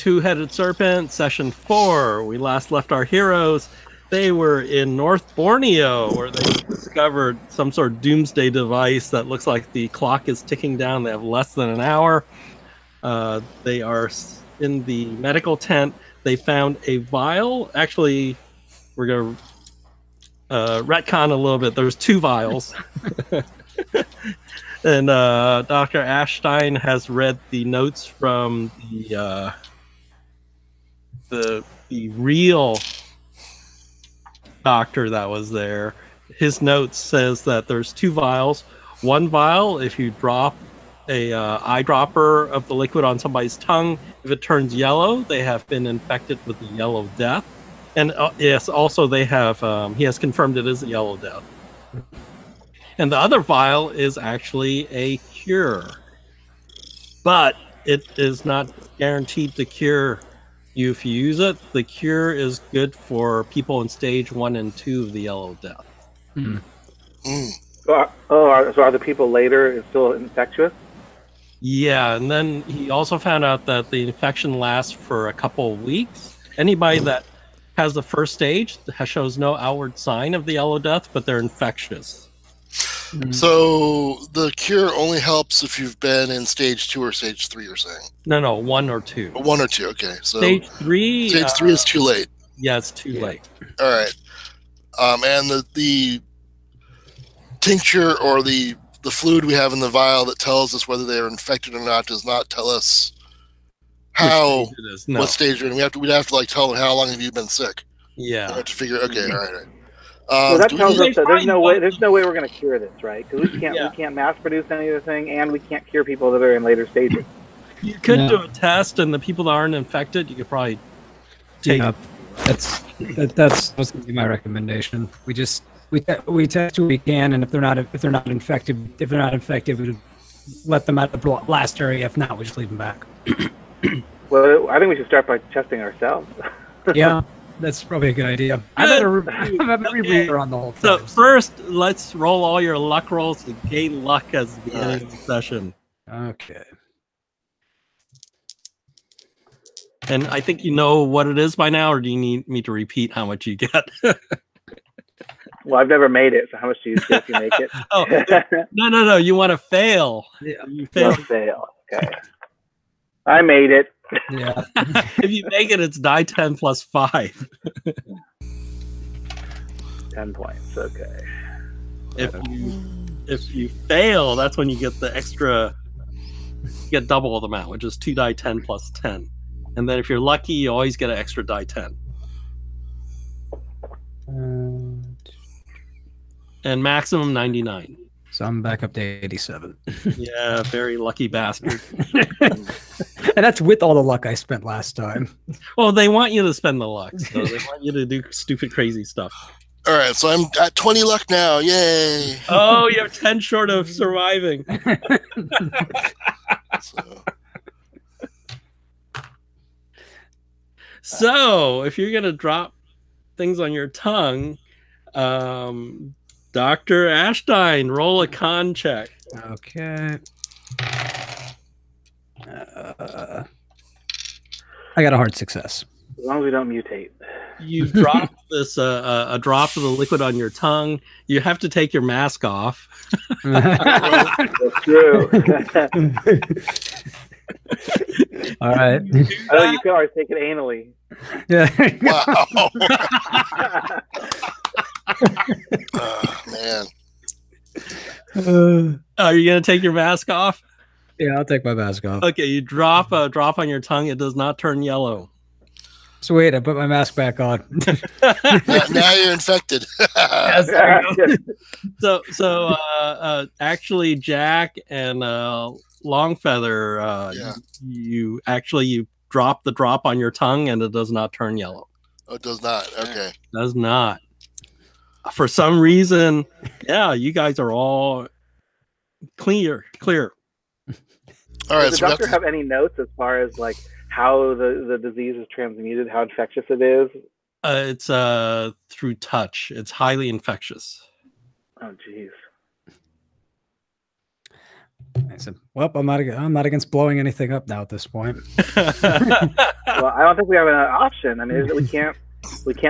Two-Headed Serpent, Session 4. We last left our heroes. They were in North Borneo, where they discovered some sort of doomsday device that looks like the clock is ticking down. They have less than an hour. They are in the medical tent. They found a vial. Actually, we're going to retcon a little bit. There's 2 vials. And Dr. Ashstein has read the notes from the real doctor that was there. His notes says that there's 2 vials. One vial, if you drop a eyedropper of the liquid on somebody's tongue, if it turns yellow, they have been infected with the yellow death. And yes, also they have. He has confirmed it is a yellow death. And the other vial is actually a cure, but it is not guaranteed to cure you if you use it. The cure is good for people in stage 1 and 2 of the yellow death. Mm. Mm. So are the people later still infectious? Yeah, and then he also found out that the infection lasts for a couple of weeks. Anybody that has the first stage shows no outward sign of the yellow death, but they're infectious. So the cure only helps if you've been in stage 2 or stage 3, you're saying? No, 1 or 2. 1 or 2, okay. So stage 3. Stage 3 is too late. Yeah, it's too late. All right. And the tincture or the fluid we have in the vial that tells us whether they are infected or not does not tell us how what stage you're in. We'd have to like tell them how long have you been sick. Yeah. We have to figure. Okay, all right. So that tells us that there's no way we're going to cure this, right? Because we can't mass produce any of the thing, and we can't cure people that are in later stages. You could do a test, and the people that aren't infected, you could probably take. Yeah, that's going to be my recommendation. We test what we can, and if they're not infected, we let them out the blast area. If not, we just leave them back. Well, I think we should start by testing ourselves. Yeah. That's probably a good idea. I've had a rebreather on the whole time. So first, let's roll all your luck rolls to gain luck as the beginning of the session. Okay. And I think you know what it is by now, or do you need me to repeat how much you get? Well, I've never made it, so how much do you get if you make it? No. You want to fail. Yeah. You fail. Fail. Okay. I made it. Yeah. If you make it, it's die 10 plus 5. 10 points. Okay. If you fail, that's when you get the extra. You get double the amount, which is 2 die 10 plus 10. And then if you're lucky, you always get an extra die 10. And maximum 99. So I'm back up to 87. Yeah, very lucky bastard. And that's with all the luck I spent last time. Well, they want you to spend the luck, so they want you to do stupid, crazy stuff. All right, so I'm at 20 luck now. Yay! Oh, you have 10 short of surviving. So, if you're going to drop things on your tongue, Dr. Ashstein, roll a con check. Okay. I got a hard success. As long as we don't mutate. You drop this a drop of the liquid on your tongue. You have to take your mask off. That's true. All right. Oh, you can always take it anally. Yeah. Wow. Man. Are you going to take your mask off? Yeah, I'll take my mask off. Okay, you drop a drop on your tongue. It does not turn yellow. So wait, I put my mask back on. Now you're infected. Yes, So actually, Jack and Longfeather, you drop the drop on your tongue, and it does not turn yellow. Oh, it does not. Okay. Does not. For some reason, yeah, you guys are all clear. All right. Does the doctor have any notes as far as like how the disease is transmitted, how infectious it is? It's through touch. It's highly infectious. Oh, jeez. I said, "Well, I'm not against blowing anything up now at this point." Well, I don't think we have an option. I mean, we can't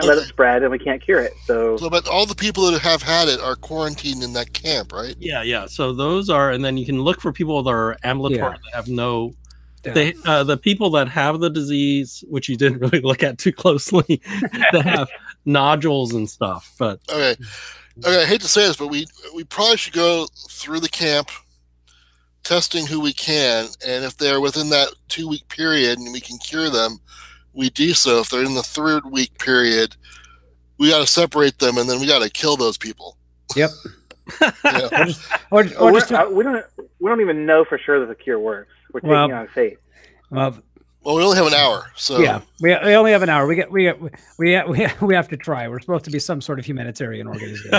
let it spread, and we can't cure it. So, but all the people that have had it are quarantined in that camp, right? Yeah. So those are, and then you can look for people that are ambulatory that have no. Yeah. The people that have the disease, which you didn't really look at too closely, that have nodules and stuff. But okay, I hate to say this, but we probably should go through the camp, testing who we can, and if they're within that 2-week period and we can cure them, we do so. If they're in the 3rd-week period, we got to separate them, and then we got to kill those people. Yep. Yeah. we don't even know for sure that the cure works. We're taking on faith. Well, we only have an hour, so yeah, we only have an hour. We have to try. We're supposed to be some sort of humanitarian organization.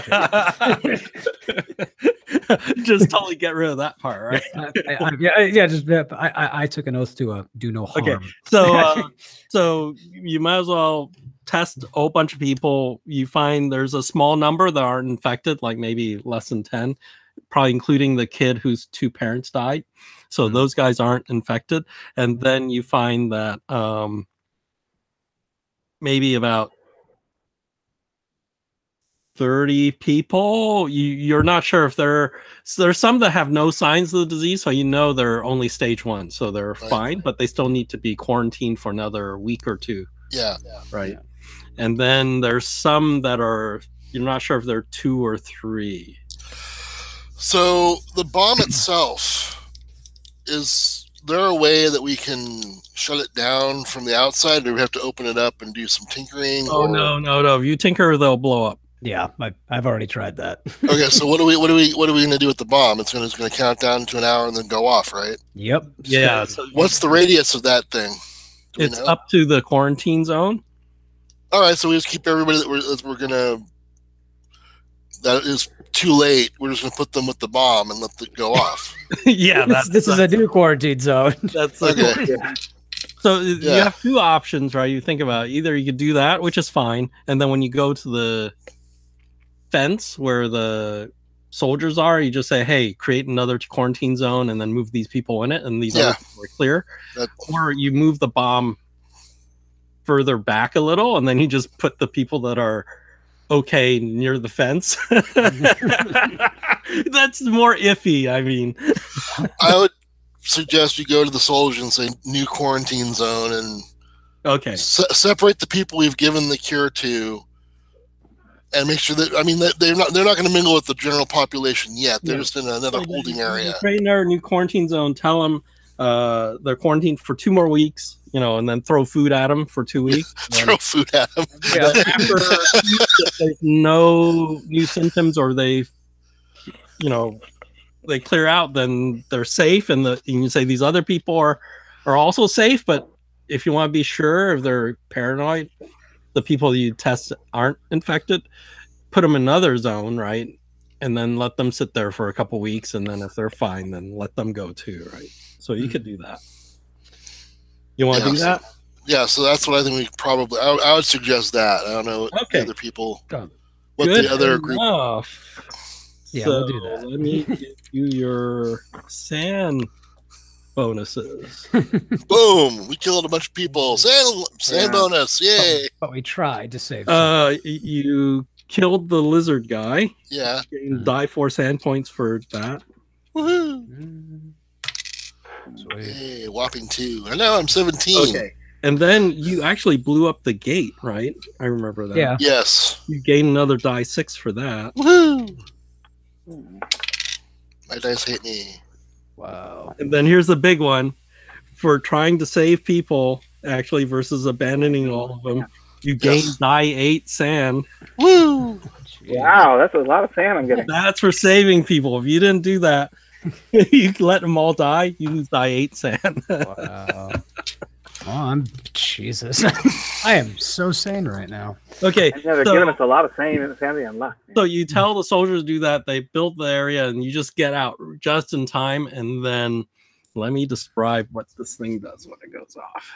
Just totally get rid of that part, right? I took an oath to do no harm. Okay, so you might as well test a whole bunch of people. You find there's a small number that aren't infected, like maybe less than 10, probably including the kid whose 2 parents died. So those guys aren't infected. And then you find that maybe about 30 people, you're not sure if there's some that have no signs of the disease, so you know they're only stage 1, so they're fine, but they still need to be quarantined for another week or 2. Yeah. Right. Yeah. And then there's some that you're not sure if they're 2 or 3. So the bomb itself, is there a way that we can shut it down from the outside, or do we have to open it up and do some tinkering? Oh, no. If you tinker, they'll blow up. Yeah, I've already tried that. Okay, so what are we going to do with the bomb? It's going to count down to an hour and then go off, right? Yep. Yeah. So what's the radius of that thing? It's up to the quarantine zone. All right, so we just keep everybody that is too late. We're just going to put them with the bomb and let it go off. Yeah, this is a new quarantine zone. That's okay. So you have 2 options, right? You think about it. Either you could do that, which is fine, and then when you go to the fence where the soldiers are, you just say, "Hey, create another quarantine zone, and then move these people in it, and these other people are clear." Or you move the bomb further back a little, and then you just put the people that are okay near the fence. That's more iffy. I mean, I would suggest you go to the soldiers and say new quarantine zone, and separate the people we've given the cure to, and make sure that they're not going to mingle with the general population yet. They're just in another holding area. Create another new quarantine zone. Tell them they're quarantined for 2 more weeks. And then throw food at them for 2 weeks. Throw food at them. Yeah, after if there's no new symptoms, or they clear out, then they're safe. And you can say these other people are also safe. But if you want to be sure if they're paranoid, the people you test aren't infected, put them in another zone, right? And then let them sit there for a couple weeks. And then if they're fine, then let them go too, right? So you could do that. You want to do that? Yeah, so that's what I think we probably... I would suggest that. I don't know what the other people... What Good the other enough. group... Yeah, So we'll do that. Let me give you your sand bonuses. Boom! We killed a bunch of people. Sand bonus! Yay! But we tried to save. You killed the lizard guy. Yeah. You die 4 sand points for that. Woohoo! Hey, whopping 2. I know, I'm 17. Okay. And then you actually blew up the gate, right? I remember that. Yeah. Yes. You gain another die 6 for that. Woohoo! My dice hate me. Wow. And then here's the big one. For trying to save people, actually, versus abandoning all of them, you gain die 8 sand. Woo! Wow, that's a lot of sand I'm getting. That's for saving people. If you didn't do that, you let them all die, you lose die 8 sand. Wow. Oh, Jesus. I am so sane right now. Okay. Yeah, they're giving us a lot of sand and luck. So you tell the soldiers to do that. They build the area, and you just get out just in time. And then let me describe what this thing does when it goes off.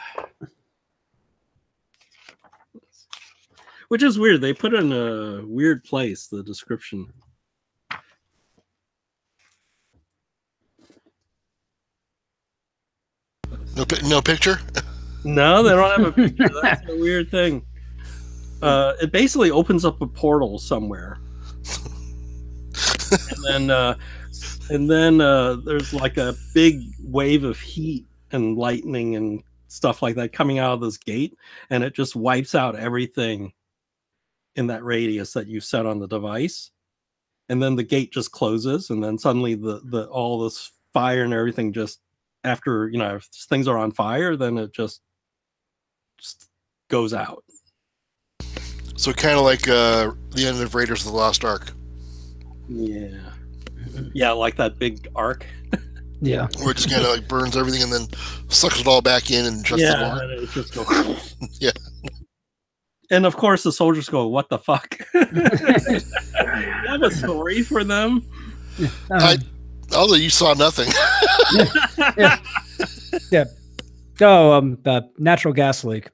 Which is weird. They put it in a weird place, the description. No picture? No, they don't have a picture. That's a weird thing. It basically opens up a portal somewhere. And then there's like a big wave of heat and lightning and stuff like that coming out of this gate, and it just wipes out everything in that radius that you set on the device. And then the gate just closes, and then suddenly the all this fire and everything just after, if things are on fire, then it just goes out. So kind of like the end of Raiders of the Lost Ark. Yeah, like that big arc. Yeah. Where it just kind of like burns everything and then sucks it all back in and shuts the door. And it just goes. Yeah. And of course the soldiers go, "What the fuck?" You have a story for them? Although you saw nothing. Yeah. Oh, natural gas leak.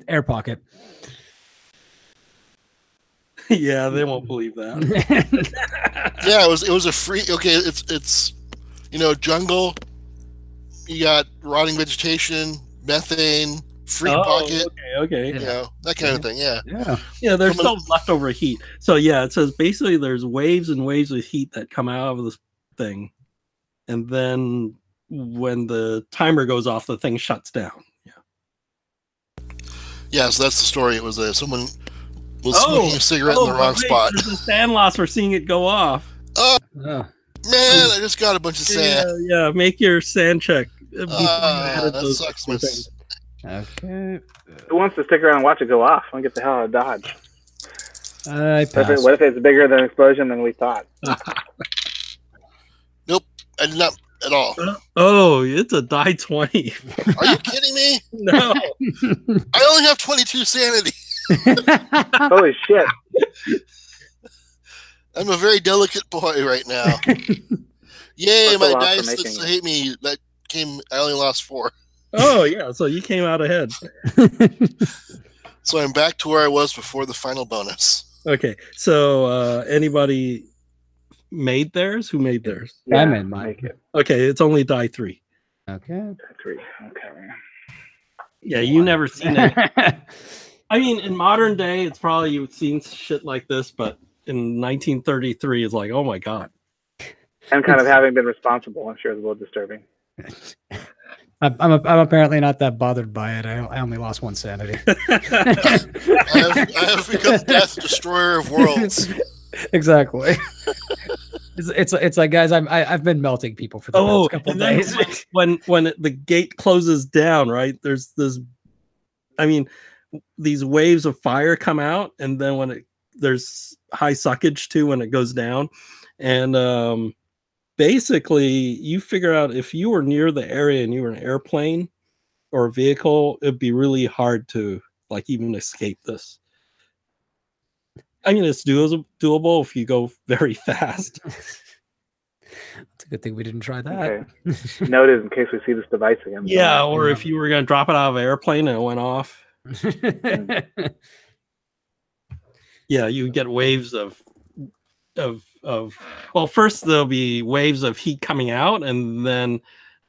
Air pocket. Yeah, they won't believe that. Yeah, it was a free. Okay, it's jungle. You got rotting vegetation, methane, free pocket. Okay. That kind of thing. Yeah. There's still leftover heat. So yeah, it says basically there's waves and waves of heat that come out of this thing, and then when the timer goes off, the thing shuts down. Yeah, so that's the story. It was someone was smoking a cigarette in the wrong spot. There's a sand loss. We're seeing it go off. Oh, man, I just got a bunch of sand. Yeah, make your sand check. That sucks. Okay. Who wants to stick around and watch it go off? I want to get the hell out of Dodge. I pass. What if it's bigger than an explosion than we thought? Nope, I did not at all. Oh, it's a die 20. Are you kidding me? No. I only have 22 sanity. Holy shit. I'm a very delicate boy right now. Yay, my dice that hate me. I only lost 4. Oh, yeah, so you came out ahead. So I'm back to where I was before the final bonus. Okay, so anybody made theirs? Who made theirs? Yeah, I made mine. Okay, it's only die 3. Okay. 3. Okay. Yeah, you never seen it. I mean, in modern day, it's probably you've seen shit like this, but in 1933, it's like, oh my god. And kind of having been responsible, I'm sure it's a little disturbing. I'm apparently not that bothered by it. I only lost 1 sanity. I have become Death, Destroyer of Worlds. Exactly. It's like, guys, I've been melting people for the past couple days. when the gate closes down, right? There's this. I mean, these waves of fire come out, and then there's high suckage too when it goes down, and basically you figure out if you were near the area and you were an airplane or a vehicle, it'd be really hard to even escape this. I mean, it's doable if you go very fast. It's a good thing we didn't try that. Okay. Noted in case we see this device again. Yeah, or if you were going to drop it out of an airplane and it went off. Yeah, you get waves of well, first there'll be waves of heat coming out, and then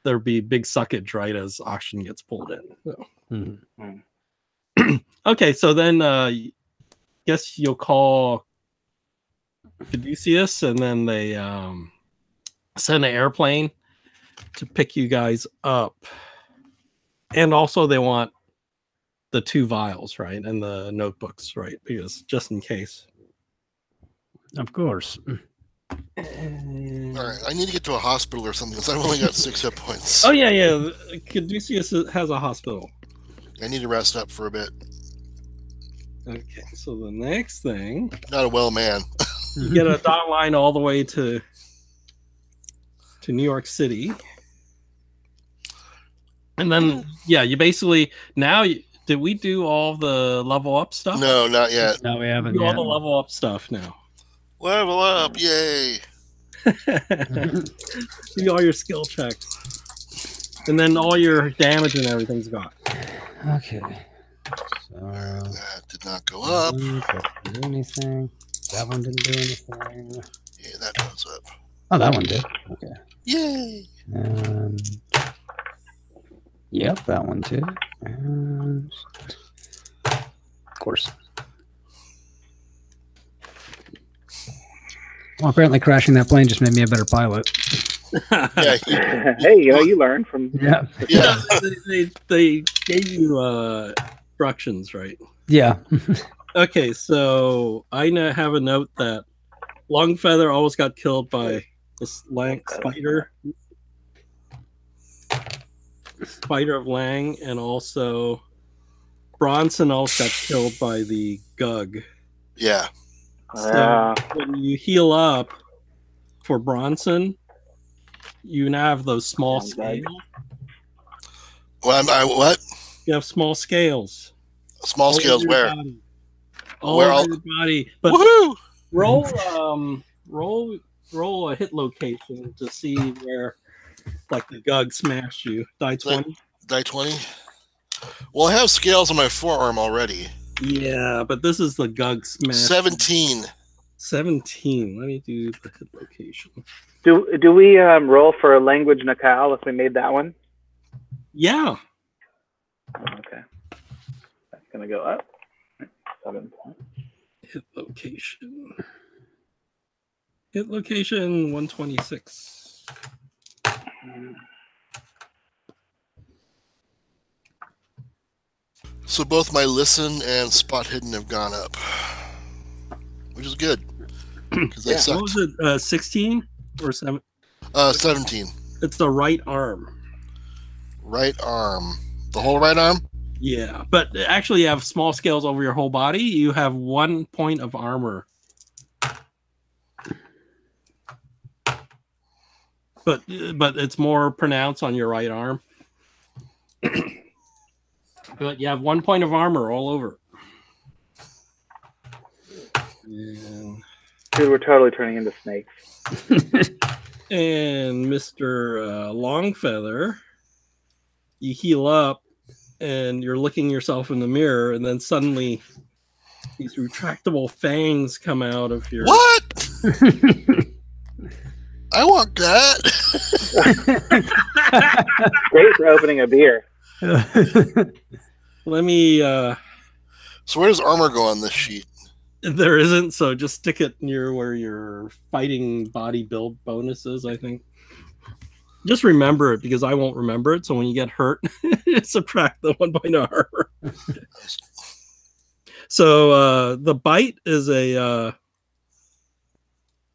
there'll be big suckage right as oxygen gets pulled in. So. Mm-hmm. Okay, so then guess you'll call Caduceus, and then they send an airplane to pick you guys up. And also they want the 2 vials, right? And the notebooks, right? Because just in case. Of course. All right, I need to get to a hospital or something because I've only got 6 hit points. Oh, yeah. Caduceus has a hospital. I need to rest up for a bit. Okay, so the next thing... Not a well man. You get a dot line all the way to New York City. And then, yeah, you basically... Now, did we do all the level up stuff? No, not yet. No, we haven't. Do all the level up stuff now. Level up, yay! Do all your skill checks. And then all your damage and everything's gone. Okay. So, that did not go up. Didn't do anything. That one didn't do anything. Yeah, that goes up. Oh, that one did. Okay. Yay! And Yep, that one too. And of course. Well, apparently crashing that plane just made me a better pilot. Yeah. Hey, you learn from. Yeah. Yeah. They gave you instructions, right? Yeah. Okay, so I have a note that Longfeather always got killed by this spider of Lang, and also Bronson also got killed by the Gug. Yeah. So when you heal up for Bronson, you now have those small scales. What? You have small scales. Small scales where? All over your body. But woohoo! roll a hit location to see where, like, the Gug smashed you. Die 20. Die 20. Well, I have scales on my forearm already. Yeah, but this is the Gug smash. 17. 17. Let me do the hit location. Do we roll for language Nakal if we made that one? Yeah. Okay. That's gonna go up. 7 points. Hit location. Hit location 126. So both my listen and spot hidden have gone up, which is good because they sucked. What was it? 16 or 7? 17. It's the right arm. Right arm. The whole right arm? Yeah, but actually you have small scales over your whole body. You have 1 point of armor. But it's more pronounced on your right arm. But you have 1 point of armor all over. And, dude, we're totally turning into snakes. And Mr. Longfeather, you heal up and you're looking yourself in the mirror, and then suddenly these retractable fangs come out of your... What? I want that. Great for opening a beer. Let me... So where does armor go on this sheet? There isn't, so just stick it near where your fighting body build bonuses, I think. Just remember it, because I won't remember it, so when you get hurt, subtract the 1 point of armor. So the bite is a...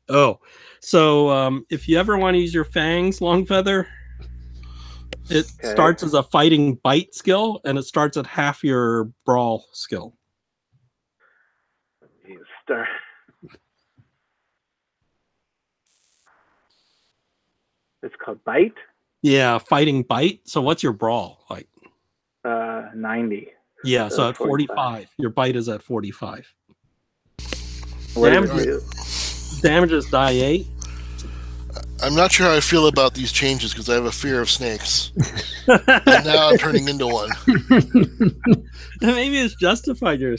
if you ever want to use your fangs, Longfeather, it starts as a fighting bite skill, and it starts at half your brawl skill. It's called bite? Yeah, fighting bite. So what's your brawl like? 90. Yeah, so at 45. Your bite is at 45. Damage is die 8. I'm not sure how I feel about these changes because I have a fear of snakes. And now I'm turning into one. Maybe it's justified you're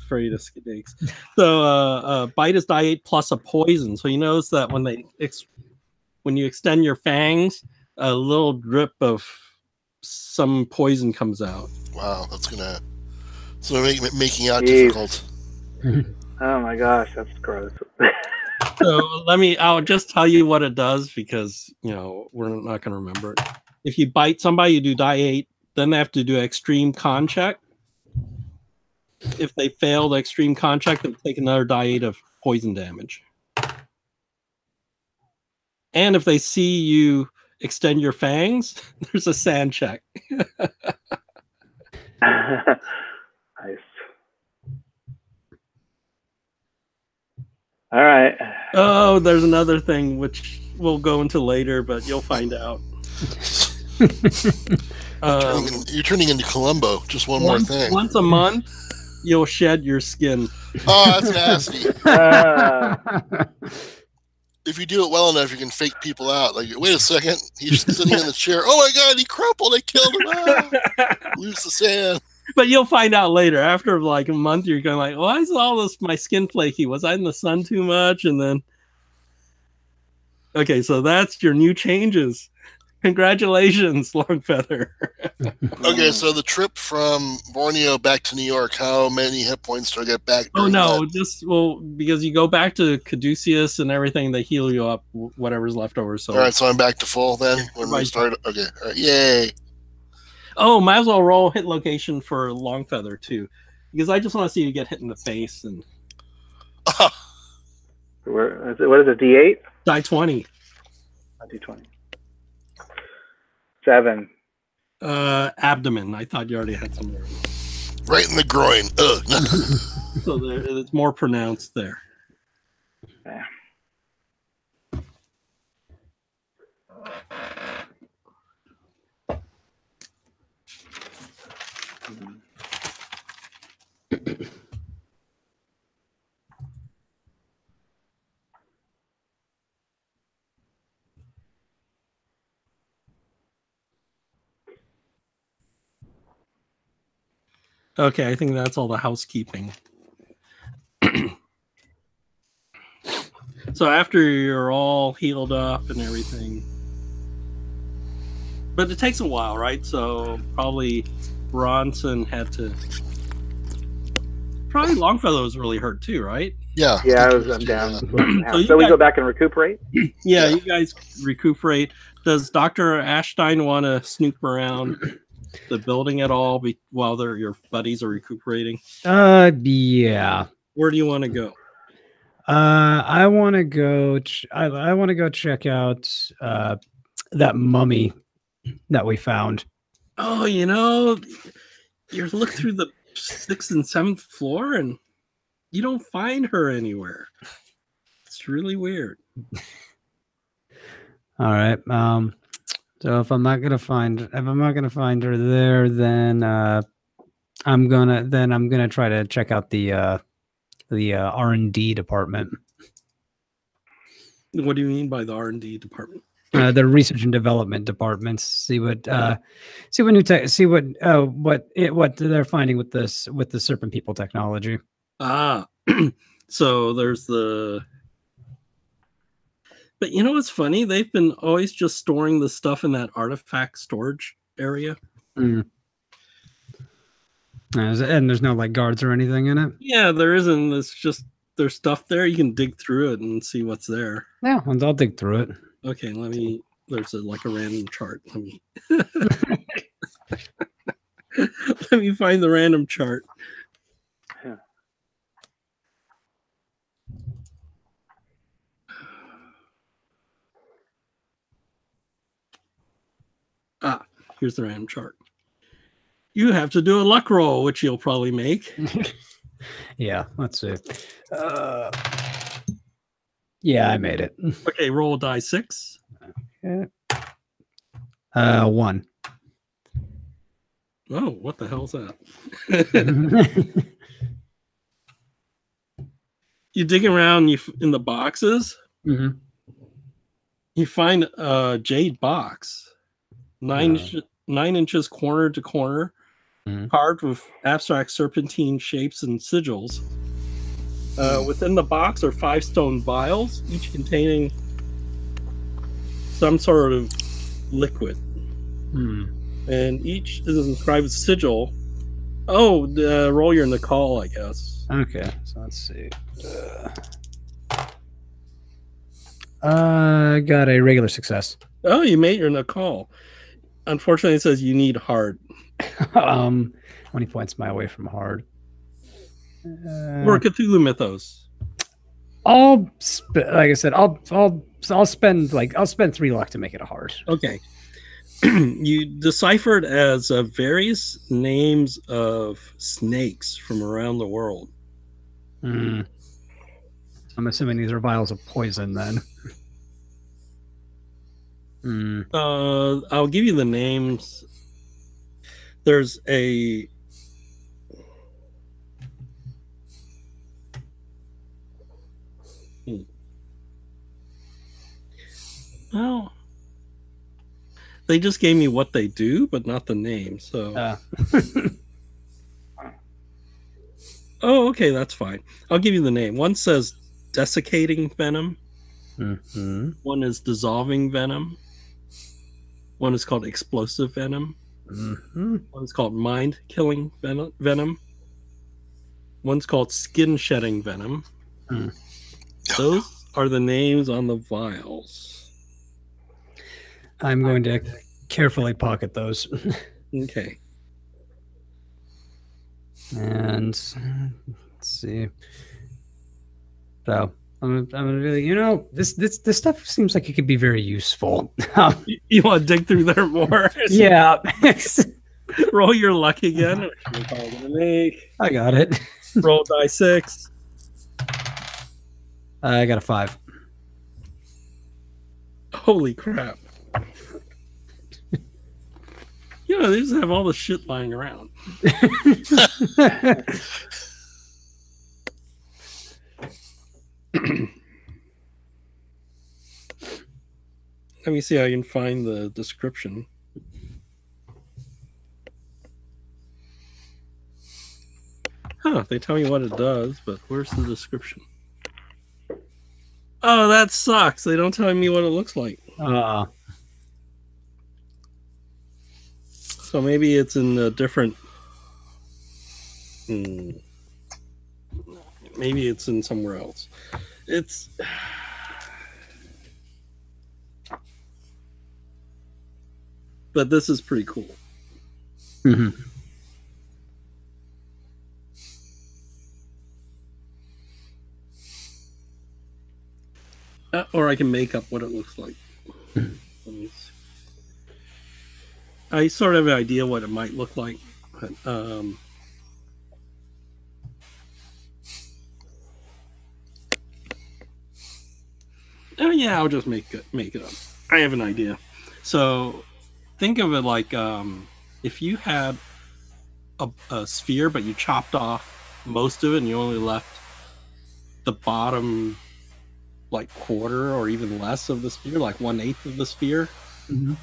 afraid of snakes. So bite is die 8 plus a poison. So you notice that when you extend your fangs, a little drip of some poison comes out. Wow, that's gonna making out difficult. Oh my gosh, that's gross. So I'll just tell you what it does, because we're not going to remember it. If you bite somebody, you do die 8, then they have to do an extreme con check. If they fail the extreme con check, they take another die 8 of poison damage. And if they see you extend your fangs, there's a sand check. Nice. All right. Oh, there's another thing which we'll go into later, but you'll find out. You're turning into Columbo. Just one more thing. Once a month, you'll shed your skin. Oh, that's nasty. If you do it well enough, you can fake people out. Like, wait a second, he's sitting in the chair. Oh my God, he crumpled. They killed him. Lose the sand. But you'll find out later. After like a month, you're going like, why is all this my skin flaky? Was I in the sun too much? And then, okay, so that's your new changes. Congratulations, Longfeather. Okay, so the trip from Borneo back to New York, how many hit points do I get back? Oh no, because you go back to Caduceus and everything, they heal you up, whatever's left over. So all right, so I'm back to full then when we start. Okay, all right, yay! Oh, might as well roll hit location for Longfeather too, because I just want to see you get hit in the face and. What is it? D8? Die 20. D20. 7. Abdomen. I thought you already had some there. Right in the groin. So it's more pronounced there. Yeah. Okay, I think that's all the housekeeping. So after you're all healed up and everything, but it takes a while, right? So probably Bronson had to. Probably Longfellow was really hurt too, right? Yeah. Yeah, I'm down. So So we go back and recuperate? Yeah, you guys recuperate. Does Dr. Ashstein want to snoop around the building at all while your buddies are recuperating? Yeah. Where do you want to go? I want to go. I want to go check out that mummy that we found. Oh, you look through the 6th and 7th floor, and you don't find her anywhere. It's really weird. All right. So if I'm not gonna find her there, then I'm gonna try to check out the R&D department. What do you mean by the R&D department? The research and development departments. See what they're finding with the Serpent People technology. So there's the. But you know what's funny? They've been always just storing the stuff in that artifact storage area. Mm. And there's no like guards or anything in it. Yeah, there isn't. It's just there's stuff there. You can dig through it and see what's there. Yeah, I'll dig through it. Okay, there's a random chart. Let me find the random chart. Here's the random chart. You have to do a luck roll, which you'll probably make. Yeah, let's see. Yeah, I made it. Okay, roll a die 6. Okay. 1. Oh, what the hell's that? You dig around in the boxes. Mm-hmm. You find a jade box. 9 inches corner to corner, carved with abstract serpentine shapes and sigils. Within the box are 5 stone vials, each containing some sort of liquid. And each is inscribed with sigil. Oh, roll your Nicole, I guess. Okay, so let's see. I got a regular success. Oh, you made your Nicole. Unfortunately, it says you need hard. 20 points my way from hard. Or Cthulhu Mythos. Like I said, I'll spend 3 luck to make it a hard. Okay. You deciphered as various names of snakes from around the world. I'm assuming these are vials of poison then. I'll give you the names. There's a well, they just gave me what they do, but not the name. So oh, okay, that's fine. I'll give you the name. One says desiccating venom. One is dissolving venom. One is called explosive venom. Mm-hmm. One's called mind-killing venom. One's called skin-shedding venom. Mm. Those are the names on the vials. I'm going to carefully pocket those. Okay. And let's see. So I'm gonna really, this stuff seems like it could be very useful. You want to dig through there more? Yeah. Roll your luck again. Which we're probably gonna make. I got it. Roll die 6. I got a 5. Holy crap. They just have all the shit lying around. Let me see how I can find the description. They tell me what it does, but where's the description? Oh, that sucks. They don't tell me what it looks like. So maybe it's in a different... Maybe it's in somewhere else. It's... But this is pretty cool. Mm-hmm. Or I can make up what it looks like. I sort of have an idea what it might look like. But, oh yeah, I'll just make it up. I have an idea. So think of it like if you had a sphere, but you chopped off most of it and you only left the bottom like quarter or even less of the sphere, like 1/8 of the sphere. Mm-hmm.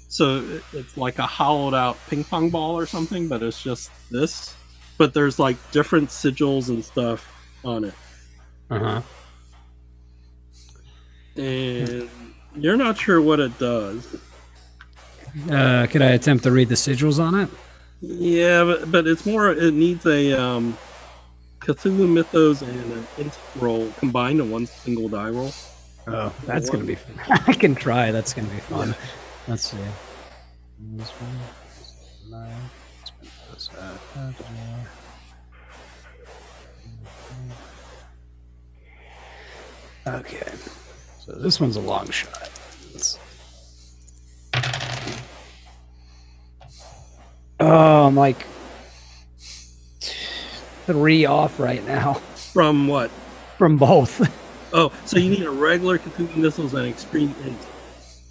So it's like a hollowed out ping pong ball or something, but it's just this. But there's like different sigils and stuff on it. Uh-huh. And you're not sure what it does. Could I attempt to read the sigils on it? Yeah, but it's more, it needs a Cthulhu Mythos and an int roll combined in one single die roll. Oh, that's going to be fun. I can try. That's going to be fun. Yeah. Let's see. This one. Okay. So this one's a long shot. Oh, I'm like 3 off right now. From what? From both. Oh, so you need a regular Cthulhu Missiles and extreme int.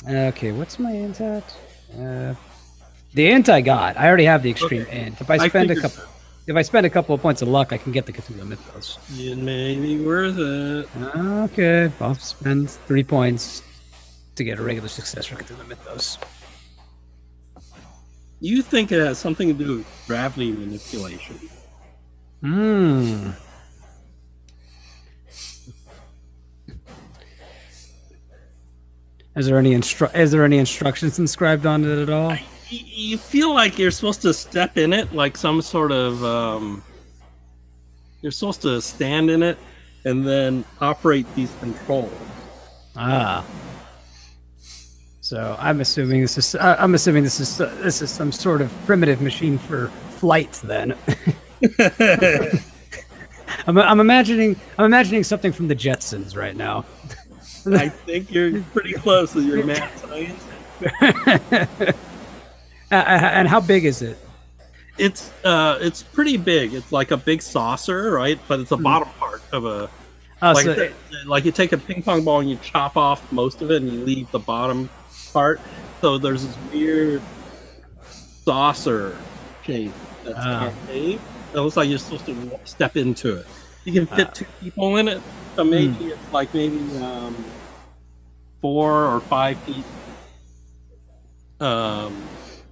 Okay, what's my int at? The int I got. I already have the extreme int. If I spend a couple of points of luck, I can get the Cthulhu Mythos. It may be worth it. Okay, I'll spend 3 points to get a regular success for Cthulhu Mythos. You think it has something to do with gravity manipulation? Hmm. Is there any instructions inscribed on it at all? You feel like you're supposed to step in it, like some sort of. You're supposed to stand in it, and then operate these controls. Ah. So I'm assuming this is. This is some sort of primitive machine for flight. Then. I'm imagining something from the Jetsons right now. I think you're pretty close with your math science. And how big is it? It's pretty big. It's like a big saucer, right? But it's the bottom part of a. Like you take a ping pong ball and you chop off most of it and you leave the bottom part. So there's this weird saucer shape that's concave. It looks like you're supposed to step into it. You can fit 2 people in it. So maybe it's like 4 or 5 feet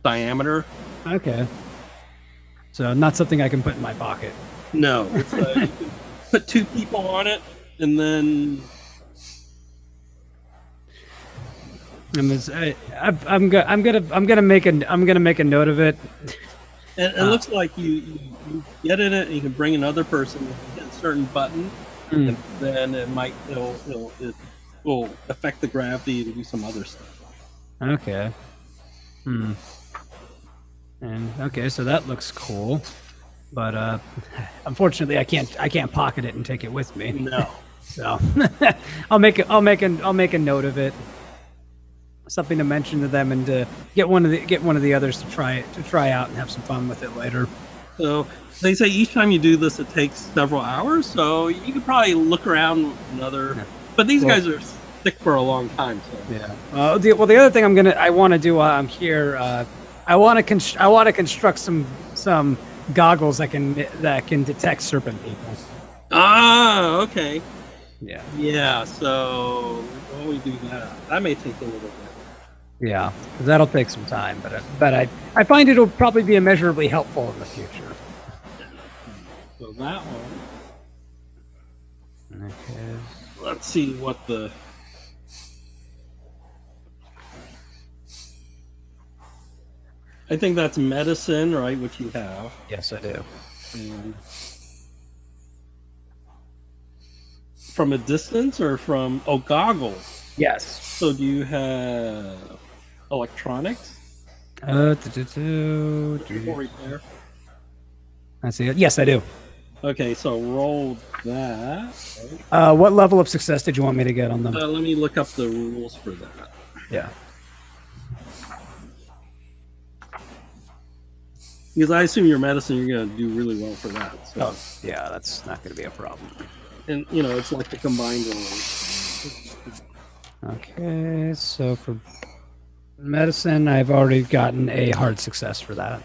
diameter. Okay. So not something I can put in my pocket. No. It's, you can put 2 people on it, and then I'm gonna make a note of it. And it looks like you get in it, and you can bring another person, hit a certain button, and then it will affect the gravity and do some other stuff. Okay. And okay, so that looks cool, but unfortunately, I can't pocket it and take it with me. No. So I'll make a note of it. Something to mention to them, and to get one of the others to try out and have some fun with it later. So they say each time you do this, it takes several hours. So you could probably look around another. Yeah. But these guys are thick for a long time. So yeah. The other thing I want to do while I'm here, I want to construct some goggles that can detect serpent people. Ah, okay. Yeah. Yeah. So while we do that may take a little bit. Yeah, because that'll take some time, but I find it'll probably be immeasurably helpful in the future. So that one. Okay. Let's see what the. I think that's medicine, right? Which you have. Yes, I do. And from a distance or from goggles? Yes. So do you have electronics? Repair. I see it. Yes, I do. Okay, so roll that. Right? What level of success did you want me to get on them? Let me look up the rules for that. Yeah. Because I assume your medicine, you're going to do really well for that. So. Oh, yeah, that's not going to be a problem. And, it's like the combined roll. Okay, so for medicine, I've already gotten a hard success for that.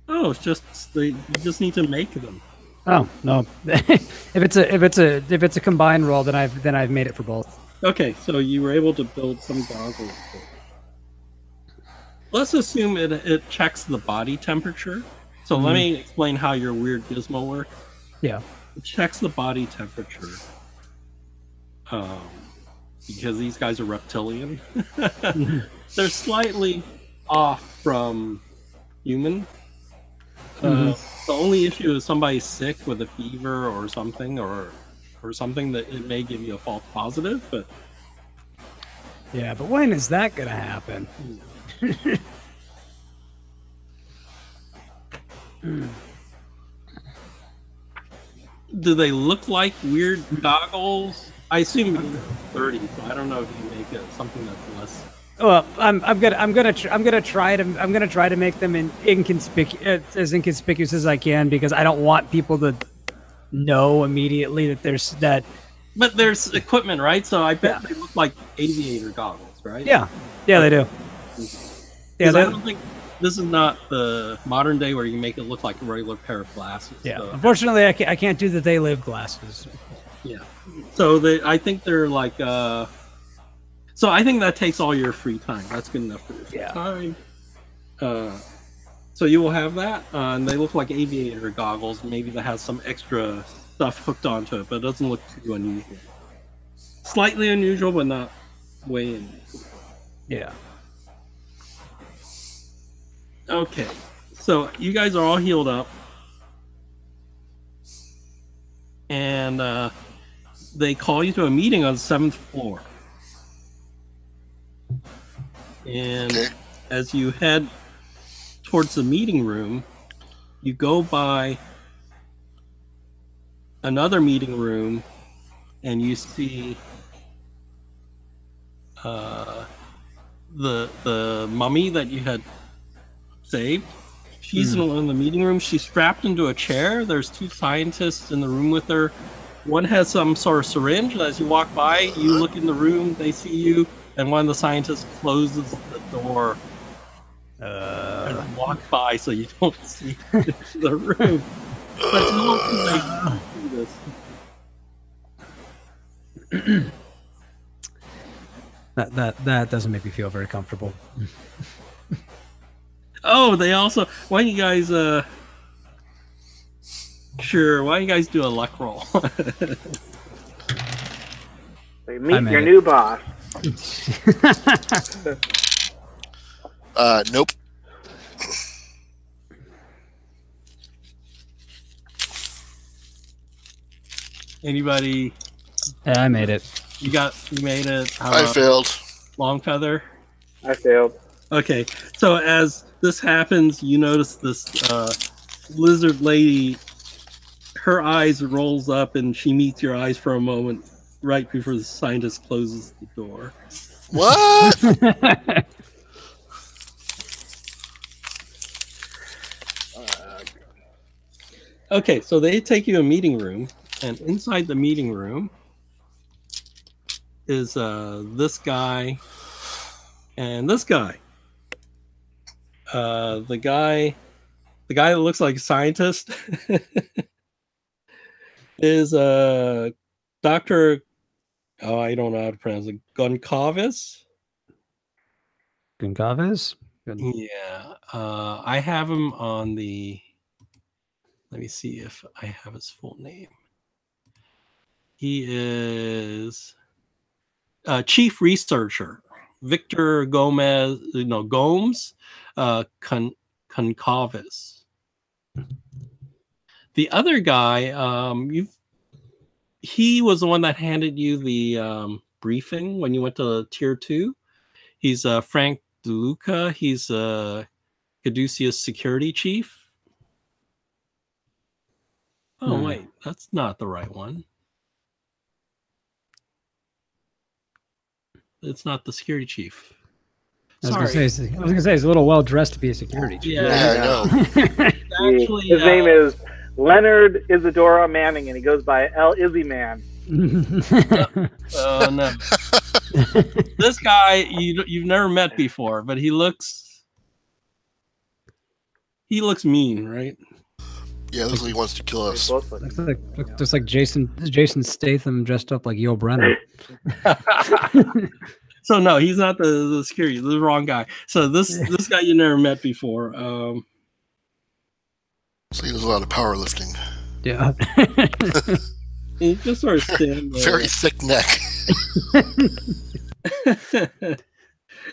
Oh, it's just you just need to make them. Oh no! if it's a combined roll, then I've made it for both. Okay, so you were able to build some goggles. Let's assume it checks the body temperature. So let me explain how your weird gizmo works. Yeah. It checks the body temperature. Because these guys are reptilian. They're slightly off from human. The only issue is somebody's sick with a fever or something, or something that it may give you a false positive, but... Yeah, but when is that going to happen? Do they look like weird goggles? I assume you're 30, so I don't know if you make something that's less. Well, I'm gonna try to make them as inconspicuous as I can, because I don't want people to know immediately that there's that. But there's equipment, right? So I bet they look like aviator goggles, right? Yeah, they do. Yeah, I don't think this is not the modern day where you make it look like a regular pair of glasses. Yeah, so. Unfortunately, I can't do the They Live glasses. Yeah, so I think they're like. So I think that takes all your free time. That's good enough for your free time. So you will have that, and they look like aviator goggles. Maybe that has some extra stuff hooked onto it, but it doesn't look too unusual. Slightly unusual, but not way unusual. Yeah. Okay, so you guys are all healed up, and they call you to a meeting on the 7th floor. And as you head towards the meeting room, you go by another meeting room, and you see the mummy that you had saved. She's in the meeting room. She's strapped into a chair. There's two scientists in the room with her. One has some sort of syringe. As you walk by, you look in the room, they see you, and one of the scientists closes the door and walk by so you don't see the room. But it's not too late to do this. That doesn't make me feel very comfortable. Oh, they also... Why don't you guys Sure. Why don't you guys do a luck roll? Meet your new boss. Nope. Anybody? Yeah, I made it. You made it. I failed. Long feather. I failed. Okay, so as this happens, you notice this lizard lady. Her eyes rolls up, and she meets your eyes for a moment, right before the scientist closes the door. What? Okay, so they take you to a meeting room, and inside the meeting room is this guy and this guy. The guy that looks like a scientist is Dr. Oh, I don't know how to pronounce it. Goncalves? Goncalves? Yeah. I have him on the... Let me see if I have his full name. He is chief researcher, Victor Gomes Goncalves. The other guy, he was the one that handed you the briefing when you went to Tier 2. He's Frank DeLuca. He's Caduceus security chief. Oh, wait, that's not the right one. It's not the security chief. I was gonna say he's a little well dressed to be a security chief. Yeah, I know. Actually, his name is Leonard Isadora Manning, and he goes by L. Izzy Man. Oh no! This guy you've never met before, but he looks mean, right? Yeah, looks like he wants to kill us. Looks like Jason Statham dressed up like Yul Brenner. So no, he's not the security. The wrong guy. So this guy you never met before. So he does a lot of powerlifting. Yeah. He just sort of stands there. Very thick neck.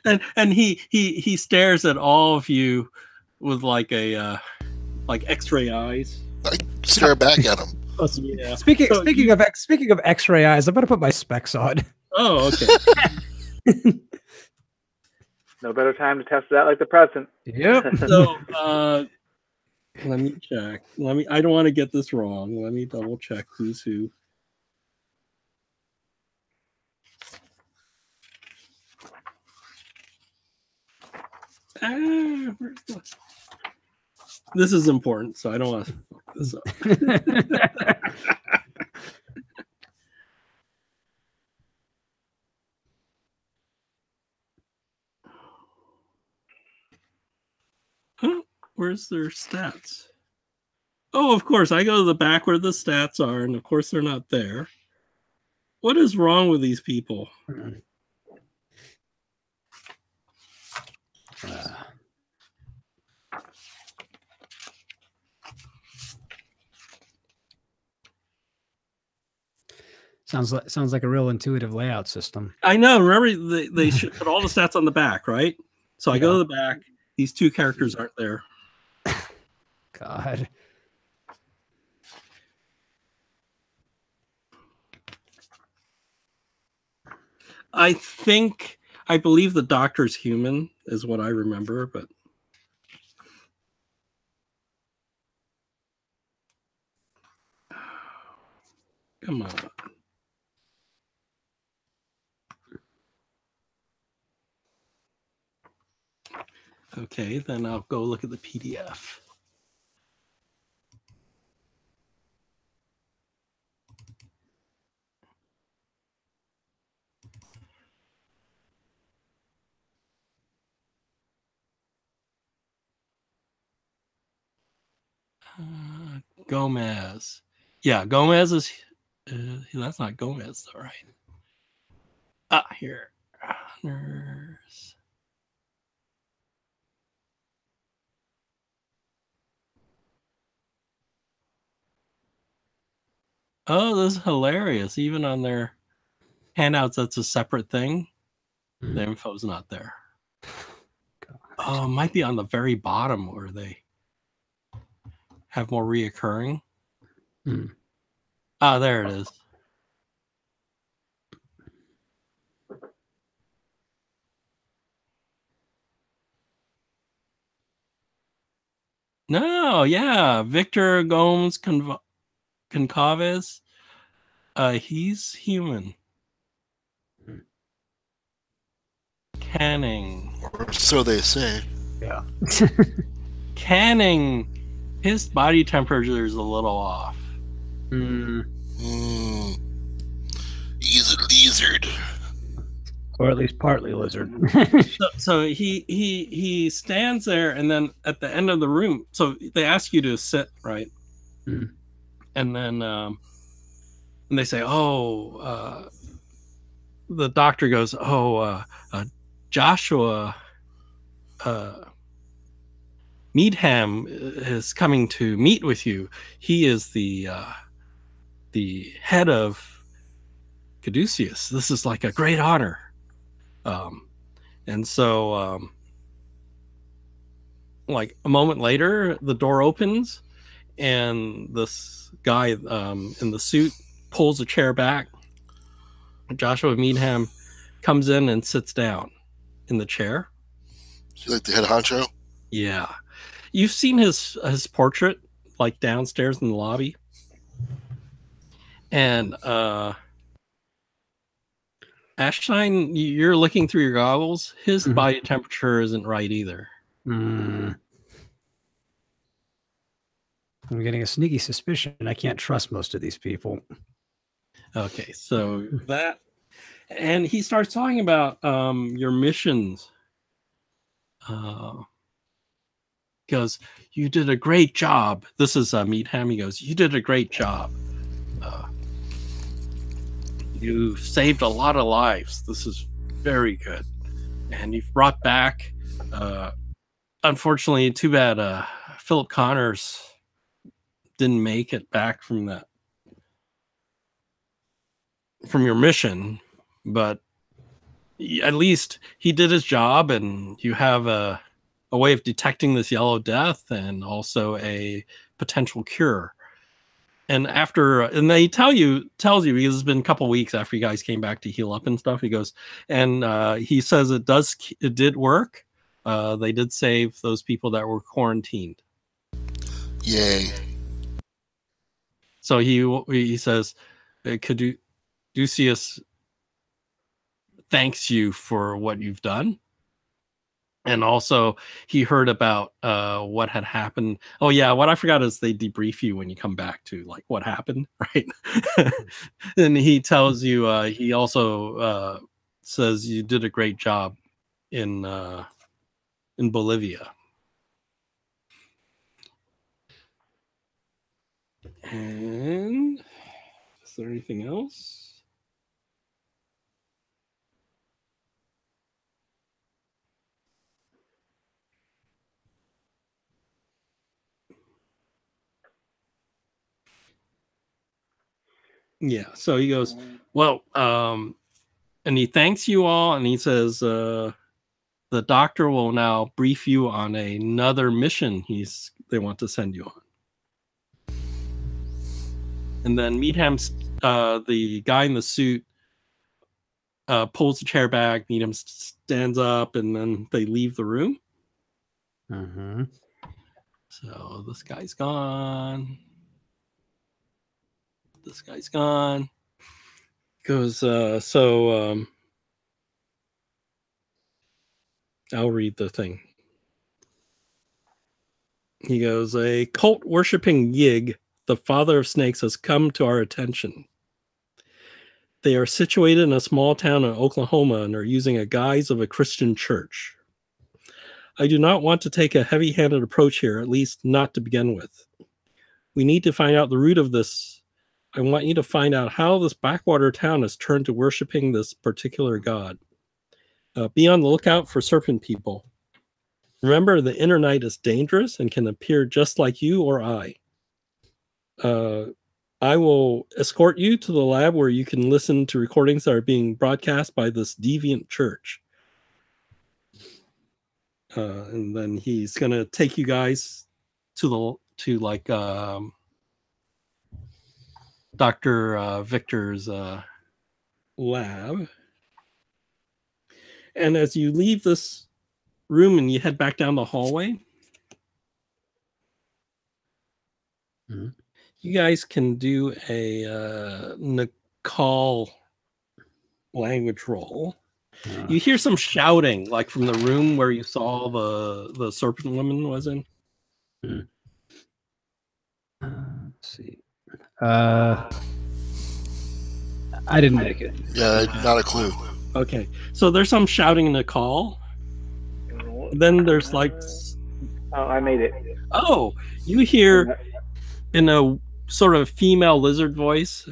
and he stares at all of you with like a like X-ray eyes. I stare back at him. Yeah. Speaking of X-ray eyes, I'm gonna put my specs on. Oh, okay. No better time to test it out like the present. Yep. So let me check. I don't want to get this wrong. Let me double check who's who. This is important, so I don't want to fuck this up. Huh? Where's their stats? Oh, of course, I go to the back where the stats are, and of course they're not there. What is wrong with these people? Sounds like a real intuitive layout system. I know. Remember, they should put all the stats on the back, right? So I go to the back. These two characters aren't there. God. I believe the doctor's human is what I remember, but come on. Okay, then I'll go look at the PDF. Gomez. Yeah, Gomez is... that's not Gomez, though, right? Ah, here. Honors. Oh, this is hilarious. Even on their handouts, that's a separate thing. The info's not there. Oh, it might be on the very bottom where they have more reoccurring. Ah, there it is. No, yeah, Victor Gomes Concaves. He's human. Canning. Or so they say. Yeah. Canning. His body temperature is a little off. He's a lizard. Or at least partly lizard. So he stands there, and then at the end of the room, so they ask you to sit, right? And then and they say, the doctor goes, Joshua Meadham is coming to meet with you. He is the head of Caduceus. This is like a great honor. And so like a moment later, the door opens and this guy in the suit pulls a chair back. Joshua Meadham comes in and sits down in the chair. Is he like the head honcho? Yeah. You've seen his portrait like downstairs in the lobby. And Ashstein, you're looking through your goggles. His body temperature isn't right either. I'm getting a sneaky suspicion. I can't trust most of these people. Okay, so that, and he starts talking about your missions. Goes, you did a great job. This is Meadham. He goes, you did a great job. You've saved a lot of lives. This is very good. And you've brought back, unfortunately, too bad Philip Connors didn't make it back from your mission, but at least he did his job, and you have a way of detecting this yellow death and also a potential cure. And they tells you because it's been a couple weeks after you guys came back to heal up and stuff. He goes, and he says it did work. They did save those people that were quarantined. Yay. So he says, Caduceus thanks you for what you've done. And also, he heard about what had happened. Oh, yeah, what I forgot is they debrief you when you come back to, like, what happened, right? And he tells you, he also says you did a great job in Bolivia. And is there anything else? Yeah, so he goes, well, and he thanks you all, and he says the doctor will now brief you on another mission they want to send you on. And then Meadham's the guy in the suit pulls the chair back. Meadham stands up, and then they leave the room. So this guy's gone. This guy's gone. Goes, I'll read the thing. He goes, a cult worshipping Yig, the father of snakes, has come to our attention. They are situated in a small town in Oklahoma and are using a guise of a Christian church. I do not want to take a heavy-handed approach here, at least not to begin with. We need to find out the root of this. I want you to find out how this backwater town has turned to worshiping this particular god. Be on the lookout for serpent people. Remember, the inner night is dangerous and can appear just like you or I. I will escort you to the lab where you can listen to recordings that are being broadcast by this deviant church. And then he's gonna take you guys to Dr. Victor's lab. And as you leave this room and you head back down the hallway, you guys can do a Nicole language roll. You hear some shouting, like from the room where you saw the serpent woman was in. Let's see. I didn't make it. Yeah, not a clue. Okay, so there's some shouting in the call. Then there's like... Oh, I made it. Oh, you hear in a sort of female lizard voice,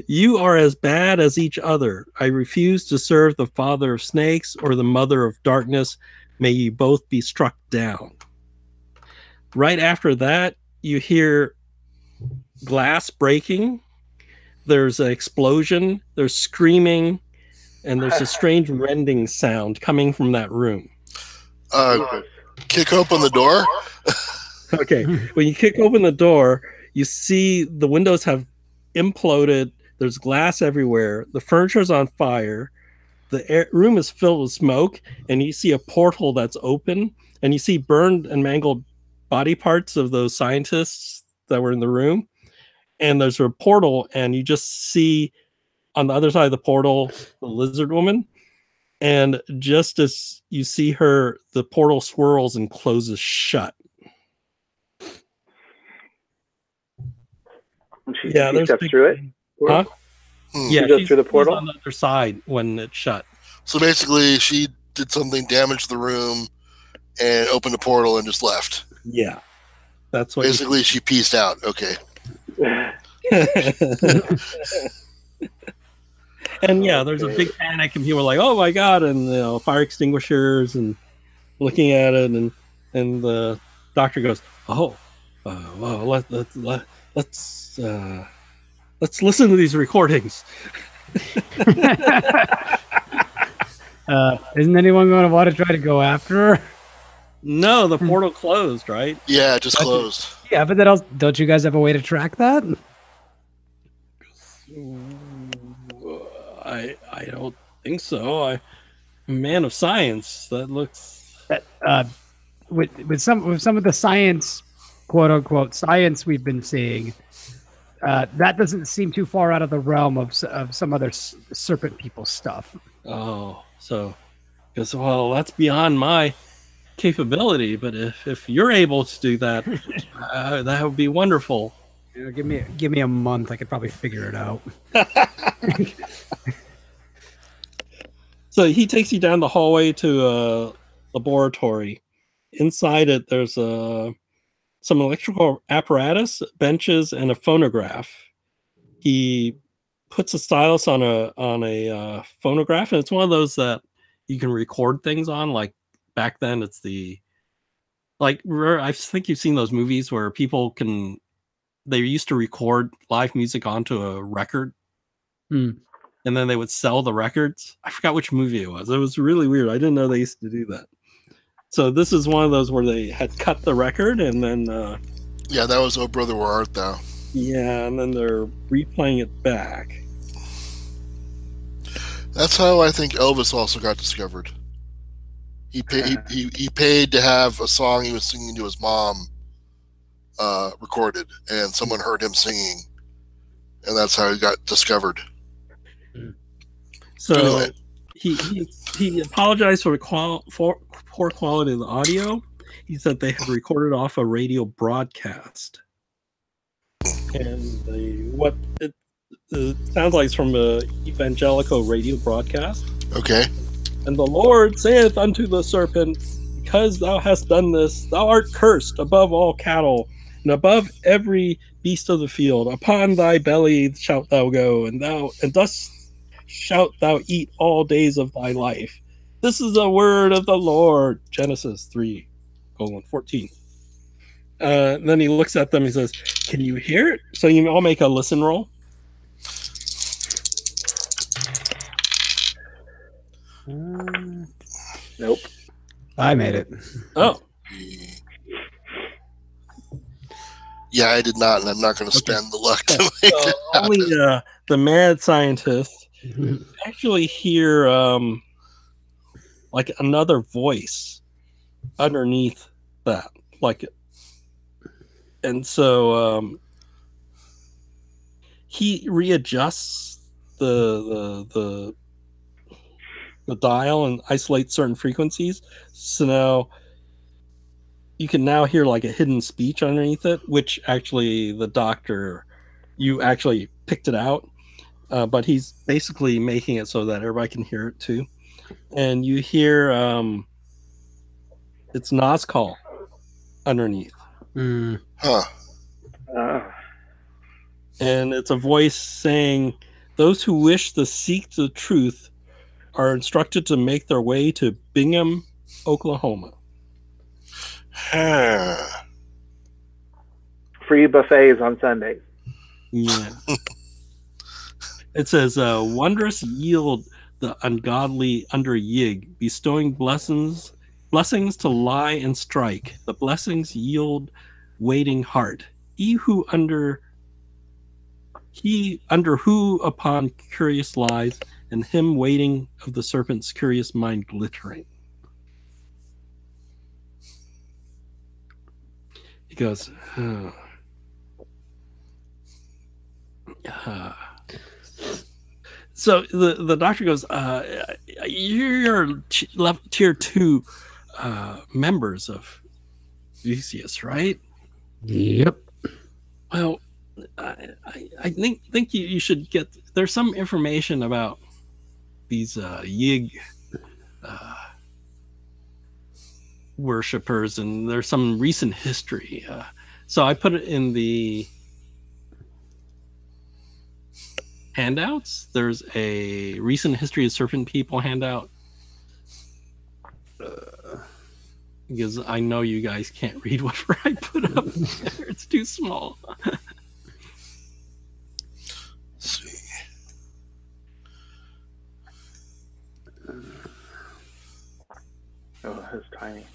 "You are as bad as each other. I refuse to serve the father of snakes or the mother of darkness. May you both be struck down." Right after that, you hear glass breaking. There's an explosion. There's screaming. And there's a strange rending sound coming from that room. Kick open the door. Okay. When you kick open the door, you see the windows have imploded. There's glass everywhere. The furniture's on fire. The room is filled with smoke. And you see a portal that's open. And you see burned and mangled body parts of those scientists that were in the room. And there's a portal. And you just see on the other side of the portal, the lizard woman. And just as you see her, the portal swirls and closes shut. She steps through it? Huh? Yeah, she goes through the portal? On the other side when it shut. So basically, she did something, damaged the room, and opened a portal and just left. Yeah. That's what basically she pieced out. Okay. And yeah, there's a big panic, and people are like, "Oh my god!" And fire extinguishers, and looking at it, and the doctor goes, "Oh, well, let's listen to these recordings." Isn't anyone going to want to try to go after her? No, the portal closed, right? Yeah, it just closed. Yeah, but then don't you guys have a way to track that? I don't think so. I'm a man of science. That looks with some of the science, quote unquote science we've been seeing. That doesn't seem too far out of the realm of some other serpent people stuff. Oh, so because that's beyond my capability. But if you're able to do that, that would be wonderful. Give me a month. I could probably figure it out. So he takes you down the hallway to a laboratory. Inside it, there's some electrical apparatus, benches, and a phonograph. He puts a stylus on a phonograph, and it's one of those that you can record things on. Like back then, it's I think you've seen those movies where they used to record live music onto a record. And then they would sell the records. I forgot which movie it was. It was really weird. I didn't know they used to do that. So this is one of those where they had cut the record and then... yeah, that was Oh Brother, Where Art Thou? Yeah, and then they're replaying it back. That's how I think Elvis also got discovered. He paid to have a song he was singing to his mom recorded, and someone heard him singing, and that's how he got discovered. So anyway. he apologized for the poor quality of the audio. He said they had recorded off a radio broadcast, and what it sounds like it's from a evangelical radio broadcast. Okay. And the Lord saith unto the serpent, because thou hast done this, thou art cursed above all cattle, and above every beast of the field. Upon thy belly shalt thou go, and thus shalt thou eat all days of thy life. This is the word of the Lord. Genesis 3:14. Then he looks at them. He says, "Can you hear it?" So you all make a listen roll. Nope. I made it. Oh, Yeah, I did not, and I'm not going to spend the luck to make so it only happen. the mad scientist actually hear like another voice underneath that, like, and so he readjusts the dial and isolates certain frequencies. So now you can now hear like a hidden speech underneath it, which actually the doctor, you actually picked it out, but he's basically making it so that everybody can hear it too. And you hear it's Nazcall underneath. Huh. And it's a voice saying, "Those who wish to seek the truth are instructed to make their way to Bingham, Oklahoma." Huh. Free buffets on Sundays. Yeah. It says, "Wondrous yield the ungodly under Yig, bestowing blessings to lie and strike. The blessings yield waiting heart. He under who upon curious lies, and him waiting of the serpent's curious mind glittering." He goes, so the doctor goes, "You're tier 2 members of Theseus, right?" Yep. Well, I think you should get. There's some information about these Yig worshippers, and there's some recent history. So I put it in the handouts. There's a recent history of serpent people handout. Because I know you guys can't read whatever I put up there. It's too small. Let's see. Oh, that's tiny.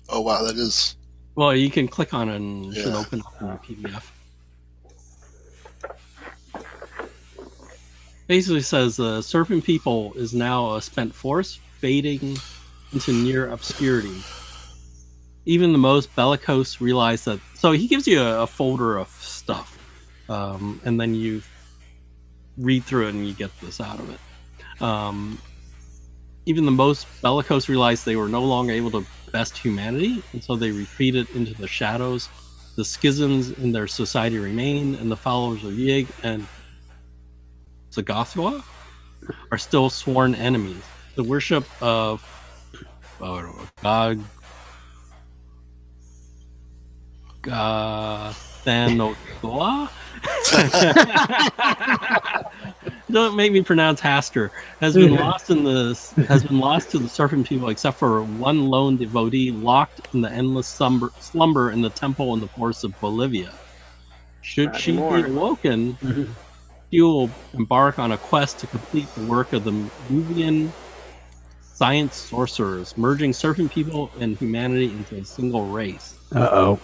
Oh, wow, that is. Well, you can click on it and it should Yeah. open up in the PDF. Basically says the serpent people is now a spent force, fading into near obscurity. Even the most bellicose realize that. So he gives you a folder of stuff, and then you read through it and you get this out of it. Even the most bellicose realized they were no longer able to best humanity, and so they retreated into the shadows. The schisms in their society remain, and the followers of Yig and Zagathwa are still sworn enemies. The worship of God Gathanogoa. Don't make me pronounce Haster. Has been lost to the serpent people, except for one lone devotee locked in the endless slumber in the temple in the forests of Bolivia. Should Not she anymore. be awoken, she will embark on a quest to complete the work of the Nubian science sorcerers, merging serpent people and humanity into a single race. Uh-oh.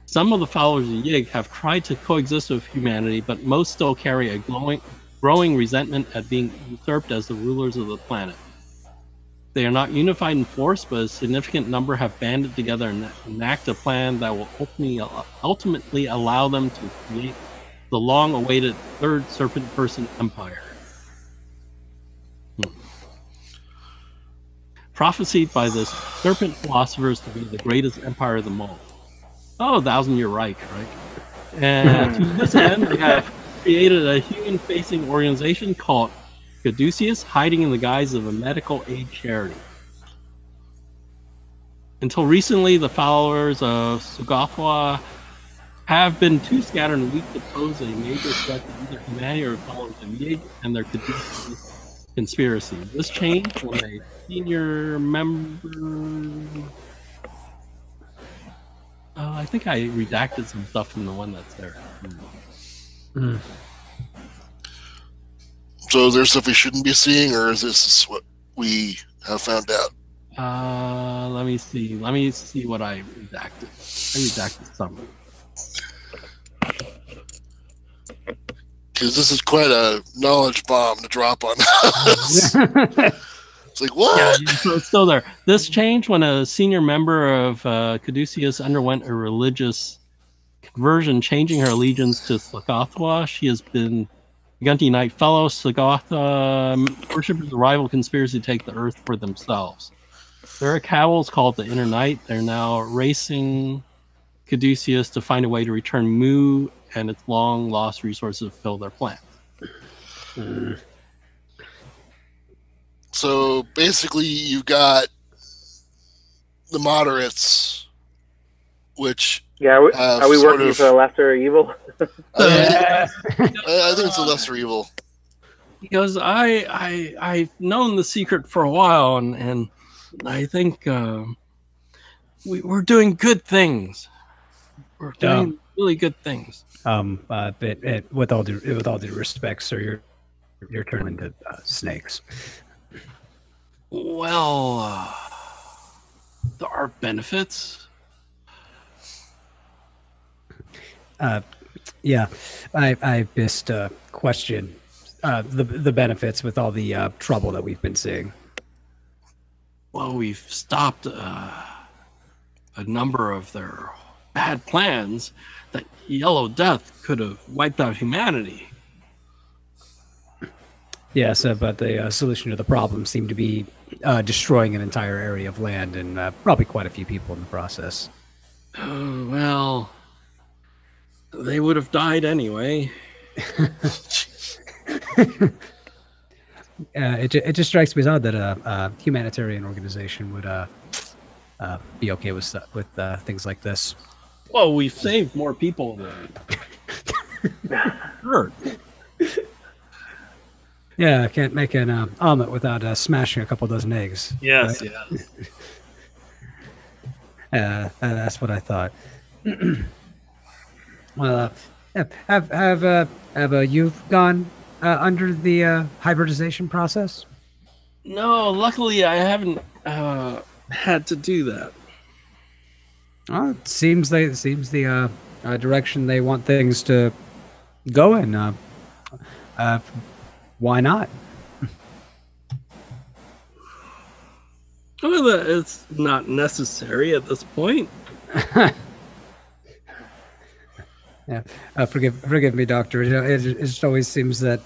Some of the followers of Yig have tried to coexist with humanity, but most still carry a growing resentment at being usurped as the rulers of the planet. They are not unified in force, but a significant number have banded together and enact a plan that will ultimately allow them to create the long-awaited third serpent person empire. Prophesied by the serpent philosophers to be the greatest empire of them all. Oh, 1,000-year Reich, right? And to this end, they have created a human-facing organization called Caduceus, hiding in the guise of a medical aid charity. Until recently, the followers of Sugathwa have been too scattered and weak to pose a major threat to either humanity or followers of Yig and their Caduceus conspiracy. This changed when a senior member I think I redacted some stuff from the one that's there. So is there stuff we shouldn't be seeing, or is this what we have found out? Let me see. Let me see what I redacted. I redacted some. Because this is quite a knowledge bomb to drop on us. It's like, what? Yeah, so it's still there. This changed when a senior member of Caduceus underwent a religious conversion, changing her allegiance to Slagathwa. She has been begun to unite fellow Slagathwa worshippers. The rival conspiracy to take the earth for themselves. There are cabals called the Inner Night. They're now racing Caduceus to find a way to return Mu and its long lost resources to fill their plan. So basically, you got the moderates, which are we working for the lesser evil? I think it's a lesser evil. Because I've known the secret for a while, and I think we're doing good things. We're doing really good things. But with all due respect, sir, you're turning into snakes. Well, there are benefits. Yeah, I just question the benefits with all the trouble that we've been seeing. Well, we've stopped a number of their bad plans. That Yellow Death could have wiped out humanity. Yes, but the solution to the problem seemed to be destroying an entire area of land and probably quite a few people in the process. Well, they would have died anyway. It just strikes me as odd that a humanitarian organization would be okay with things like this. Well, we've saved more people than hurt. Yeah, I can't make an omelet without smashing a couple dozen eggs. Yes, right? yes. That's what I thought. Well, have you gone under the hybridization process? No, luckily I haven't had to do that. Well, it seems the direction they want things to go in. Why not? Well, it's not necessary at this point. Yeah, forgive me, Doctor. It just always seems that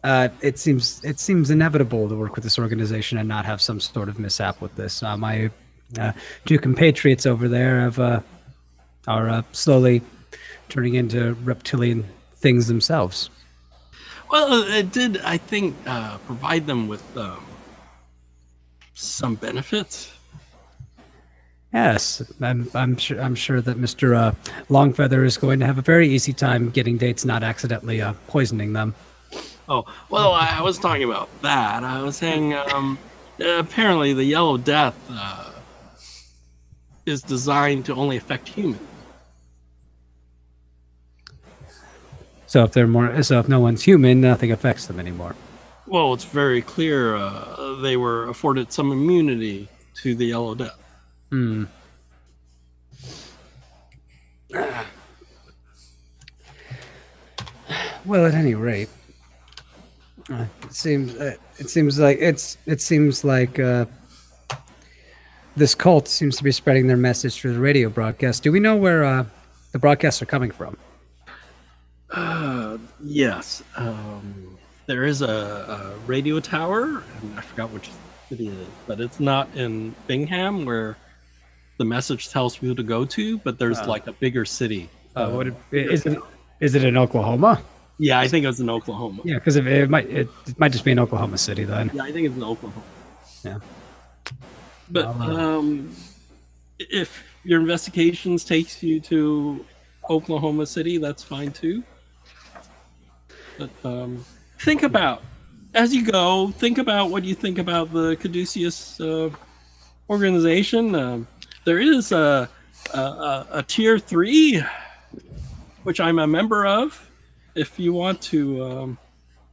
it seems inevitable to work with this organization and not have some sort of mishap with this. My two compatriots over there are slowly turning into reptilian things themselves. Well, it did, I think, provide them with some benefits. Yes, I'm sure that Mr. Longfeather is going to have a very easy time getting dates not accidentally poisoning them. Oh, well, I was talking about that. I was saying, apparently the Yellow Death is designed to only affect humans. So if no one's human, nothing affects them anymore. Well, it's very clear they were afforded some immunity to the Yellow Death. Well, at any rate, it seems like this cult seems to be spreading their message through the radio broadcast. Do we know where the broadcasts are coming from? Yes. There is a radio tower, and I forgot which city it is, but it's not in Bingham where the message tells people to go to, but there's like a bigger city. Is it in Oklahoma? Yeah, I think it was in Oklahoma. Yeah, because it might just be in Oklahoma City then. Yeah, I think it's in Oklahoma. Yeah. But if your investigations takes you to Oklahoma City, that's fine too. But think about, as you go, think about what you think about the Caduceus organization. There is a a tier 3, which I'm a member of. If you want to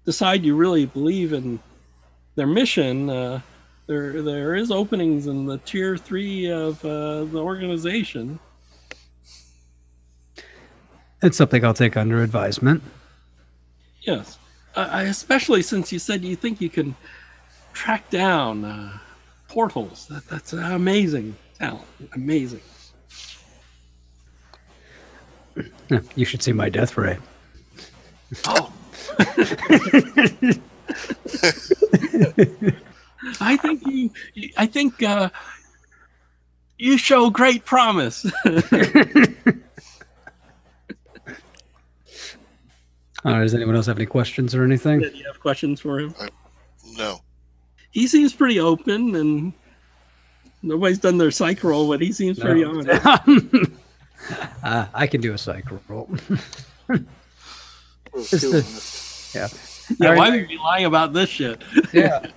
decide you really believe in their mission, there is openings in the tier 3 of the organization. It's something I'll take under advisement. Yes, especially since you said you think you can track down portals. That's amazing talent. Amazing. You should see my death ray. Oh. I think you show great promise. Does anyone else have any questions or anything? Do you have questions for him? No. He seems pretty open, and nobody's done their psych roll, but he seems pretty honest. I can do a psych roll. Yeah. Why would you be lying about this shit? I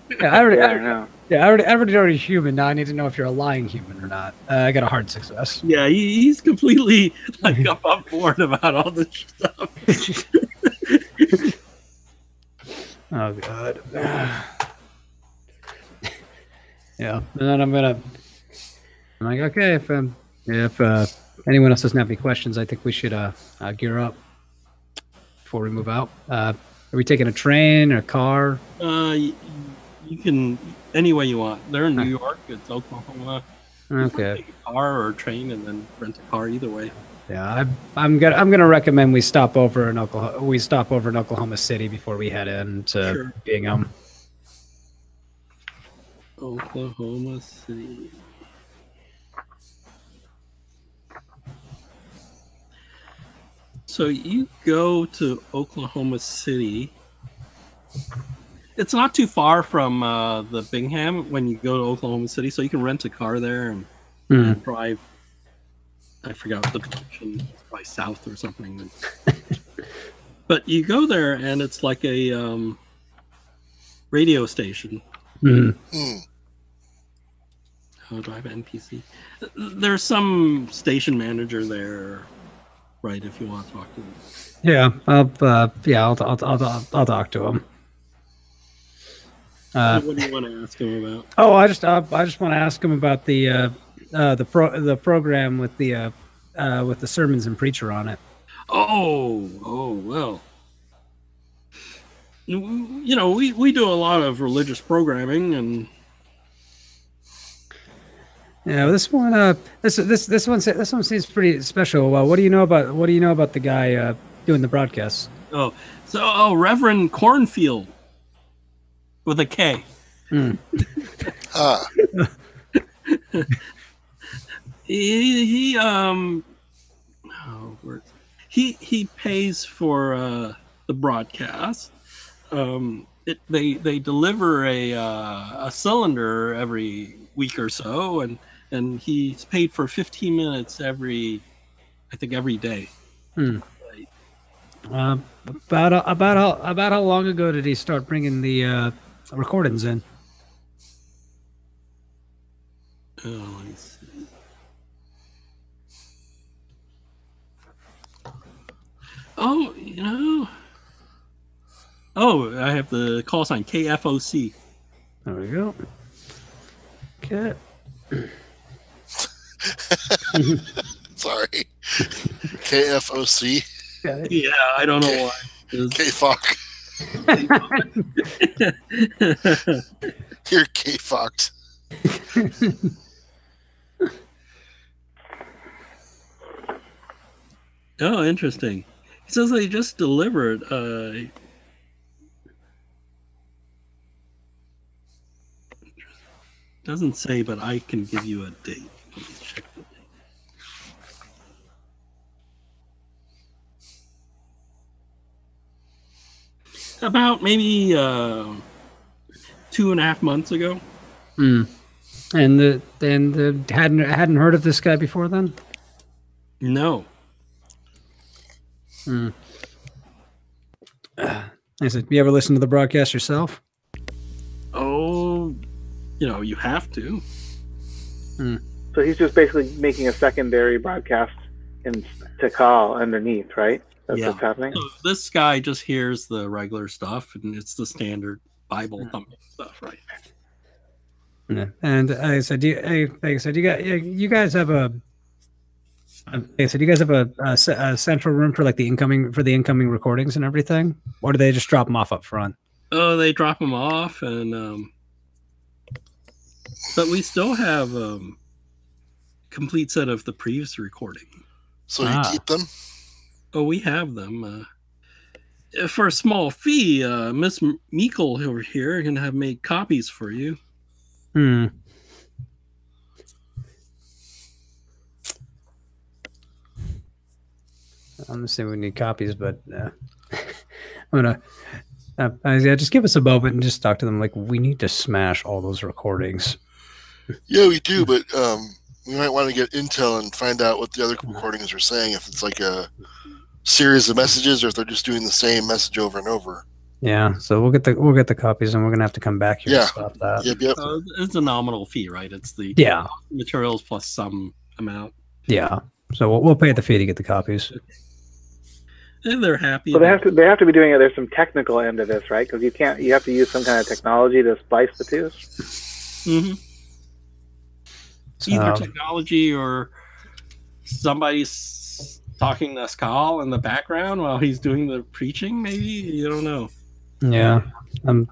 already human. Now I need to know if you're a lying human or not. I got a hard success. Yeah, he's completely up on board about all this stuff. Oh god. Yeah, and then I'm like, okay, if anyone else doesn't have any questions, I think we should gear up before we move out. Are we taking a train or a car? You can any way you want. They're in New York. It's Oklahoma. Okay. Take a car or a train, and then rent a car. Either way. Yeah, I'm gonna recommend we stop over in Oklahoma City before we head into Bingham. Oklahoma City. So you go to Oklahoma City. It's not too far from the Bingham when you go to Oklahoma City, so you can rent a car there and drive. I forgot the direction, probably south or something. But you go there, and it's like a radio station. Oh, drive NPC. There's some station manager there, right? If you want to talk to him. Yeah, I'll talk to him. What do you want to ask him about? Oh, I just want to ask him about the program with the sermons and preacher on it. Oh well. You know, we do a lot of religious programming, and yeah, this one seems pretty special. What do you know about the guy doing the broadcast? Reverend Cornfield with a K. He pays for the broadcast. They deliver a cylinder every week or so, and he's paid for 15 minutes every day. About how long ago did he start bringing the recordings in? Oh, let me see. Oh, you know. Oh, I have the call sign KFOC. There we go. Okay. Sorry. KFOC. Yeah, I don't know why. K-fuck. You're K-fucked. Oh, interesting. He says they just delivered. Doesn't say, but I can give you a date. Let me check the date. About maybe 2.5 months ago. And hadn't heard of this guy before then? No. I said, you ever listen to the broadcast yourself? Oh, you have to. So he's just basically making a secondary broadcast in Tikal underneath, right? That's what's happening. So this guy just hears the regular stuff, and it's the standard Bible thumping stuff, right? Yeah. And I said, you guys have a. Okay, so do you guys have a central room for like the incoming recordings and everything, or do they just drop them off up front? Oh, they drop them off, and but we still have complete set of the previous recording. So you keep them? Oh, we have them. For a small fee, Miss Meekle over here can have made copies for you. Hmm. I'm gonna say we need copies, but I'm gonna just give us a moment and just talk to them. Like, we need to smash all those recordings. Yeah, we do, but we might want to get intel and find out what the other recordings are saying. If it's like a series of messages, or if they're just doing the same message over and over. Yeah, so we'll get the copies, and we're gonna have to come back here to stop that. Yep. It's a nominal fee, right? It's the materials plus some amount. Yeah, so we'll pay the fee to get the copies. And they're happy. So they have to be doing it. There's some technical end to this, right? Because you have to use some kind of technology to splice the two. Mm-hmm. Either technology or somebody's talking to Skal in the background while he's doing the preaching. Maybe, you don't know. Yeah, I'm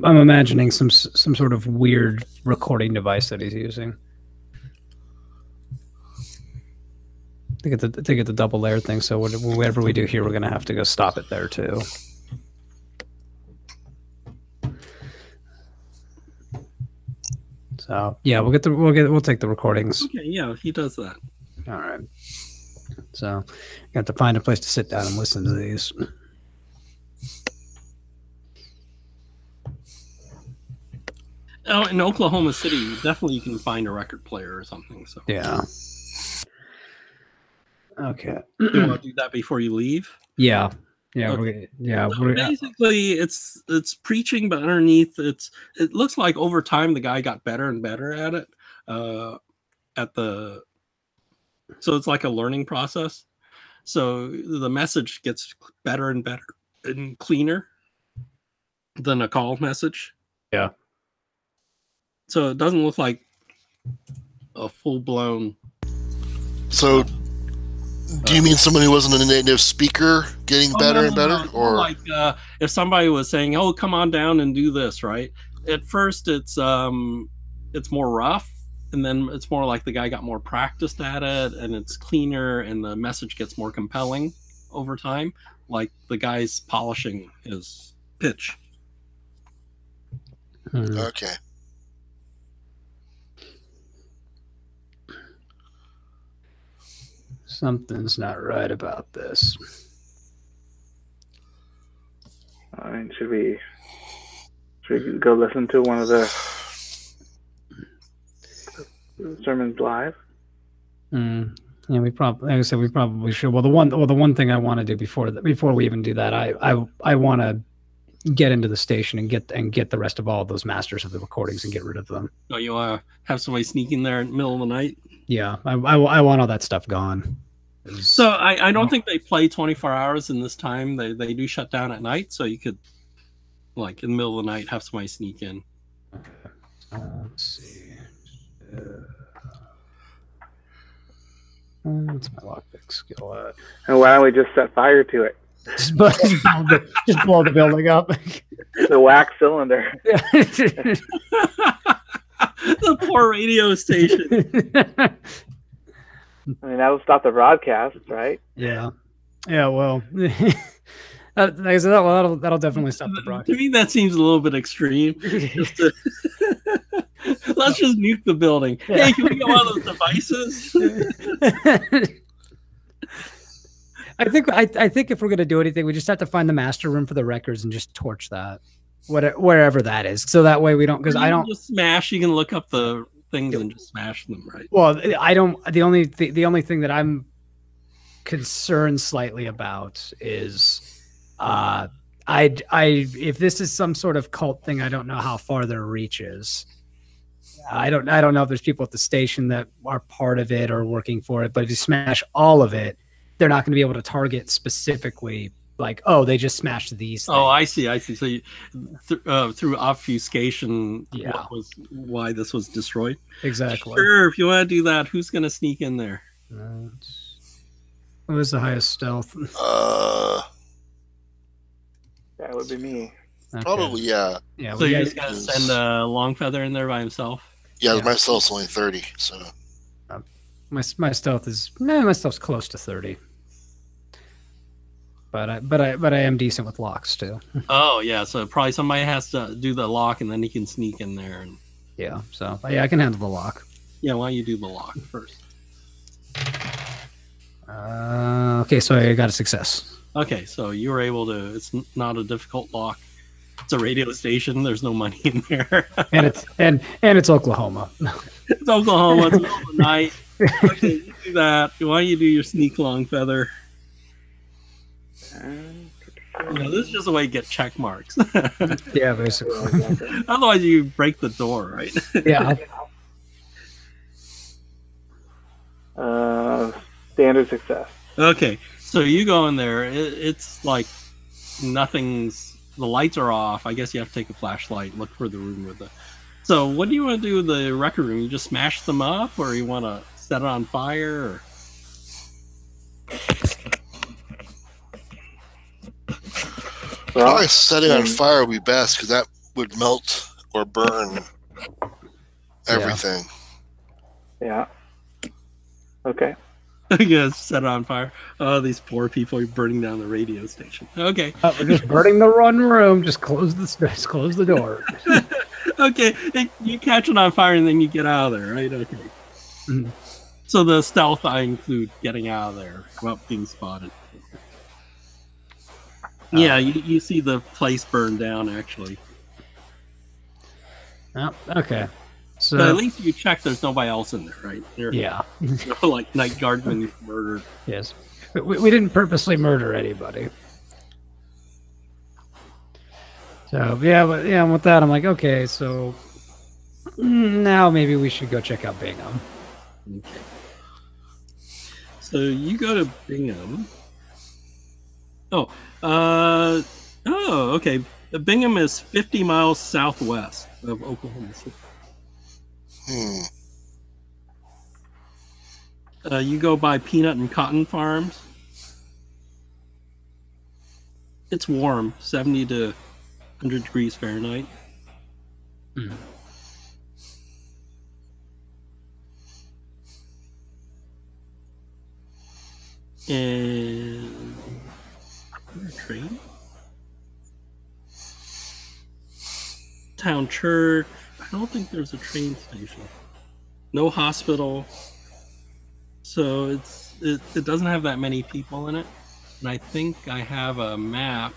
imagining some sort of weird recording device that he's using. To get the double layer thing. So whatever we do here, we're gonna have to go stop it there too. So yeah, we'll take the recordings. Okay, yeah, he does that. All right. So you have to find a place to sit down and listen to these. Oh, in Oklahoma City, definitely you can find a record player or something. So yeah. Okay. Do you want to do that before you leave? Yeah. Okay. Basically, it's preaching, but underneath it looks like over time the guy got better and better at it. So it's like a learning process. So the message gets better and better and cleaner than a call message. Yeah. So it doesn't look like a full blown. So. Do you mean somebody who wasn't a native speaker getting better and better? Or like if somebody was saying, "Oh, come on down and do this," right? At first, it's more rough, and then it's more like the guy got more practiced at it, and it's cleaner, and the message gets more compelling over time. Like the guy's polishing his pitch. Okay. Something's not right about this. I mean, should we go listen to one of the sermons live? Yeah, like I said, we probably should. Well, the one thing I want to do before we even do that, I want to get into the station and get the rest of all of those masters of the recordings and get rid of them. Oh, you want to have somebody sneak in there in the middle of the night? Yeah, I want all that stuff gone. So I don't think they play 24 hours in this time. They do shut down at night, so you could, like, in the middle of the night, have somebody sneak in. Let's see. What's my lockpick skill at? And why don't we just set fire to it? Just blow the building up. The wax cylinder. The poor radio station. I mean, that'll stop the broadcast, right? Yeah. Well, like I said, that'll definitely stop the broadcast. To me, that seems a little bit extreme. Let's just nuke the building. Yeah. Hey, can we get one of those devices? I think if we're gonna do anything, we just have to find the master room for the records and just torch that, wherever that is. So that way we don't, because I don't just smash. You can look up the things and just smash them, right? Well, I don't. The only thing that I'm concerned slightly about is, if this is some sort of cult thing, I don't know how far their reach is. I don't know if there's people at the station that are part of it or working for it, but if you smash all of it, they're not going to be able to target specifically like, oh, they just smashed these things. Oh, I see. So you, through obfuscation, Yeah. why this was destroyed? Exactly. Sure, if you want to do that, who's going to sneak in there? What was the highest stealth? That would be me. Okay. Probably, yeah. Yeah. So you're just going to send Longfeather in there by himself? Yeah, my stealth's only 30, so. My stealth's close to 30. But I am decent with locks too. Oh yeah, so probably somebody has to do the lock, and then he can sneak in there. And yeah, so yeah, I can handle the lock. Yeah, why don't you do the lock first? Okay, so I got a success. Okay, so you were able to. It's not a difficult lock. It's a radio station. There's no money in there. and it's Oklahoma. It's Oklahoma. It's the middle of the night. Okay, you do that. Why don't you do your sneak Longfeather? This is just a way to get check marks. Yeah, basically. Otherwise, you break the door, right? Yeah. Standard success. Okay, so you go in there. It's like nothing's. The lights are off. I guess you have to take a flashlight, look for the room with it. So, what do you want to do with the record room? You just smash them up, or you want to set it on fire? Or... Probably setting on fire would be best because that would melt or burn everything. Yeah. Okay. You guys set it on fire. Oh, these poor people are burning down the radio station. Okay. We're just burning the one room. Just close the door. Okay. You catch it on fire and then you get out of there, right? Okay. Mm-hmm. So the stealth I include getting out of there without being spotted. Yeah, you see the place burn down, actually. Oh, okay. So but at least you check there's nobody else in there, right? Yeah. No, like night guardsmen murdered. Yes. We didn't purposely murder anybody. So, yeah, with that, I'm like, okay, so now maybe we should go check out Bingham. Okay. So you go to Bingham. Okay. Bingham is 50 miles southwest of Oklahoma City. You go by peanut and cotton farms. It's warm, 70 to 100 degrees Fahrenheit. And train? Town church. I don't think there's a train station. No hospital. So it doesn't have that many people in it. And I think I have a map.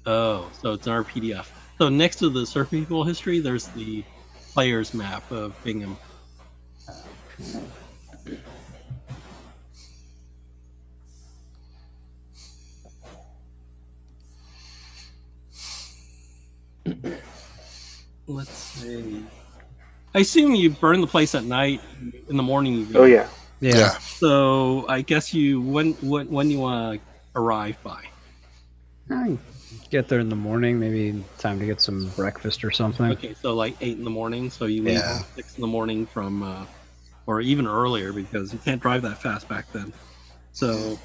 Oh, so it's in our PDF. So next to the Serpent People history, there's the player's map of Bingham. Let's see. I assume you burn the place at night. In the morning. Oh yeah. Yeah. So I guess you when you want to arrive by? I get there in the morning. Maybe time to get some breakfast or something. Okay, so like 8 in the morning. So you leave at 6 in the morning from, or even earlier because you can't drive that fast back then. So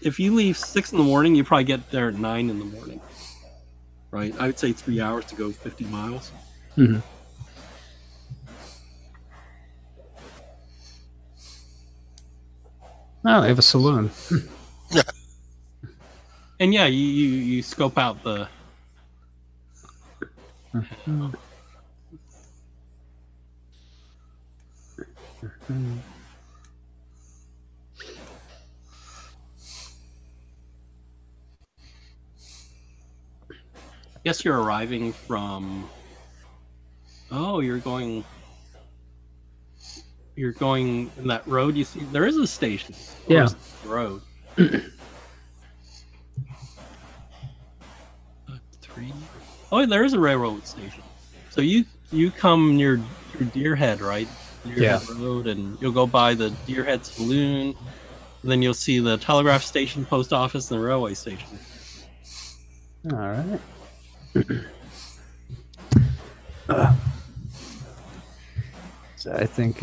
if you leave 6 in the morning, you probably get there at 9 in the morning. Right, I would say 3 hours to go 50 miles. Mm-hmm. Oh, they have a saloon. Yeah. And yeah, you scope out the. I guess you're arriving from. Oh, you're going in that road. You see, there is a station. Yeah. Road. 3. Oh, there is a railroad station. So you you come near through Deerhead, right? Yeah. Deerhead Road, and you'll go by the Deerhead Saloon. And then you'll see the telegraph station, post office, and the railway station. All right. So I think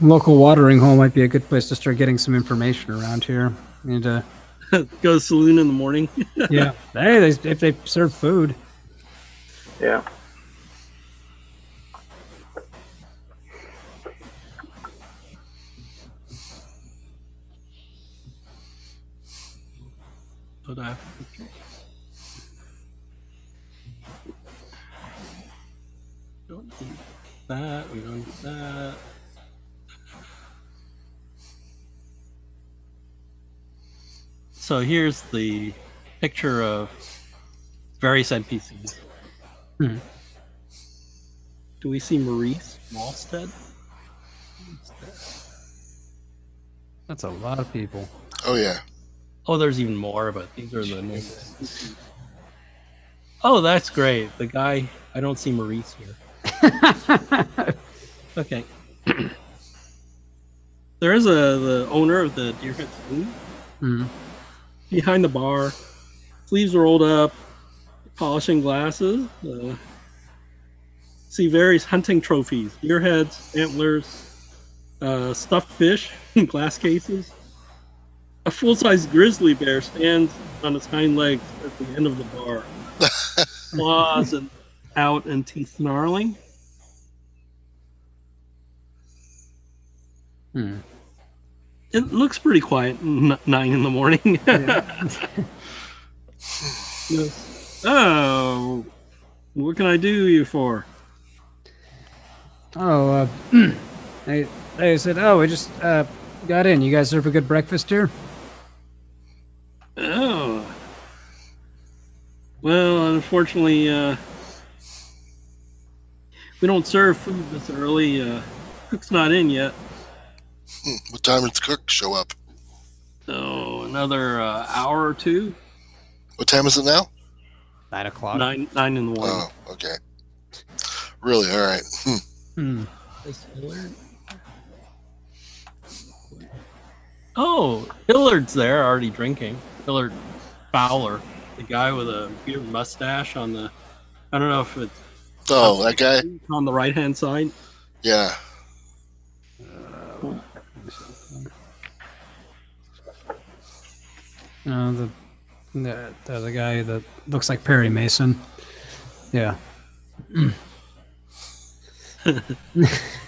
local watering hole might be a good place to start getting some information around here. And Go to the saloon in the morning. yeah, hey, if they serve food. Yeah. But I don't need that. We don't need that. So here's the picture of various NPCs. Do we see Maurice Walstead? That's a lot of people. Oh yeah. Oh, there's even more, but these are the names. Oh, that's great. The guy, I don't see Maurice here. Okay. There is the owner of the Deerhead Saloon. Behind the bar, sleeves rolled up, polishing glasses. See various hunting trophies: deer heads, antlers, stuffed fish in glass cases. A full-size grizzly bear stands on its hind legs at the end of the bar, claws and out and teeth snarling. It looks pretty quiet. 9 in the morning. Oh, what can I do you for? Oh, I said, oh, we just got in. You guys serve a good breakfast here? Oh. Well, unfortunately, we don't serve food this early. Cook's not in yet. What time does the cook show up? So, another hour or two. What time is it now? 9 o'clock. 9 in the morning. Oh, okay. Really? All right. Is Hillard? Oh, Hillard's there already drinking. Hillard Fowler, the guy with a beard mustache on the... I don't know if it's... Oh, that guy? On the right-hand side. Yeah. The guy that looks like Perry Mason. Yeah.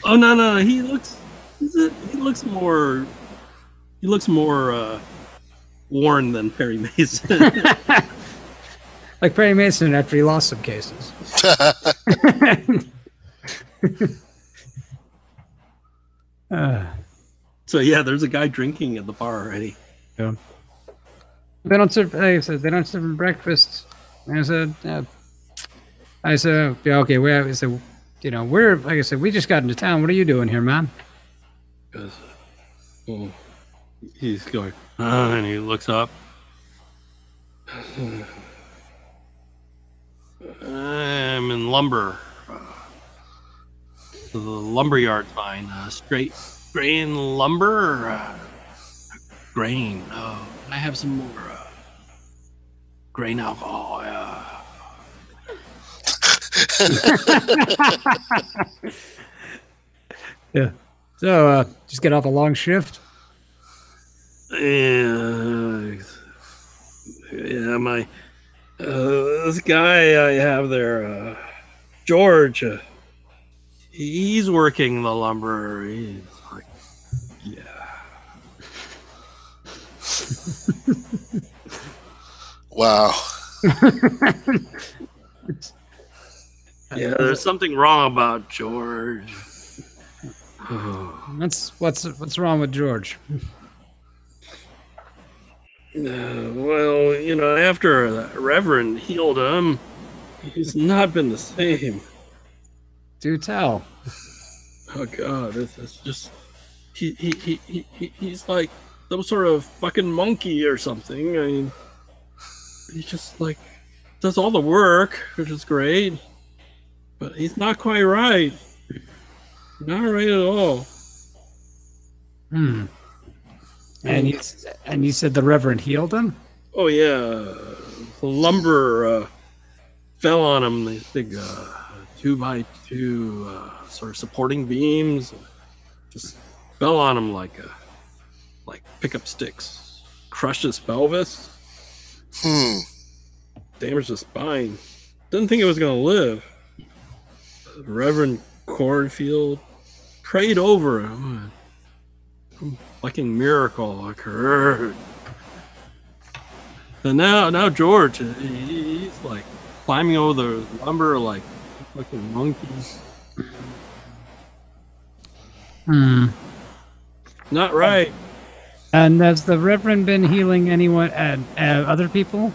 Oh no! He looks more worn than Perry Mason. Like Perry Mason after he lost some cases. So yeah, there's a guy drinking at the bar already. Yeah. They don't serve. I said they don't serve breakfast. I said, yeah, okay. I said, we're like I said, we just got into town. What are you doing here, man? He's going, and he looks up. I'm in lumber. The lumberyard fine. Straight grain lumber. Grain. Oh, can I have some more grain alcohol? Yeah. So, just get off a long shift. Yeah, my this guy I have there, George. He's working the lumber. He's like, yeah. Wow. Yeah, there's something wrong about George. What's wrong with George? Well, after the Reverend healed him, he's not been the same. Do tell. Oh God, it's just he's like some sort of fucking monkey or something. I mean, he just like does all the work, which is great, but he's not quite right. Not right at all. Hmm. And you said the Reverend healed him? Oh yeah, the lumber fell on him. These big 2x2 sort of supporting beams, just fell on him like pickup sticks. Crushed his pelvis. Damaged his spine. Didn't think it was gonna live. Reverend Cornfield prayed over him. A fucking miracle occurred. And now George, he's like climbing over the lumber like a fucking monkey. Not right. And has the Reverend been healing anyone, other people?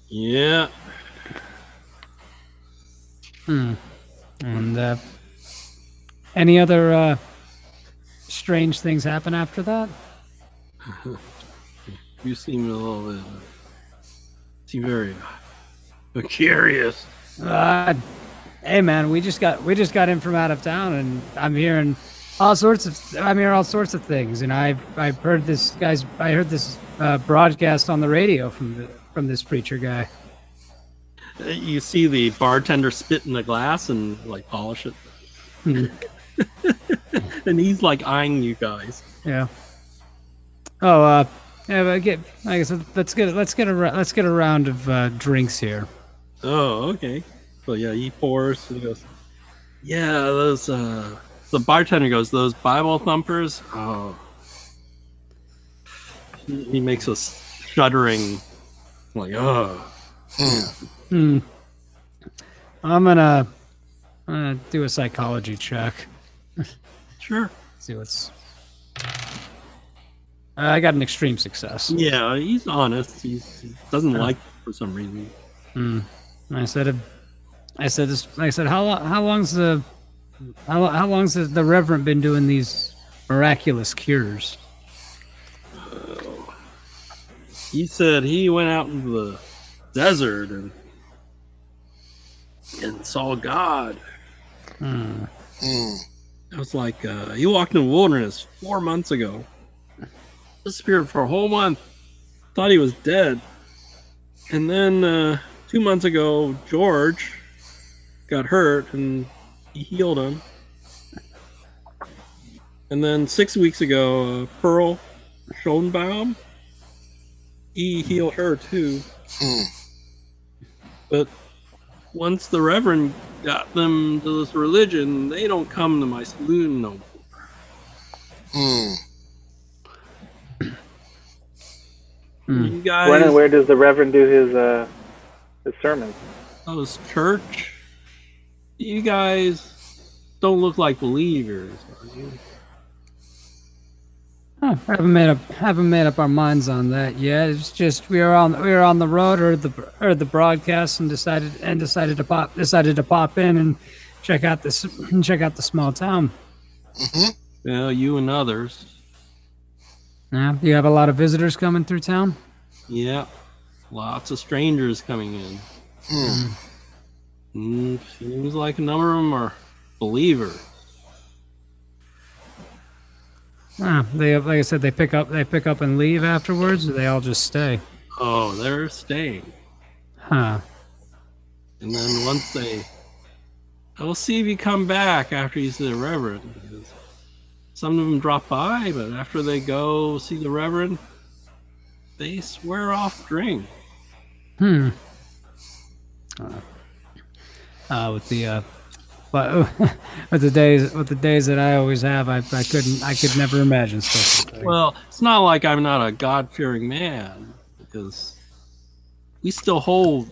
Yeah. And any other strange things happen after that? You seem a little bit. Seem very curious. Hey man, we just got in from out of town, and I'm hearing all sorts of things. And I heard this broadcast on the radio from this preacher guy. You see the bartender spit in the glass and like polish it. And he's like eyeing you guys. Yeah. Oh, yeah. But like I said, let's get a round of drinks here. Oh, okay. So yeah, he pours and he goes, yeah, those the bartender goes, those Bible thumpers. Oh, he makes us shuddering, like, oh. I'm gonna do a psychology check. Sure. See what's. I got an extreme success. Yeah, he's honest. He doesn't like it for some reason. I said, how long's the Reverend been doing these miraculous cures? He said he went out into the desert and saw God. I was like, he walked in the wilderness 4 months ago. Disappeared for a whole month. Thought he was dead. And then 2 months ago, George got hurt and he healed him. And then 6 weeks ago, Pearl Schoenbaum, he healed her too. But once the Reverend got them to this religion, they don't come to my saloon no more. You guys, when and where does the Reverend do his sermons? Oh, his church. You guys don't look like believers, are you? Oh, haven't made up our minds on that yet. It's just we were on the road or the broadcast and decided to pop in and check out the small town. Yeah, you and others. Yeah, you have a lot of visitors coming through town. Yeah, lots of strangers coming in. Seems like a number of them are believers. They, like I said, they pick up and leave afterwards, or they all just stay? Oh, they're staying. Huh. And then once I'll see if you come back after you see the Reverend. Because some of them drop by, but after they go see the Reverend, they swear off drink. With the days that I always have, I could never imagine stuff like that. Well, it's not like I'm not a God-fearing man, because we still hold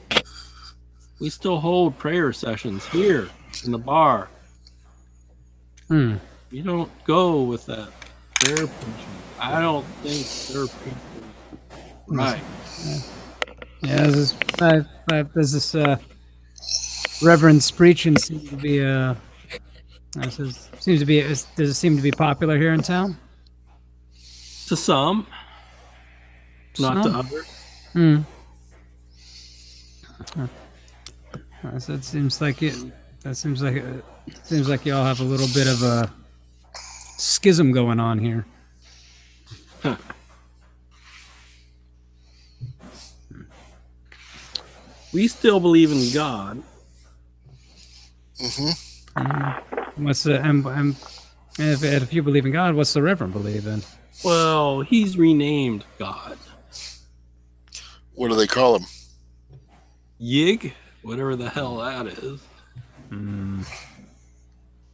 prayer sessions here in the bar. You don't go with that prayer preaching. I don't think they're preaching right. Yeah, this Reverend's preaching seems to be does it seem to be popular here in town? To some, not to others. Hmm. So it seems like it. That seems like y'all have a little bit of a schism going on here. Huh. We still believe in God. What's the if you believe in God, what's the Reverend believe in? Well, he's renamed God. What do they call him? Yig, whatever the hell that is.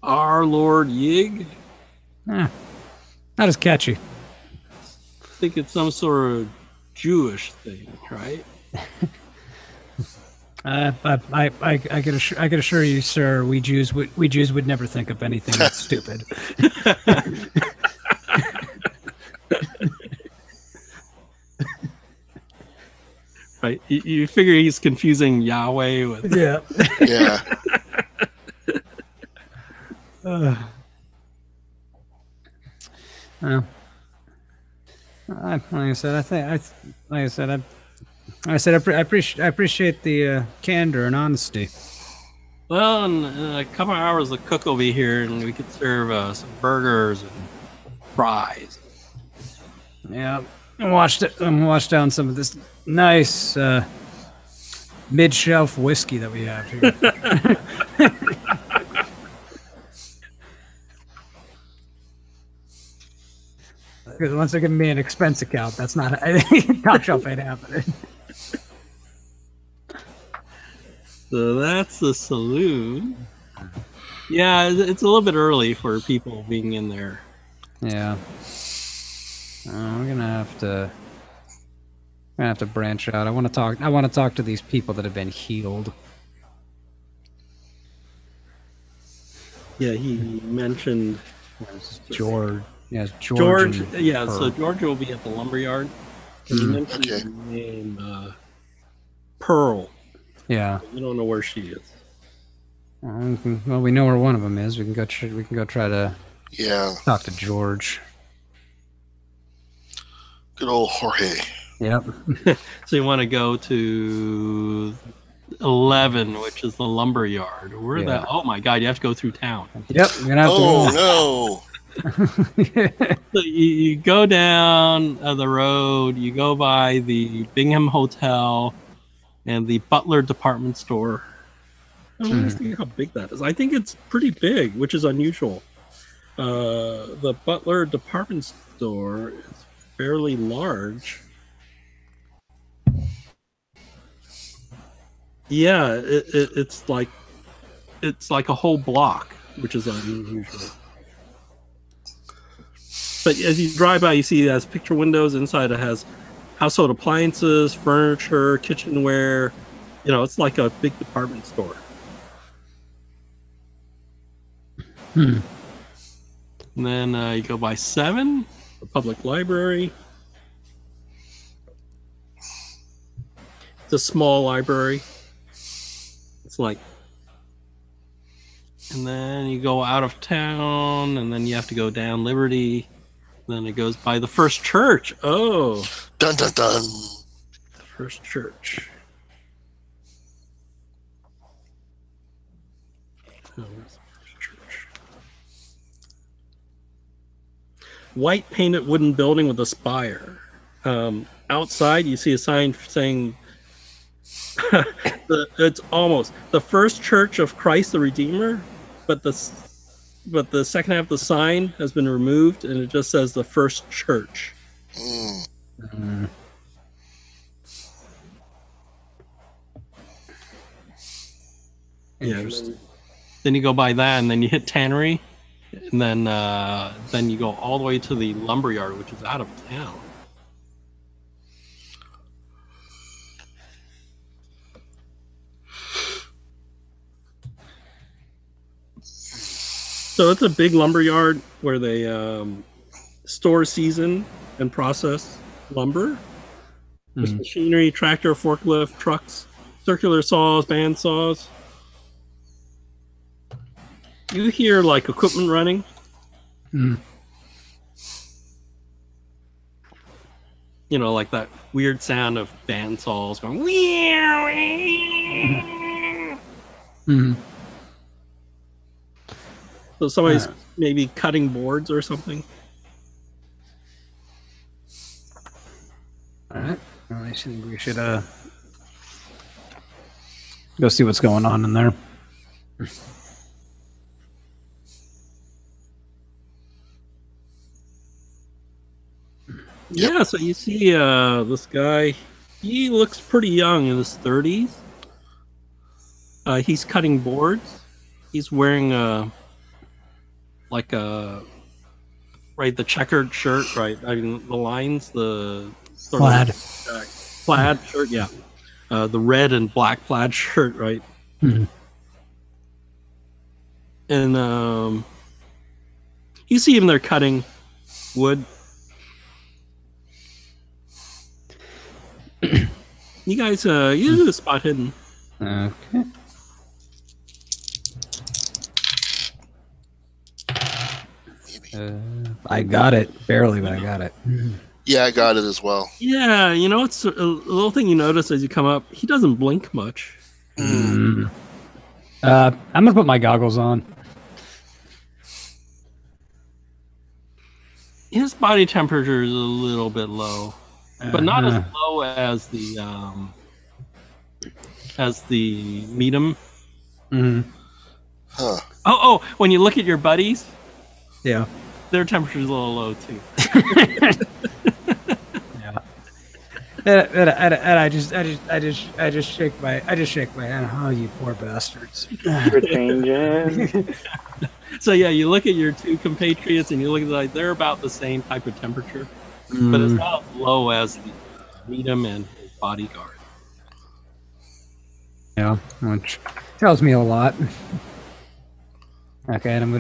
Our Lord Yig. Not as catchy. I think it's some sort of Jewish thing, right? I could assure you, sir, we Jews would never think of anything that's stupid. Right? You figure he's confusing Yahweh with Yeah. Yeah. Like I said, I appreciate the candor and honesty. Well, in a couple of hours, the cook will be here, and we could serve some burgers and fries. Yeah, I'm wash down some of this nice mid-shelf whiskey that we have here. Because once they're giving me an expense account, that's not top shelf ain't happening. So that's the saloon. Yeah, it's a little bit early for people being in there. Yeah, we're gonna have to branch out. I want to talk to these people that have been healed. Yeah, he mentioned George. Yes, George. and Yeah, her. so George will be at the lumberyard. He mentioned Okay. the name Pearl. Yeah. We don't know where she is. Well, we know where one of them is. We can go try to Yeah. talk to George. Good old Jorge. Yep. So you want to go to 11, which is the lumberyard. Where Yeah. Oh my God, you have to go through town. Yep. We're gonna have Oh no. So you go down the road, you go by the Bingham Hotel and the Butler department store. Let me see how big that is. I think it's pretty big, which is unusual. The Butler department store is fairly large. Yeah, it's like a whole block, which is unusual. But as you drive by, you see it has picture windows. Inside it has household appliances, furniture, kitchenware. You know, it's like a big department store. And then you go by 7, the public library. It's a small library. It's like, and then you go out of town, and then you have to go down Liberty. Then it goes by the First Church. Oh, Dun dun dun. the First Church. Oh, where's the First Church? White painted wooden building with a spire. Outside, you see a sign saying it's almost the First Church of Christ the Redeemer, but the second half of the sign has been removed, and it just says the First Church. Interesting. Then you go by that, and then you hit Tannery, and then you go all the way to the lumberyard, which is out of town. So it's a big lumberyard where they store, season, and process lumber. There's machinery, tractor, forklift, trucks, circular saws, band saws. You hear like equipment running. You know, like that weird sound of bandsaws going. Mm-hmm. So somebody's maybe cutting boards or something. All right. Well, I think we should go see what's going on in there. Yep. Yeah, so you see this guy. He looks pretty young, in his 30s. He's cutting boards. He's wearing the checkered shirt, right? I mean, the lines, the sort Plaid. of plaid shirt, yeah. The red and black plaid shirt, right? Mm-hmm. And you see him there cutting wood. You guys, you do a spot hidden. Okay. I got it. Barely, but I got it. Yeah, I got it as well. Yeah, you know, it's a little thing you notice as you come up. He doesn't blink much. I'm gonna put my goggles on. His body temperature is a little bit low, but not as low as the medium. Mm-hmm. Huh. Oh! When you look at your buddies, Yeah. their temperature's a little low too. Yeah. And I just shake my head. Oh, you poor bastards. We're changing. So yeah, you look at your two compatriots and you look at they're about the same type of temperature, but it's not as low as the medium and his bodyguard. Yeah, which tells me a lot. Okay, and I'm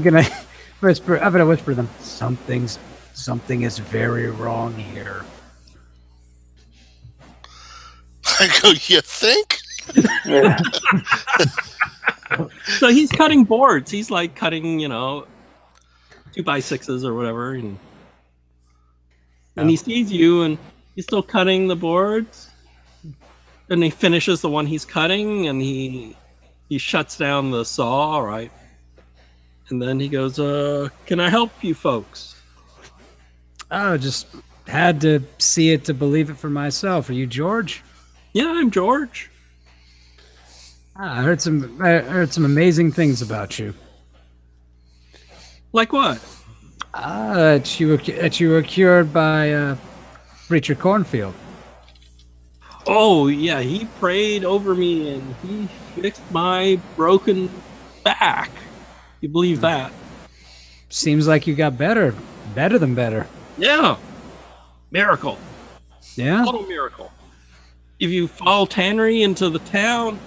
gonna whisper. I'm gonna whisper them. Something is very wrong here. I go, you think? Yeah. So he's cutting boards. He's like cutting, 2x6s or whatever, and he sees you, and he's still cutting the boards. And he finishes the one he's cutting, and he shuts down the saw, right? And then he goes, "Can I help you folks?" Oh, just had to see it to believe it for myself. Are you George? Yeah, I'm George. I heard some amazing things about you. Like what? That you were cured by Preacher Cornfield. Oh, yeah, he prayed over me and he fixed my broken back. You believe that? Seems like you got better than better. Yeah. Miracle. Yeah. Total miracle. If you follow Tannery into the town,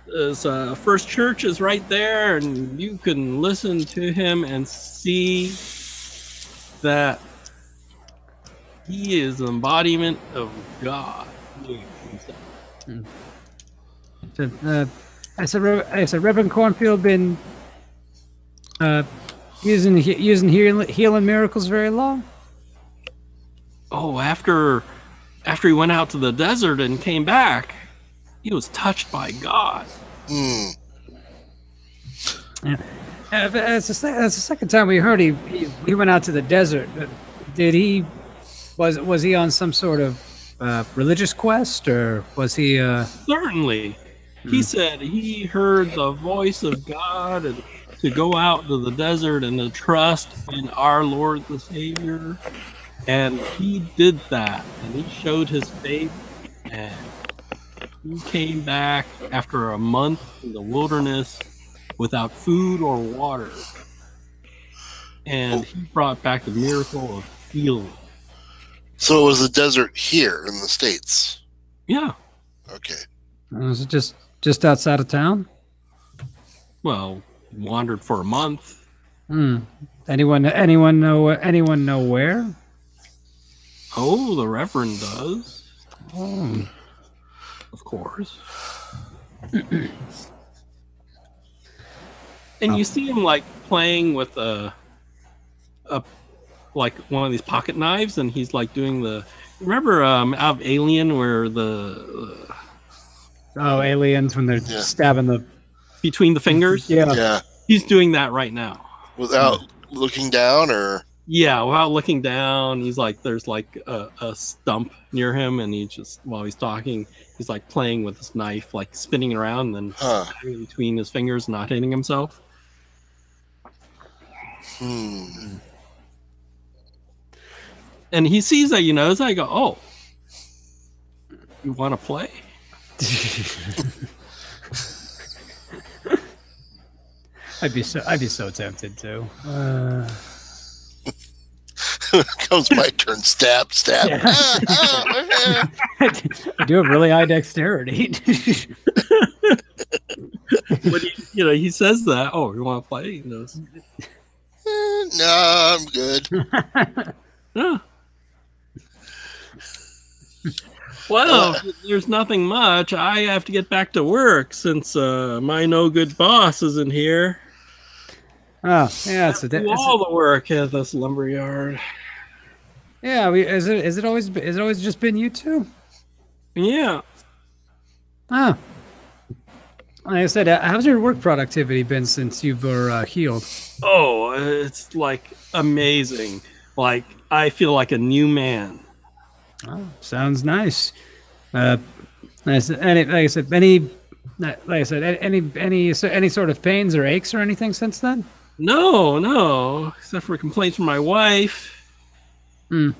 his first church is right there, and you can listen to him and see that he is an embodiment of God. Has Reverend Cornfield been using healing miracles very long? Oh, after he went out to the desert and came back, he was touched by God. Hmm. Yeah. That's the second time we heard he went out to the desert. Did he? Was he on some sort of religious quest, or was he? Certainly. He said he heard the voice of God and to go out to the desert and to trust in our Lord the Savior. And he did that. And he showed his faith. And he came back after a month in the wilderness without food or water. And he brought back the miracle of healing. So it was the desert here in the States. Yeah. Okay. Was it just outside of town? Well, wandered for a month. Anyone know where? Oh, the Reverend does. Oh. Of course. And you see him like playing with like one of these pocket knives, and he's like doing the. Remember out of Alien where the aliens when they're stabbing the between the fingers? Yeah. He's doing that right now. Without looking down, or yeah, without looking down, he's like there's like a stump near him, and he just while he's talking, he's like playing with his knife, like spinning it around, and then stabbing between his fingers, not hitting himself. And he sees that, so I go, "Oh, you want to play?" I'd be so tempted to. Comes my turn. Stab. Yeah. I do have really high dexterity. But he says that. Oh, you want to play? No, I'm good. Yeah. Well, there's nothing much. I have to get back to work since my no good boss isn't here. Oh, yeah, it's all the work at this lumberyard. Yeah, is it always just been you two? Yeah. Oh. Like I said, how's your work productivity been since you've healed? Oh, it's like amazing. Like I feel like a new man. Oh, sounds nice. Like I said, any sort of pains or aches or anything since then? No, except for complaints from my wife. Oh,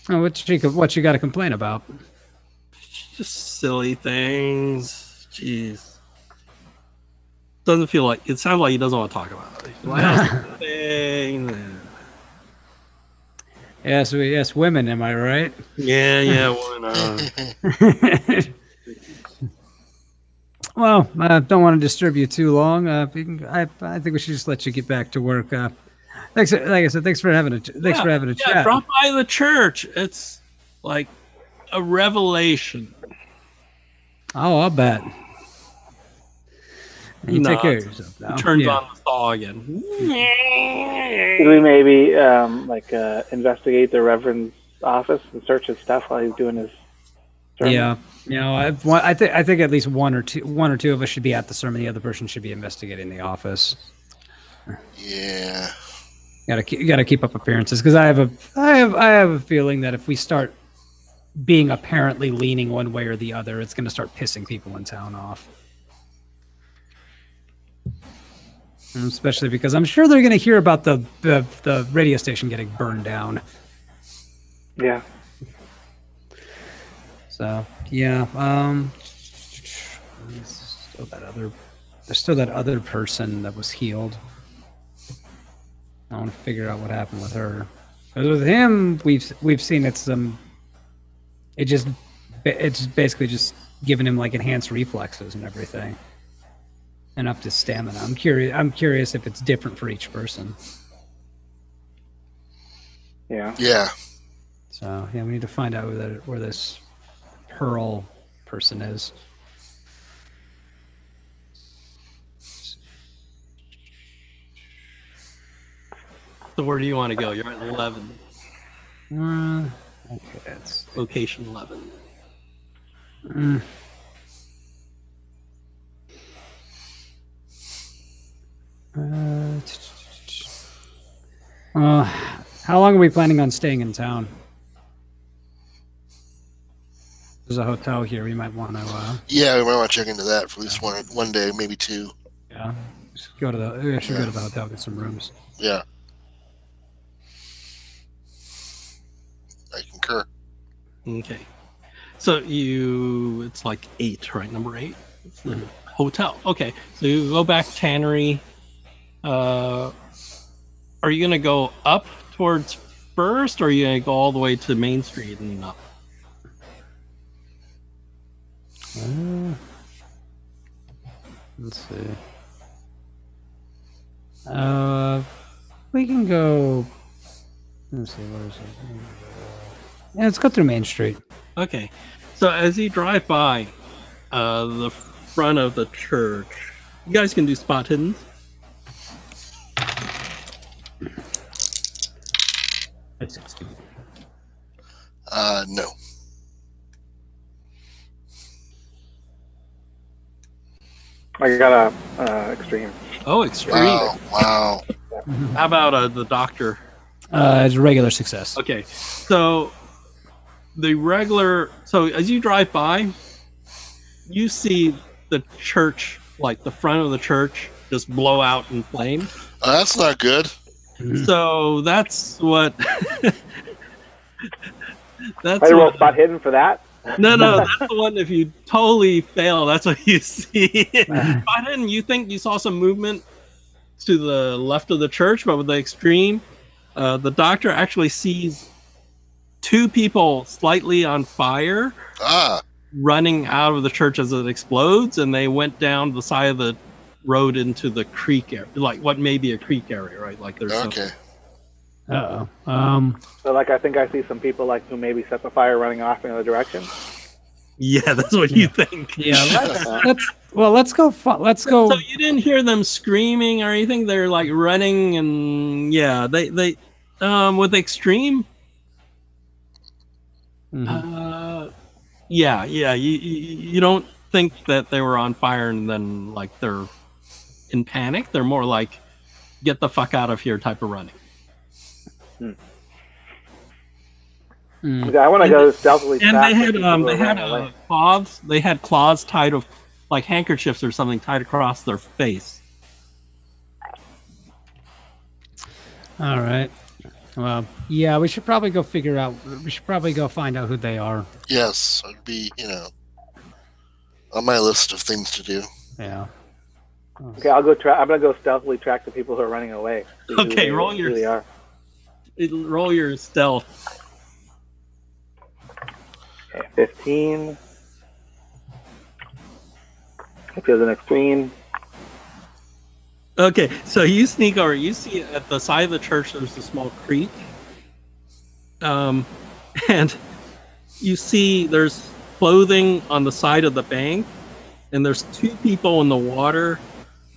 what you got to complain about? Just silly things. Jeez. Doesn't feel like it sounds like he doesn't want to talk about it. Like, yes, women. Am I right? Yeah, why not? Well, I don't want to disturb you too long. I think we should just let you get back to work. Like I said, thanks for having a chat. Drop by the church. It's like a revelation. Oh, I'll bet. You take care of yourself now. Turns on the saw again. Should we maybe investigate the Reverend's office and search his stuff while he's doing his sermon? Yeah, I think at least one or two of us should be at the sermon. The other person should be investigating the office. Yeah. You gotta keep up appearances because I have a feeling that if we start being apparently leaning one way or the other, it's gonna start pissing people in town off. Especially because I'm sure they're gonna hear about the radio station getting burned down. Yeah. So yeah, there's still that other person that was healed. I want to figure out what happened with her. Because with him, we've seen it's basically just giving him like enhanced reflexes and everything, and up to stamina. I'm curious if it's different for each person. Yeah. Yeah. So yeah, we need to find out where this Pearl person is. So where do you want to go? You're at 11. Okay, that's location 11. How long are we planning on staying in town? There's a hotel here. We might want to. Yeah, we might want to check into that for at least one day, maybe two. Yeah, go to the hotel, get some rooms. Yeah, I concur. Okay, so it's like 8, right? Number 8, it's the hotel. Okay, so you go back Tannery. Are you gonna go up towards First, or are you gonna go all the way to Main Street and up? Let's see. We can go. Let's see. Where is it? Yeah, let's go through Main Street. Okay. So as you drive by the front of the church, you guys can do spot hidden. No. I got a extreme. Oh, extreme. Wow. How about the doctor? It's a regular success. Okay, so the regular. So as you drive by, you see the church, like the front of the church, just blow out in flames. That's not good. So that's what. That's I roll what, spot hidden for that. no, that's the one. If you totally fail, that's what you see. Spot hidden, you think you saw some movement to the left of the church, but with the extreme, the doctor actually sees two people slightly on fire running out of the church as it explodes, and they went down the side of the road into the creek area, like what may be a creek area, right? Like there's Okay. So, like, I think I see some people like who maybe set the fire running off in the other direction. yeah, that's what you think. Yeah, let's go. Let's go. So you didn't hear them screaming or anything. They're like running, and yeah, they with extreme. Yeah. You don't think that they were on fire and then like they're in panic. They're more like get the fuck out of here type of running. Okay, I want to go stealthily. And track they had the people who are they had running away. cloths. They had cloths tied of like handkerchiefs or something tied across their face. All right. Well, yeah, we should probably go figure out. We should probably go find out who they are. Yes, it'd be, on my list of things to do. Yeah. Okay, I'll go. I'm gonna go stealthily track the people who are running away. See who Okay, they- roll who your- they are. Roll your stealth. Okay, 15. If there's an extreme. Okay, so you sneak over. You see at the side of the church there's a small creek. And you see there's clothing on the side of the bank, and there's two people in the water,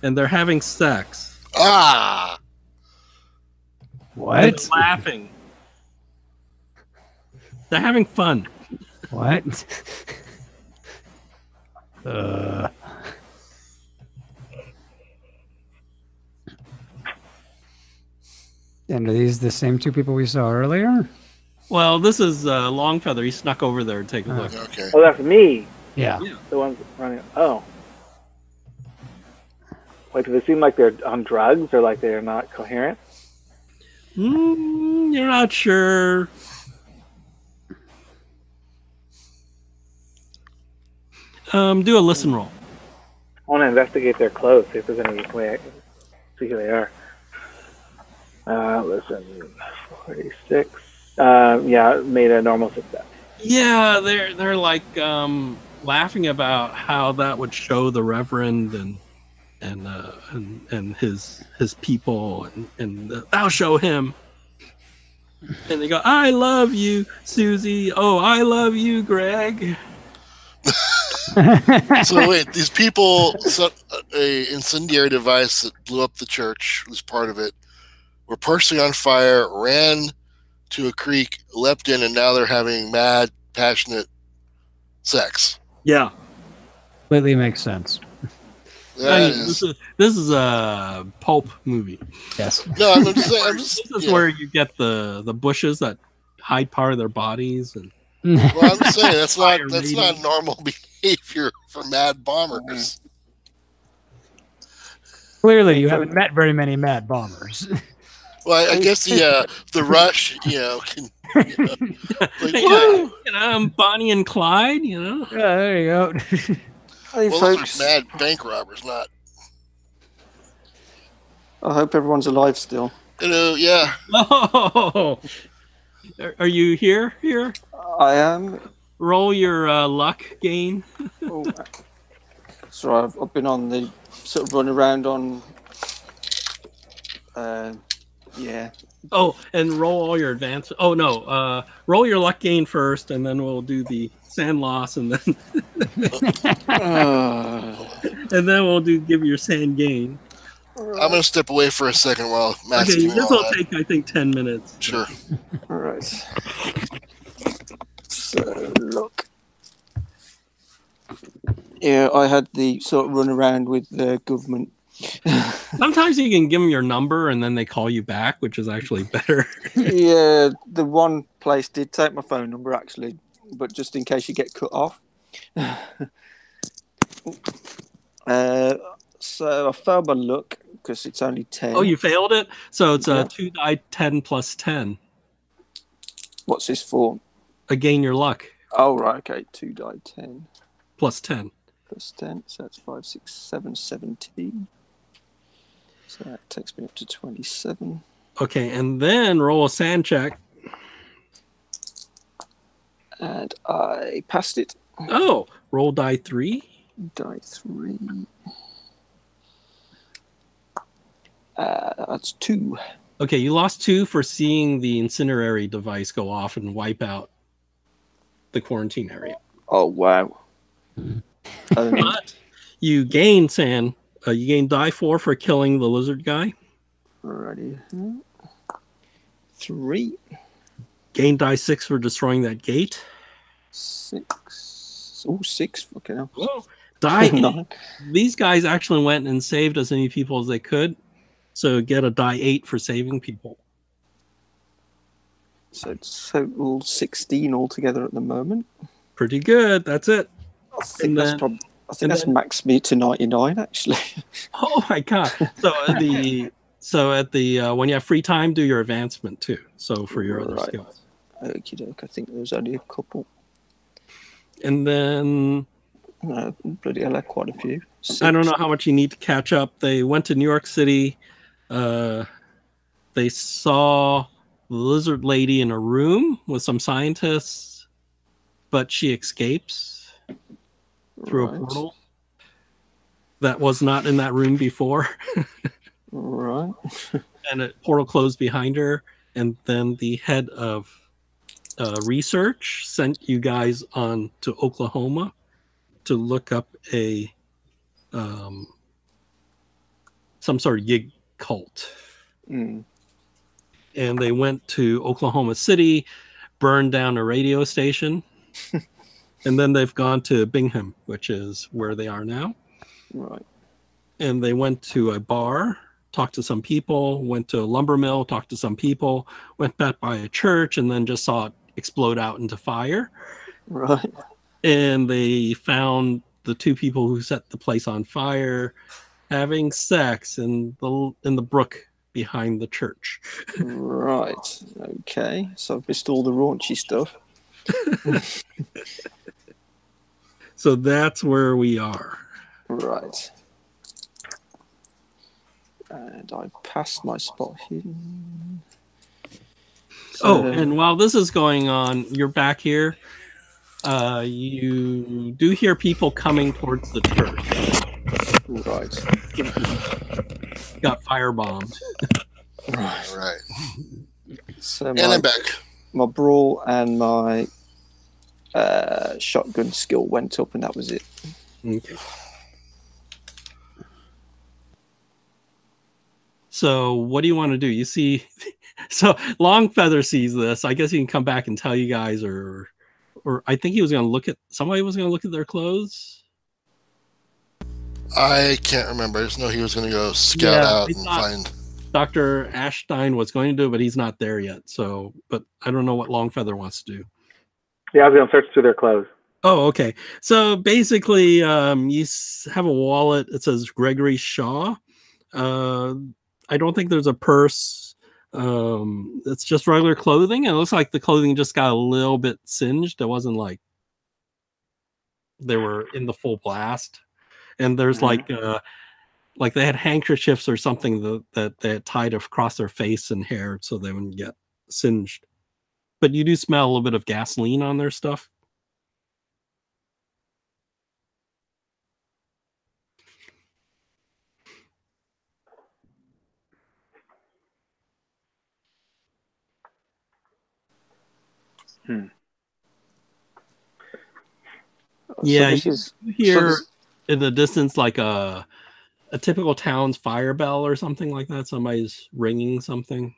and they're having sex. Ah! And What? they're laughing. They're having fun. What? And are these the same two people we saw earlier? Well, this is Longfeather. He snuck over there to take a look. Okay. Oh, that's me. Yeah. The ones running. Oh. Wait, do they seem like they're on drugs or like they're not coherent? You're not sure. Do a listen roll. I want to investigate their clothes, see if there's any way I can see who they are. Listen, 46. Yeah, made a normal success. Yeah, they're like laughing about how that would show the Reverend and his people and thou show him. And they go, I love you, Susie. Oh, I love you, Greg. So wait, these people set a incendiary device that blew up the church, was part of it, were partially on fire, ran to a creek, leapt in, and now they're having mad, passionate sex. Yeah. Completely makes sense. That This is a pulp movie. Yes. no, I'm just saying. This is where you get the bushes that hide part of their bodies and Well, I'm just saying that's Fire not reading. normal behavior for mad bombers. Clearly, you haven't met very many mad bombers. Well, I guess the rush, can like, yeah, Bonnie and Clyde, you know. Yeah, there you go. Hey well, those folks, are mad bank robbers, not. I hope everyone's alive still. Yeah. Oh, are you here? Here, I am. roll your luck gain. Oh, sorry, I've been on the sort of run around on. Yeah. Oh, and roll all your advance. Oh no, roll your luck gain first, and then we'll do the sand loss, and then Uh, and then we'll give your sand gain. I'm gonna step away for a second while Matt's Okay, doing this all will that. take, I think, 10 minutes. Sure. All right. So look. Yeah, I had the sort of run around with the government. Sometimes you can give them your number and then they call you back, which is actually better. Yeah, the one place did take my phone number actually, but just in case you get cut off. So I failed my luck because it's only 10. Oh, you failed it? So it's Yeah. 2 die 10 plus 10. What's this for? Gain your luck. Oh, right, okay. 2 die 10 Plus 10. plus 10. So that's 5, 6, 7, 17. So that takes me up to 27. Okay, and then roll a sand check. And I passed it. Oh, roll die 3. Die 3. That's 2. Okay, you lost 2 for seeing the incinerary device go off and wipe out the quarantine area. Oh, wow. But you gain sand. You gain die 4 for killing the lizard guy. Alrighty. 3. Gain die 6 for destroying that gate. 6. Oh, 6. Fucking hell. Whoa. Die 8. 9. These guys actually went and saved as many people as they could. So get a die 8 for saving people. So it's total 16 altogether at the moment. Pretty good. That's it. I think that's maxed me to 99 actually. Oh my god! So at the when you have free time, do your advancement too. So for your other skills. Okie doke. I think there's only a couple. And then bloody hell, quite a few. 6. I don't know how much you need to catch up. They went to New York City. They saw the lizard lady in a room with some scientists, but she escapes through a portal that was not in that room before. Right. And a portal closed behind her. And then the head of research sent you guys on to Oklahoma to look up a some sort of yig cult. Mm. And they went to Oklahoma City, burned down a radio station, and then they've gone to Bingham, which is where they are now. Right. And they went to a bar, talked to some people, went to a lumber mill, talked to some people, went back by a church, and then just saw it explode out into fire. Right. And they found the 2 people who set the place on fire having sex in the brook behind the church. Right. Okay. So I've missed all the raunchy stuff. So that's where we are. Right. And I passed my spot hidden. So, and while this is going on, you're back here. You do hear people coming towards the church. Right. Got firebombed. Right. So and I'm back. My brawl and my shotgun skill went up, and that was it. Okay. So what do you want to do? You see, so Longfeather sees this. I guess he can come back and tell you guys, or I think he was going to look at somebody was going to look at their clothes. I can't remember. I just know he was going to go scout out and find. Dr. Ashstein was going to do it, but he's not there yet. So, but I don't know what Longfeather wants to do. Yeah, I was going to search through their clothes. Oh, okay. So basically, you have a wallet. It says Gregory Shaw. I don't think there's a purse. It's just regular clothing. And it looks like the clothing just got a little bit singed. It wasn't like they were in the full blast. And there's like they had handkerchiefs or something that they had tied across their face and hair so they wouldn't get singed. But you do smell a little bit of gasoline on their stuff. Yeah, So you hear in the distance like a a typical town's fire bell or something like that. Somebody's ringing something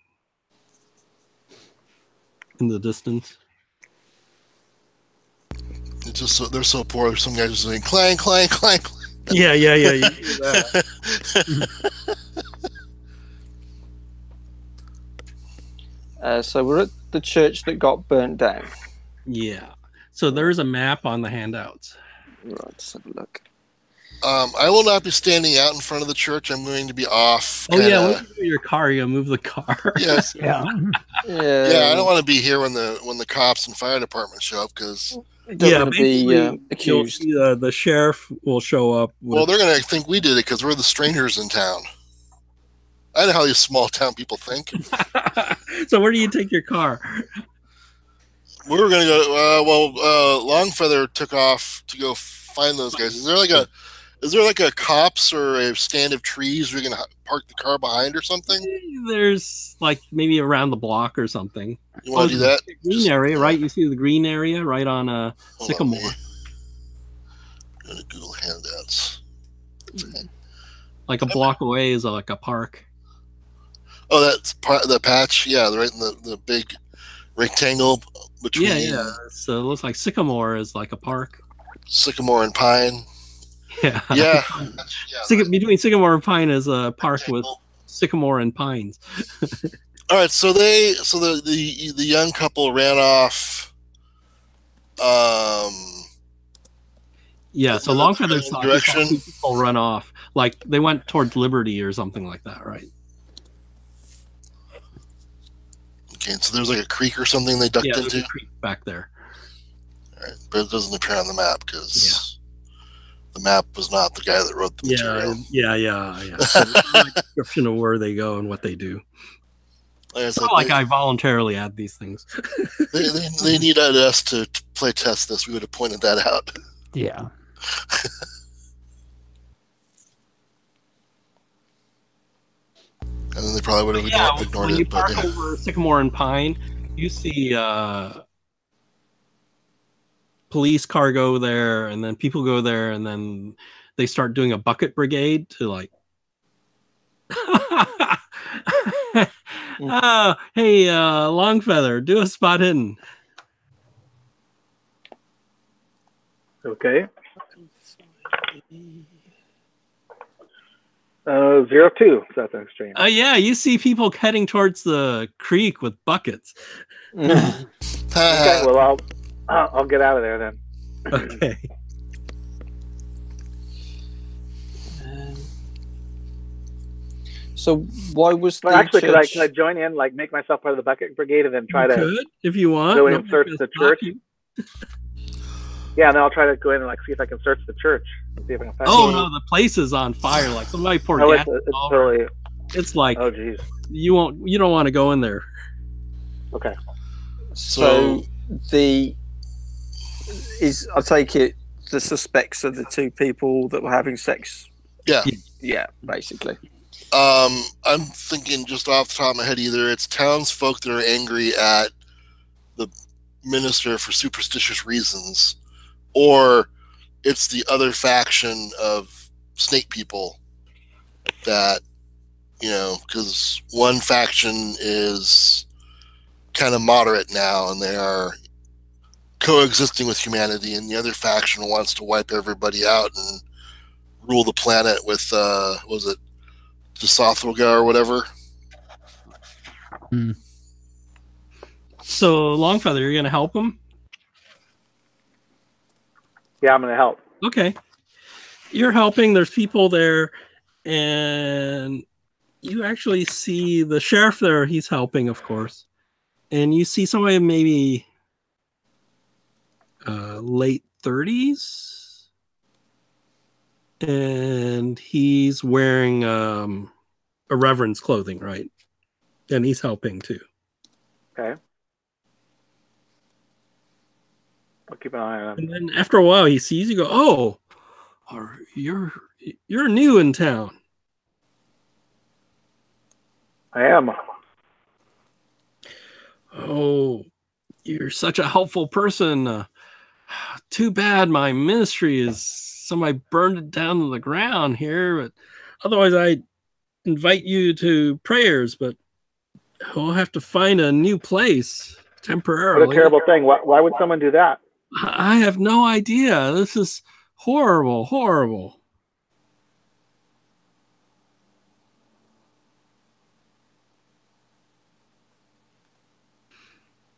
in the distance. It's just so, they're so poor. There's some guys just saying clang, clang, clang, clang. Yeah. You hear that. So we're at the church that got burnt down. Yeah. So there's a map on the handouts. Right, let's have a look. I will not be standing out in front of the church. I'm going to be off. Oh yeah, when you do your car, you move the car. Yes. Yeah. Yeah, I don't want to be here when the cops and fire department show up because Don't want to be accused. The sheriff will show up. Well, they're going to think we did it because we're the strangers in town. I know how these small town people think. So where do you take your car? We were going to go. Longfeather took off to go find those guys. Is there like a cops or a stand of trees we can park the car behind or something? There's like maybe around the block or something. You want to do that? Green area, right? You see the green area right on Sycamore. I'm going to Google handouts. Like a block away is like a park. Oh, that's the patch. Yeah, right in the big rectangle between. Yeah. So it looks like Sycamore is like a park. Sycamore and Pine. Yeah. Yeah. Between Sycamore and Pine is a park with sycamore and pines. All right, so the young couple ran off. Yeah, so Longfeather saw direction. people run off, like they went towards Liberty or something like that, right? Okay, so there's like a creek or something they ducked There's into. a creek back there. All right, but it doesn't appear on the map because the map was not the guy that wrote the material. Yeah. So there's no description of where they go and what they do. It's not like I voluntarily add these things. they needed us to play test this. We would have pointed that out. Yeah. And then they probably would have ignored when it. you park over Sycamore and Pine, you see police car go there, and then people go there, and then they start doing a bucket brigade to like. Hey, Longfeather, do a spot hidden. Okay. 02. So that's extreme. Yeah, you see people heading towards the creek with buckets. Okay, well I'll get out of there then. Okay. So why was the actually church... could I join in, like make myself part of the bucket brigade and then try to could, if you want, go in and search the church? Yeah, and then I'll try to go in and like see if I can search the church and see if I can find no, the place is on fire. Like somebody poured gas. It's totally. It's like oh geez. You don't want to go in there. Okay. So I take it the suspects are the two people that were having sex. Yeah. Yeah, basically. I'm thinking just off the top of my head, either it's townsfolk that are angry at the minister for superstitious reasons, or it's the other faction of snake people that, because one faction is kind of moderate now and they are coexisting with humanity, and the other faction wants to wipe everybody out and rule the planet with, was it Desothrolga or whatever? So, Longfeather, you're going to help him? Yeah, I'm going to help. Okay. You're helping. There's people there, and you actually see the sheriff there. He's helping, of course. And you see somebody maybe late 30s. And he's wearing a reverend's clothing, right? And he's helping, too. Okay. I'll keep an eye on him. And then after a while, he sees you go, "Oh, you're new in town." I am. Oh, you're such a helpful person. Too bad my ministry is somebody burned it down to the ground here, but Otherwise, I invite you to prayers, but we'll have to find a new place temporarily. What a terrible thing. Why would someone do that? I have no idea. This is horrible, horrible.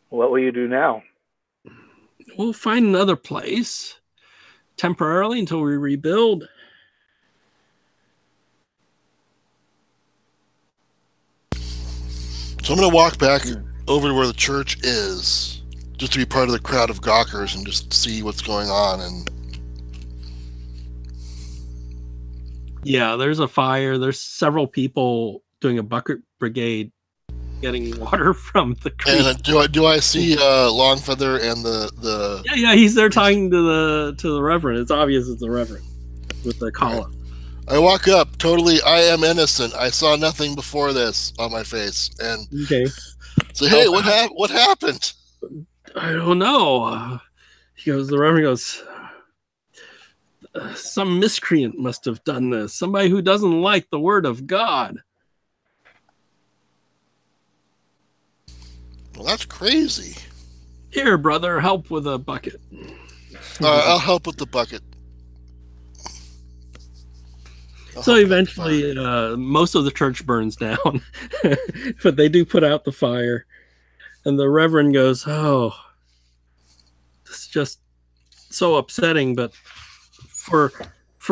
What will you do now? We'll find another place temporarily until we rebuild. So I'm going to walk back over to where the church is, just to be part of the crowd of gawkers and just see what's going on. And yeah, there's a fire. There's several people doing a bucket brigade, getting water from the creek. And do I see Longfeather and the Yeah, he's there talking to the Reverend. It's obvious it's the Reverend with the collar. Right. I walk up, totally, I am innocent. I saw nothing before this on my face. And okay. So, hey, what happened? I don't know. The Reverend goes, some miscreant must have done this. Somebody who doesn't like the word of God. Well, that's crazy. Here, brother, help with a bucket. I'll help with the bucket. So eventually, most of the church burns down, but they do put out the fire. And the Reverend goes, "Oh, this is just so upsetting, but for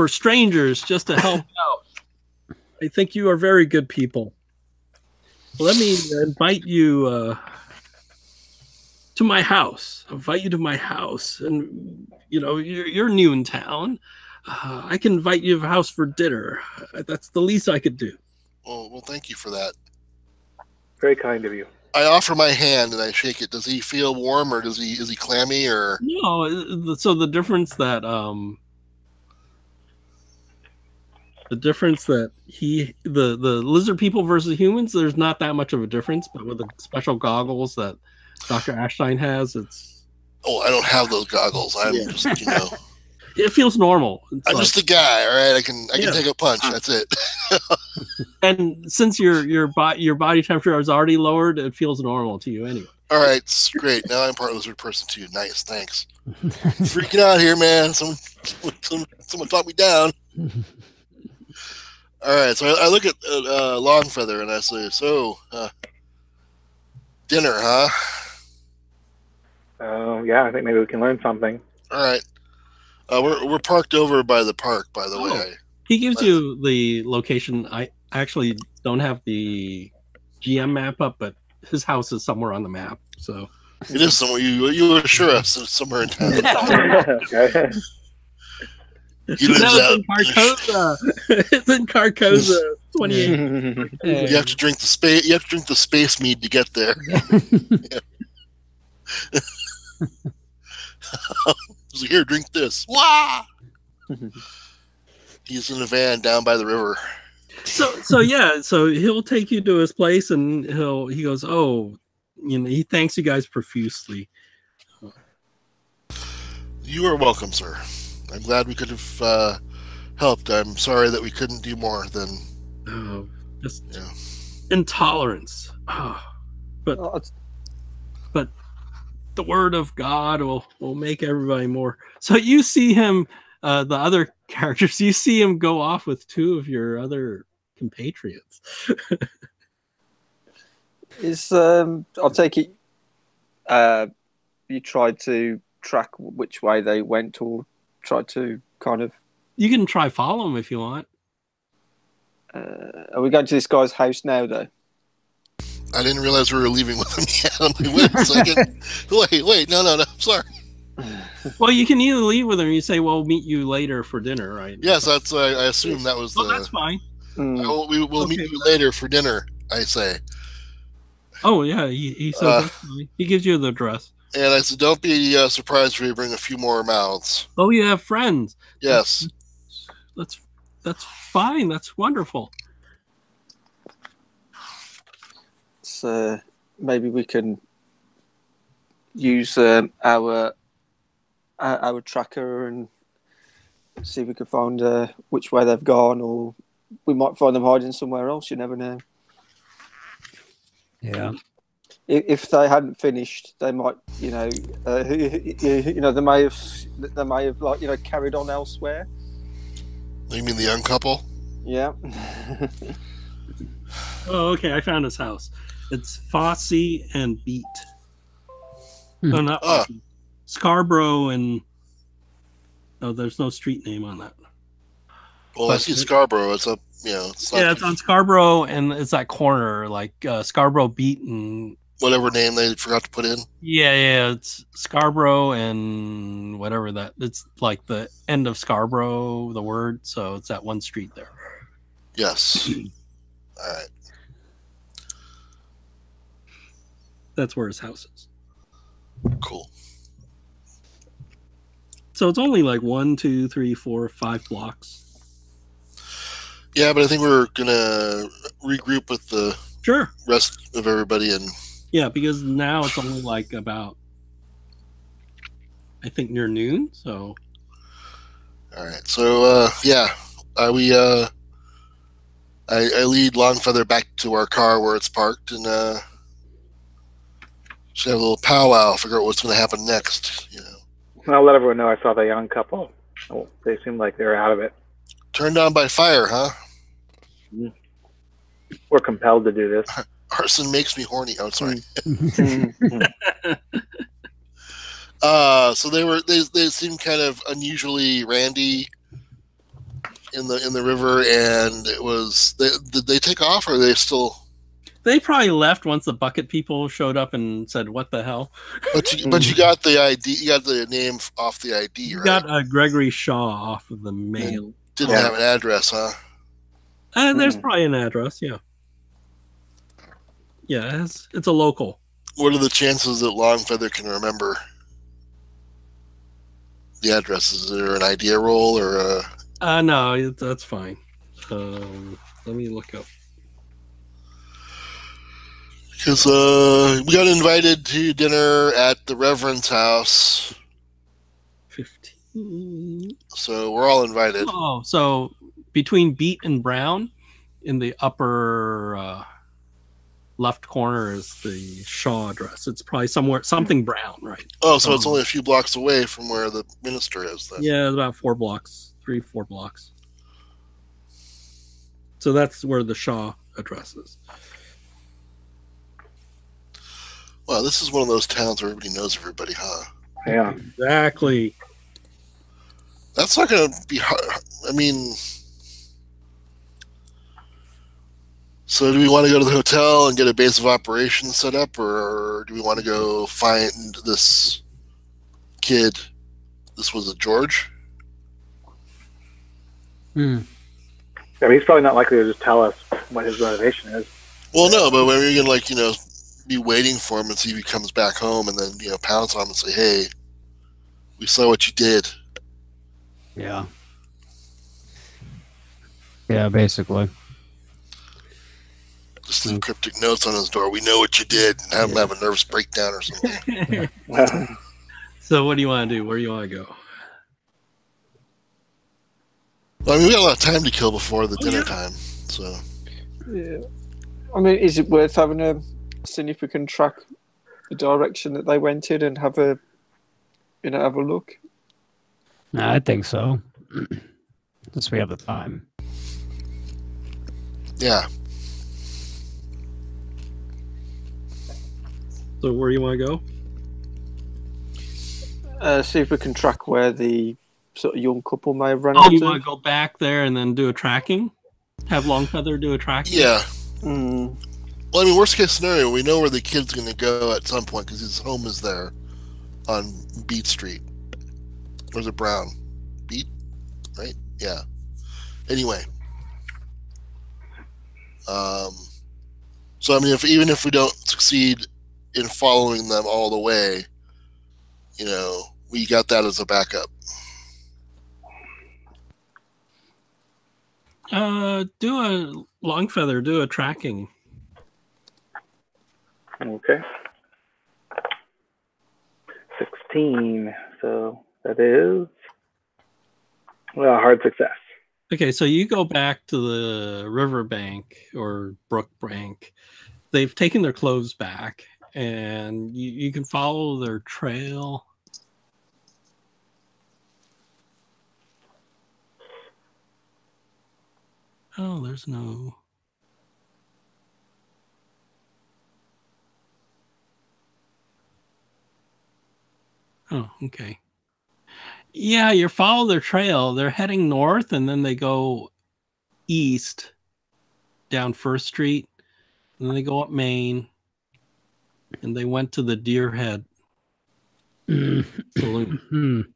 strangers, just to help out, I think you are very good people. Let me invite you to my house. Invite you to my house, and you're new in town. I can invite you to the house for dinner. That's the least I could do." Well, thank you for that. Very kind of you. I offer my hand and I shake it. Does he feel warm, or is he clammy, or no? So the difference that the lizard people versus humans, there's not that much of a difference, but with the special goggles that Dr. Ashstein has, it's. Oh, I don't have those goggles. I'm just It feels normal. I'm just a guy, all right. I can take a punch. That's it. And since your body temperature is already lowered, it feels normal to you anyway. All right, it's great. Now I'm part lizard person too. Nice, thanks. Freaking out here, man. Someone talk me down. All right, so I look at Longfeather and I say, "So, dinner, huh?" Yeah, I think maybe we can learn something. All right. We're parked over by the park, by the way. He gives you the location. I actually don't have the GM map up, but his house is somewhere on the map. So it is somewhere. You assure us it's somewhere in town. Okay. He lives out. In Carcosa. It's in Carcosa, 28. You have to drink the space. You have to drink the space mead to get there. So here, drink this. Wah! He's in a van down by the river. So he'll take you to his place, and he goes, "Oh, he thanks you guys profusely." You are welcome, sir. I'm glad we could have helped. I'm sorry that we couldn't do more than just intolerance. But the word of God will make everybody more. So you see him, the other characters, you see him go off with two of your other compatriots. I'll take it. You tried to track which way they went, or tried to kind of. You can try follow him if you want. Are we going to this guy's house now, though? I didn't realize we were leaving with him yet. I'm like, wait a second. Wait, no, I'm sorry. Well, you can either leave with him, or you say, "Well, meet you later for dinner," right? Yes, that's. I assume that was. That's fine. We'll meet you later for dinner. I say. Oh yeah, he says he gives you the address. And I said, "Don't be surprised if we bring a few more mouths." Oh, you have friends. Yes. That's fine. That's wonderful. So maybe we can use our tracker and see if we can find which way they've gone, or we might find them hiding somewhere else. You never know. Yeah. If they hadn't finished, they might, they may have like carried on elsewhere. You mean the young couple? Yeah. Oh, okay. I found his house. It's Fosse and Beat. No, not Ah. Fosse. Scarborough and. Oh, there's no street name on that. Well, I see Scarborough. It's up. It's not Yeah, it's on Scarborough, and it's that corner, like Scarborough Beat and. whatever name they forgot to put in. Yeah, it's Scarborough and whatever that. It's like the end of Scarborough, the word. So it's that one street there. Yes. All right. That's where his house is. Cool. So it's only like 1, 2, 3, 4, 5 blocks. Yeah, but I think we're gonna regroup with the Sure. rest of everybody and. Yeah, because now it's only like about, I think, near noon. So. All right. So I lead Longfeather back to our car where it's parked and should have a little powwow. Figure out what's going to happen next. I'll let everyone know I saw the young couple. Oh, they seemed like they were out of it. Turned on by fire, huh? We're compelled to do this. Arson makes me horny. Oh, sorry. So they seemed kind of unusually randy in the river, and it was did they take off or are they still? They probably left once the bucket people showed up and said, "What the hell?" But you got the ID. You got the name off the ID, right? Got Gregory Shaw off of the mail. Didn't have an address, huh? There's probably an address. Yeah. Yeah, it's a local. What are the chances that Longfeather can remember the address? Is there an idea roll or? No, that's fine. Let me look up. Because we got invited to dinner at the Reverend's house. 15. So we're all invited. Oh, so between Beat and Brown, in the upper left corner is the Shaw address. It's probably something Brown, right? Oh, so it's only a few blocks away from where the minister is then. Yeah, it's about 4 blocks, 3-4 blocks. So that's where the Shaw address is. Wow, this is one of those towns where everybody knows everybody, huh? Yeah. Exactly. That's not going to be hard. I mean, so do we want to go to the hotel and get a base of operations set up, or do we want to go find this kid? This was a George? I mean, he's probably not likely to just tell us what his motivation is. Well, no, but we're going to, be waiting for him and see if he comes back home and then, pounce on him and say, hey, we saw what you did. Yeah. Yeah, basically. Just leave cryptic notes on his door. We know what you did, and have him have a nervous breakdown or something. So what do you want to do? Where do you want to go? Well, I mean, we got a lot of time to kill before the dinner time, so. Yeah. I mean, is it worth having seeing if we can track the direction that they went in and have a look? No, I think so. Since we have the time. Yeah. So where do you want to go? See if we can track where the sort of young couple may have run Oh, into. you want to go back there and then do a tracking? Have Longfeather do a tracking? Yeah. Mm. Well, I mean, worst case scenario, we know where the kid's going to go at some point because his home is there on Beat Street. Where's it, Brown? Beat? Right? Yeah. Anyway. So, I mean, even if we don't succeed in following them all the way, we got that as a backup. Longfeather, do a tracking. Okay. 16. So that is hard success. Okay, so you go back to the riverbank or brook bank. They've taken their clothes back, and you can follow their trail. Oh, there's no... Oh, okay. Yeah, you follow their trail. They're heading north, and then they go east down First Street, and then they go up Main, and they went to the Deer Head Saloon.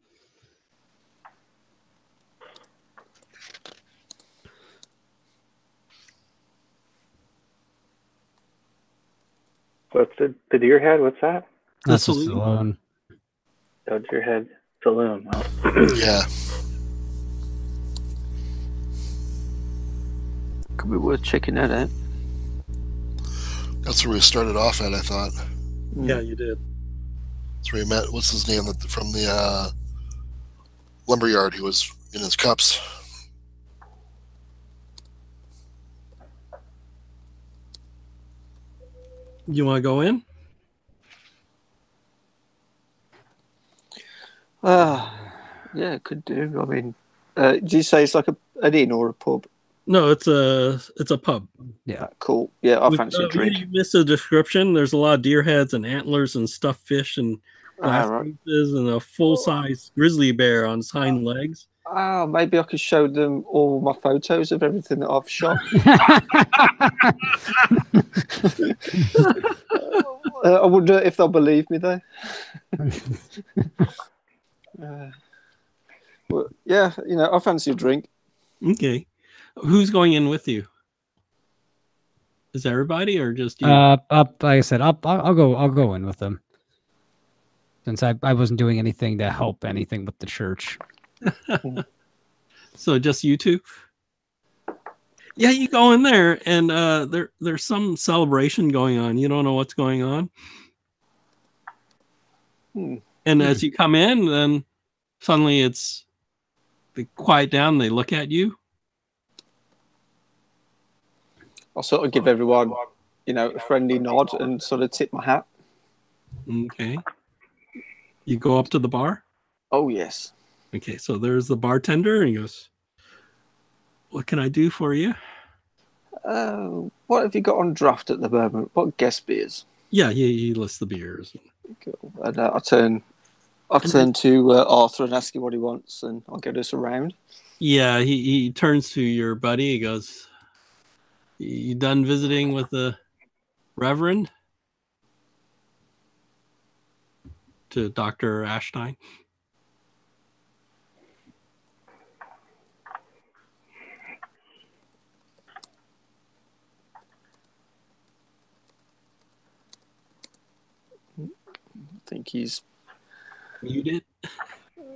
What's the Deer Head? What's that? That's a saloon. Oh, Deer Head Saloon. Oh. Yeah. Could be worth checking that out. That's where we started off at, I thought. Yeah, you did. That's where we met, what's his name, from the lumberyard. He was in his cups. You want to go in? Yeah, could do. I mean, do you say it's like an inn or a pub? No, it's a pub. Yeah, cool. Yeah, I fancy a drink. You missed the description. There's a lot of deer heads and antlers and stuffed fish and glass cases and a full-size grizzly bear on its hind legs. Maybe I could show them all my photos of everything that I've shot. I wonder if they'll believe me, though. Well, yeah, I fancy a drink. Okay. Who's going in with you? Is everybody or just you? Like I said, I'll go in with them. Since I wasn't doing anything to help anything with the church. So just you two? Yeah, you go in there and there's some celebration going on. You don't know what's going on. And as you come in, then suddenly they quiet down, they look at you. I'll sort of give everyone, a friendly nod and sort of tip my hat. Okay. You go up to the bar? Oh, yes. Okay, so there's the bartender, and he goes, "What can I do for you?" What have you got on draft at the moment? What guest beers? Yeah, he lists the beers. Cool. And I'll turn to Arthur and ask him what he wants, and I'll get us around. Yeah, he turns to your buddy. He goes, "You done visiting with the Reverend?" To Dr. Ashstein. I think he's muted.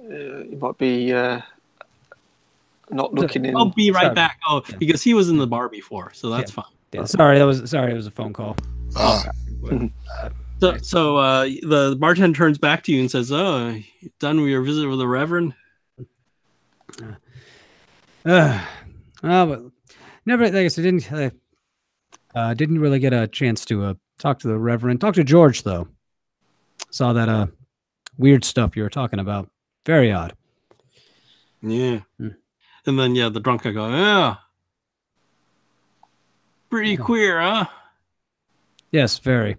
He might be not looking in. I'll be right back. Oh, yeah. Because he was in the bar before, so that's fine. Yeah, sorry, it was a phone call. So the bartender turns back to you and says, "Oh, you done with your visit with the Reverend?" But never. I guess I didn't really get a chance to talk to the Reverend. Talk to George though. Saw that weird stuff you were talking about. Very odd. Yeah. And then the drunk guy goes, "Yeah, pretty queer, huh?" Yes, very.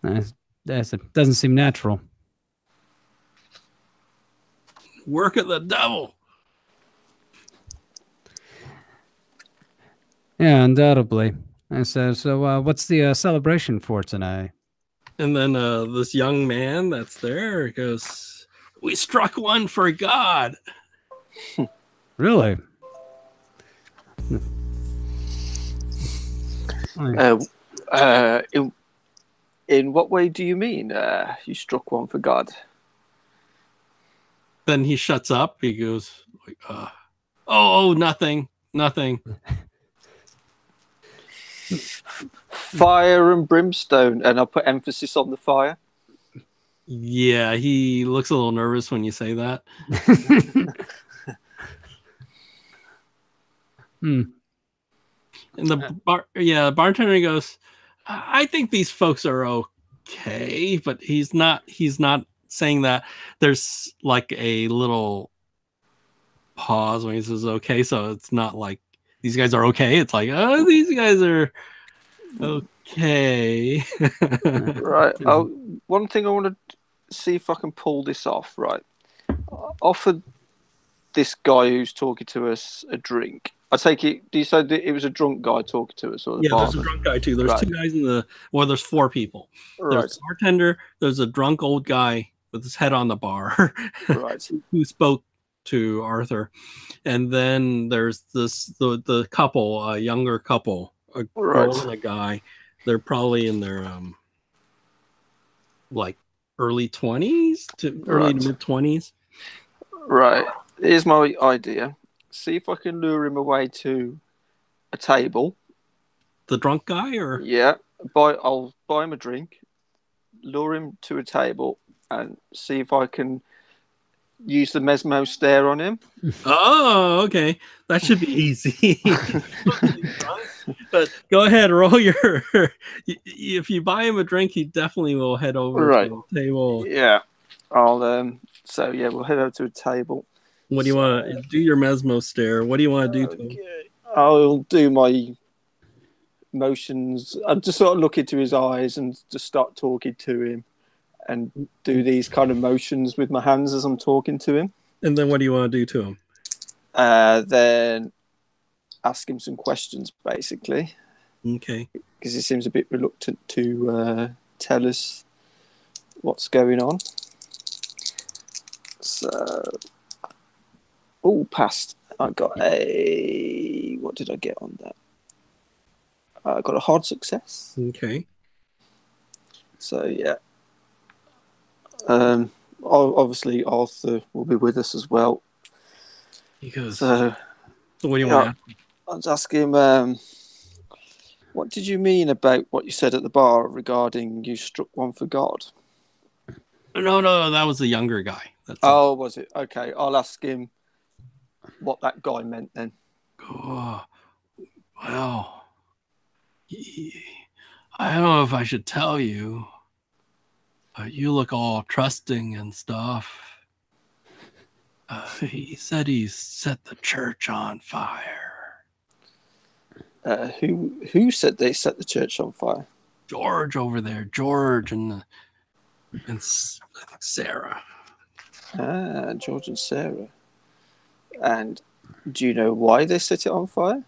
It doesn't seem natural. Work of the devil. Yeah, undoubtedly. I said, so what's the celebration for tonight? And then this young man that's there goes, "We struck one for God." Really? In what way do you mean you struck one for God? Then he shuts up. He goes, "Oh, nothing. Fire and brimstone," and I'll put emphasis on the fire. Yeah, he looks a little nervous when you say that. And the bartender goes, I think these folks are okay, but he's not saying that. There's like a little pause when he says okay, so it's not like these guys are okay. It's like, oh, these guys are okay. Right. One thing I want to see if I can pull this off. Right. I offered this guy who's talking to us a drink. I take it. Do you say that it was a drunk guy talking to us, or the barman? There's a drunk guy too. There's two guys there's four people. Right. There's a bartender. There's a drunk old guy with his head on the bar, right, who spoke to Arthur, and then there's the couple, a younger couple, a girl and a guy. They're probably in their like early 20s to early to mid 20s. Right. Here's my idea. See if I can lure him away to a table. The drunk guy, or I'll buy him a drink, lure him to a table, and see if I can use the mesmo stare on him. Oh, okay. That should be easy. But go ahead, roll your. If you buy him a drink, he definitely will head over to the table. Yeah, I'll. We'll head over to a table. What do you want to do? Your mesmo stare. What do you want to do to him? I'll do my motions. I'll just sort of look into his eyes and just start talking to him, and do these kind of motions with my hands as I'm talking to him. And then what do you want to do to him? Then ask him some questions, basically. Okay. Because he seems a bit reluctant to tell us what's going on. So, passed. I got what did I get on that? I got a hard success. Okay. So, yeah. Obviously, Arthur will be with us as well. Because so what do you want? I'll just ask him, what did you mean about what you said at the bar regarding you struck one for God? No, that was the younger guy. Was it? Okay, I'll ask him what that guy meant then. Oh, well, I don't know if I should tell you, but you look all trusting and stuff. He said he set the church on fire. Who said they set the church on fire? George over there. George and Sarah. George and Sarah. And do you know why they set it on fire?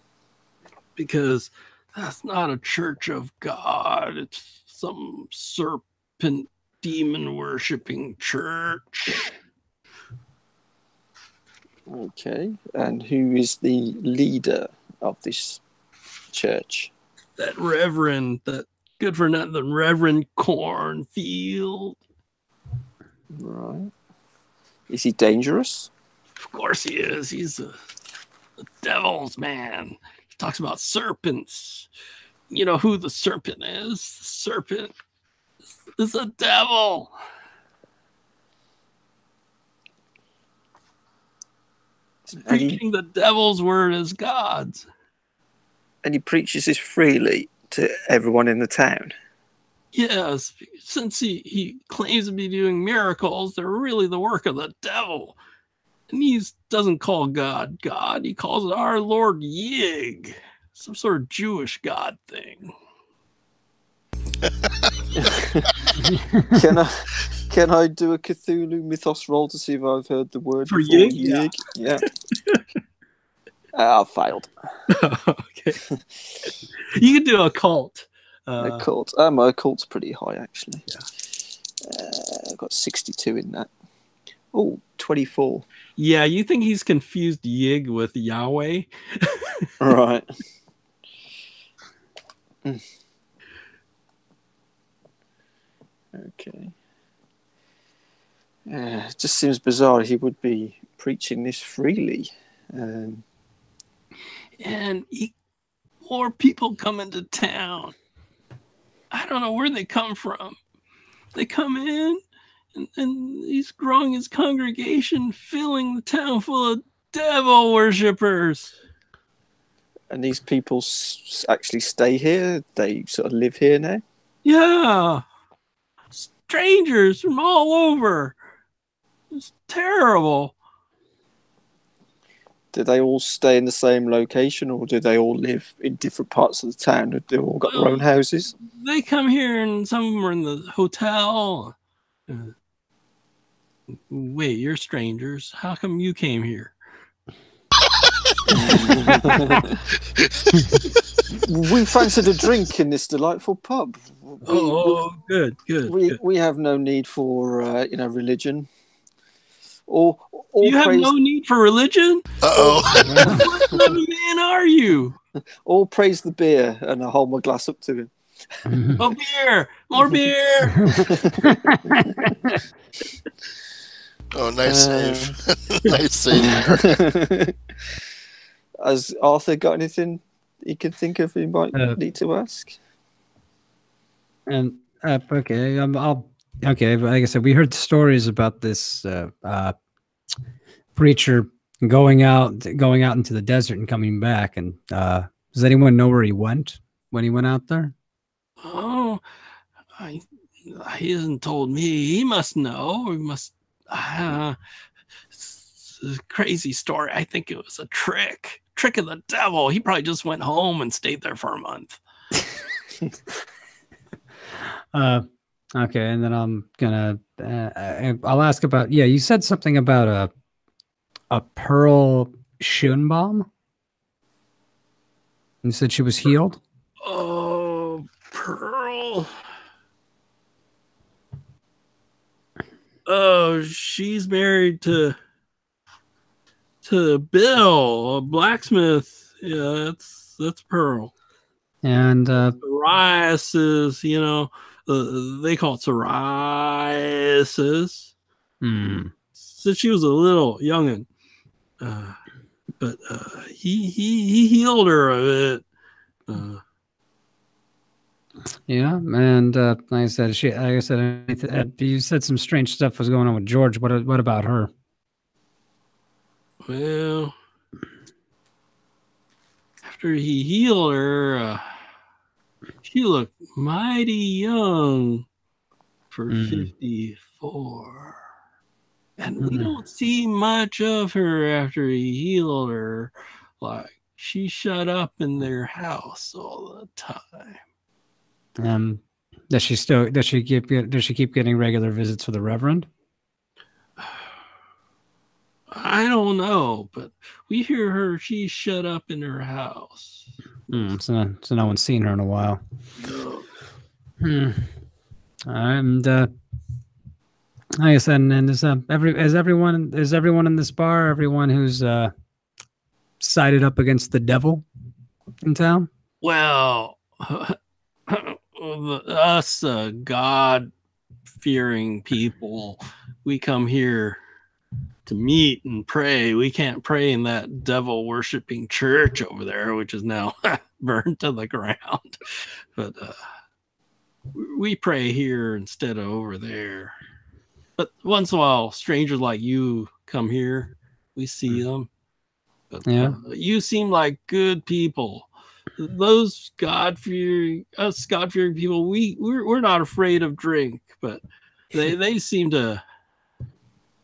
Because that's not a church of God. It's some serpent demon worshipping church. Okay. And who is the leader of this church? That reverend, that good for nothing Reverend Cornfield. Right. Is he dangerous? Of course he is. He's the devil's man. He talks about serpents. You know who the serpent is? The serpent is a devil. He's preaching the devil's word as God's. And he preaches this freely to everyone in the town? Yes, since he claims to be doing miracles, they're really the work of the devil. And he doesn't call God God. He calls it our Lord Yig, some sort of Jewish God thing. Can I do a Cthulhu Mythos roll to see if I've heard the word for Yig? Yeah. I failed. Okay. You can do a cult. Occult. My occult's pretty high, actually. Yeah. I've got 62 in that. Oh, 24. Yeah, you think he's confused Yig with Yahweh? Right. Okay. It just seems bizarre he would be preaching this freely. And more people come into town. I don't know where they come from. They come in, and he's growing his congregation, filling the town full of devil worshippers. And these people actually stay here? They sort of live here now? Yeah. Strangers from all over. It's terrible. Do they all stay in the same location, or do they all live in different parts of the town? Have they all got their own houses? They come here, and some of them are in the hotel. Wait, you're strangers. How come you came here? We fancied a drink in this delightful pub. Good. We have no need for religion. All you have no need for religion? Uh-oh. What kind of man are you? All praise the beer, and I hold my glass up to him. Oh, beer! More beer! Oh, nice save. Nice save. Has Arthur got anything he can think of he might need to ask? And okay, okay. But like I said, we heard stories about this preacher going out into the desert and coming back. And does anyone know where he went when he went out there? Oh, he hasn't told me. He must know. He must. It's a crazy story. I think it was a trick of the devil. He probably just went home and stayed there for a month. Okay, and then I'm gonna I'll ask about, you said something about a Pearl Schoenbaum. You said she was healed? Oh, Pearl. Oh, she's married to Bill, a blacksmith. Yeah, that's Pearl. And psoriasis, they call it psoriasis. Since she was a little youngin', but he healed her of it. Yeah, and like I said, you said some strange stuff was going on with George. What about her? Well, after he healed her, she looked mighty young for 54. And we don't see much of her after he healed her. Like, she shut up in their house all the time. Does she keep getting regular visits for the Reverend? I don't know, but we hear her. She's shut up in her house. So no one's seen her in a while. No. And like I said, and is everyone in this bar, everyone who's sided up against the devil in town? Well, us God-fearing people, we come here to meet and pray. We can't pray in that devil-worshipping church over there, which is now burned to the ground. But we pray here instead of over there. But once in a while, strangers like you come here. We see them. But you seem like good people. Those God-fearing people, we're not afraid of drink, but they seem to.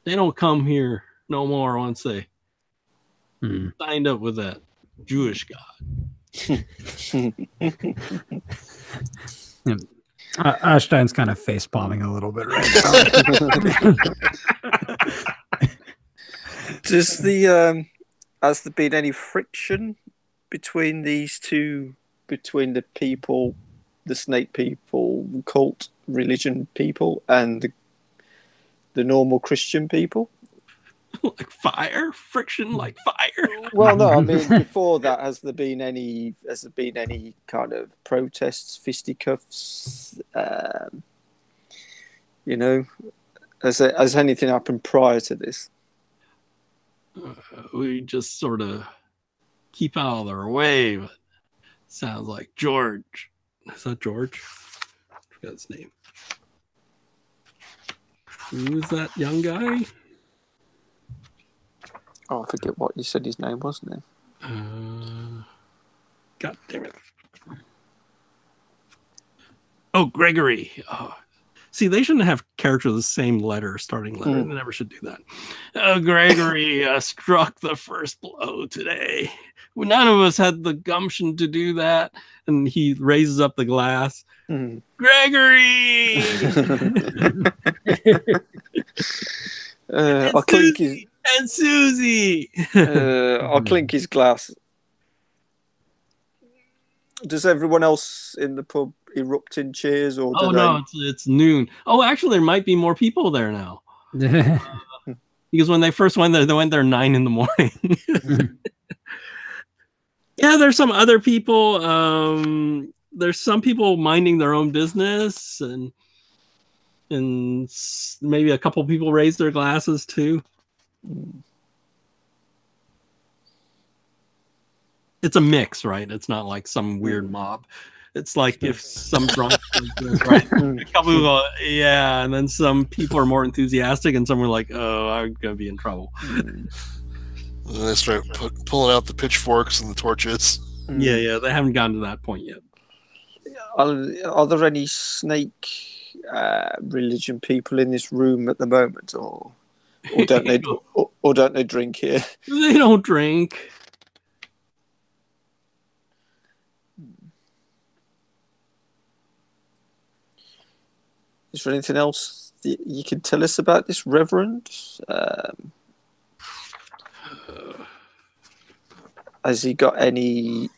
They don't come here no more once they signed up with that Jewish God. Ashstein's kind of face palming a little bit right now. Has there been any friction between these two, between the people, the snake people, cult religion people, and the normal Christian people? Like fire? Friction like fire? Well, no, I mean, before that, has there been any kind of protests, fisticuffs? Has anything happened prior to this? We just sort of keep out of their way, but sounds like George. Is that George? I forgot his name. Who's that young guy? Oh, I forget what you said his name was now. God damn it. Oh, Gregory. Oh. See, they shouldn't have characters the same letter, starting letter. They never should do that. Gregory struck the first blow today. Well, none of us had the gumption to do that. And he raises up the glass. Gregory! I'll clink his... And Susie! I'll clink his glass. Does everyone else in the pub erupt in cheers? Or no, it's noon. Oh, actually, there might be more people there now. Because when they first went there, they went there 9 a.m. Yeah, there's some other people. There's some people minding their own business, and maybe a couple people raise their glasses too. It's a mix, right? It's not like some weird mob. It's like if some drunk, right? A couple people, yeah, and then some people are more enthusiastic, and some are like, "Oh, I'm gonna be in trouble." And they start pulling out the pitchforks and the torches. Yeah, they haven't gotten to that point yet. Are there any snake religion people in this room at the moment, or don't they? or don't they drink here? They don't drink. Is there anything else that you can tell us about this reverend? Has he got any...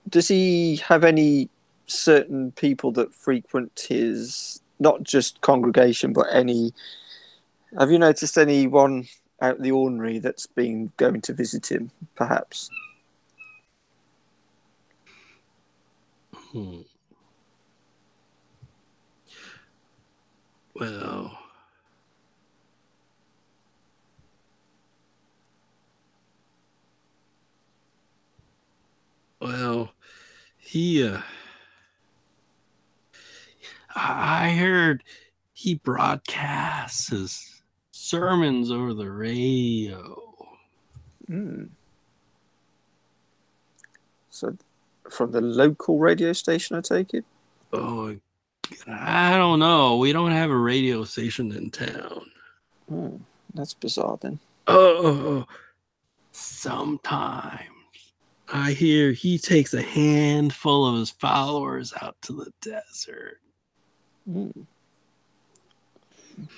does he have any certain people that frequent his, not just congregation, but any... Have you noticed anyone out of the ordinary that's been going to visit him, perhaps? Well, he, I heard he broadcasts his sermons over the radio. So, from the local radio station, I take it? Oh, I don't know. We don't have a radio station in town. That's bizarre then. Oh, sometimes I hear he takes a handful of his followers out to the desert. Do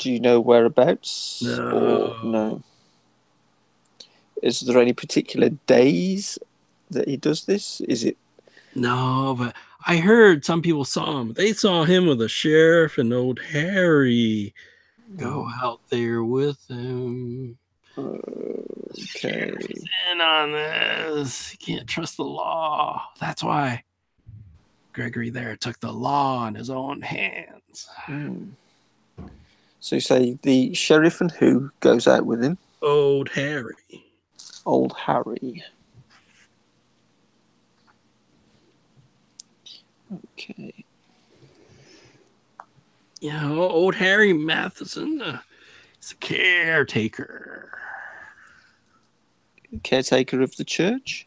you know whereabouts? No. Or no? Is there any particular days that he does this? Is it? No, but I heard some people saw him. They saw him with a sheriff and old Harry go out there with him. Okay. He's in on this. You can't trust the law. That's why Gregory there took the law in his own hands. So you say the sheriff and who goes out with him? Old Harry. Old Harry. Okay. You know, old Harry Matheson is a caretaker. Caretaker of the church?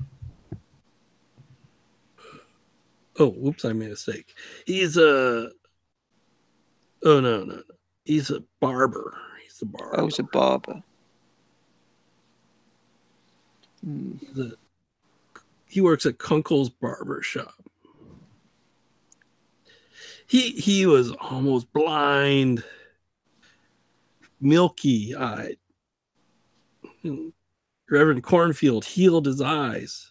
Oh, whoops, I made a mistake. He's a... Oh, no. He's a barber. He's a barber. Oh, he's a barber. He works at Kunkel's barber shop. He was almost blind, milky-eyed. Reverend Cornfield healed his eyes.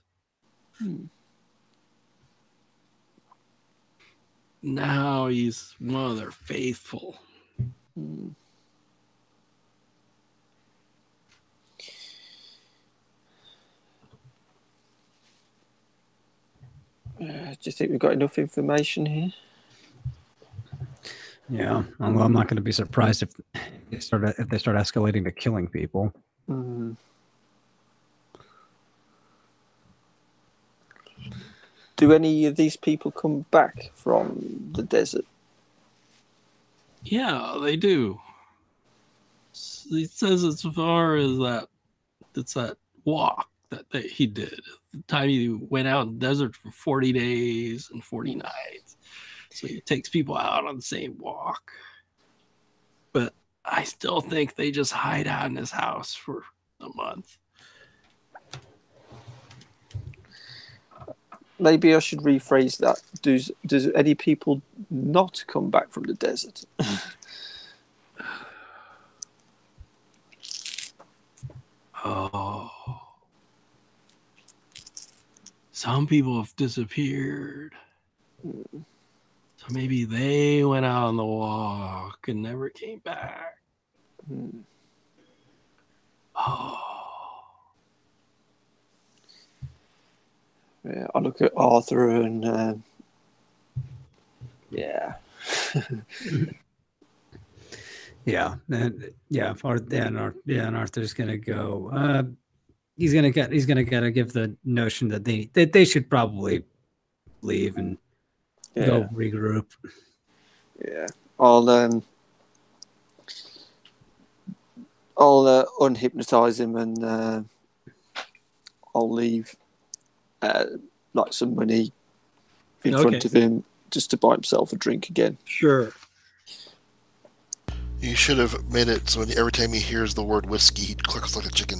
Now he's one of their faithful. Do you think we've got enough information here? Yeah, well, I'm not going to be surprised if they start escalating to killing people. Do any of these people come back from the desert? Yeah, they do. It says as far as that, it's that walk that he did. The time he went out in the desert for 40 days and 40 nights. So he takes people out on the same walk. But I still think they just hide out in his house for a month. Maybe I should rephrase that. Does any people not come back from the desert? Oh. Some people have disappeared. So maybe they went out on the walk and never came back. Oh. Yeah, I look at Arthur and yeah. Yeah, and Arthur's gonna go. He's gonna give the notion that they should probably leave and go regroup. Yeah, I'll unhypnotize him and I'll leave like some money in front of him just to buy himself a drink again. Sure. You should have made it so every time he hears the word whiskey, he clucks like a chicken.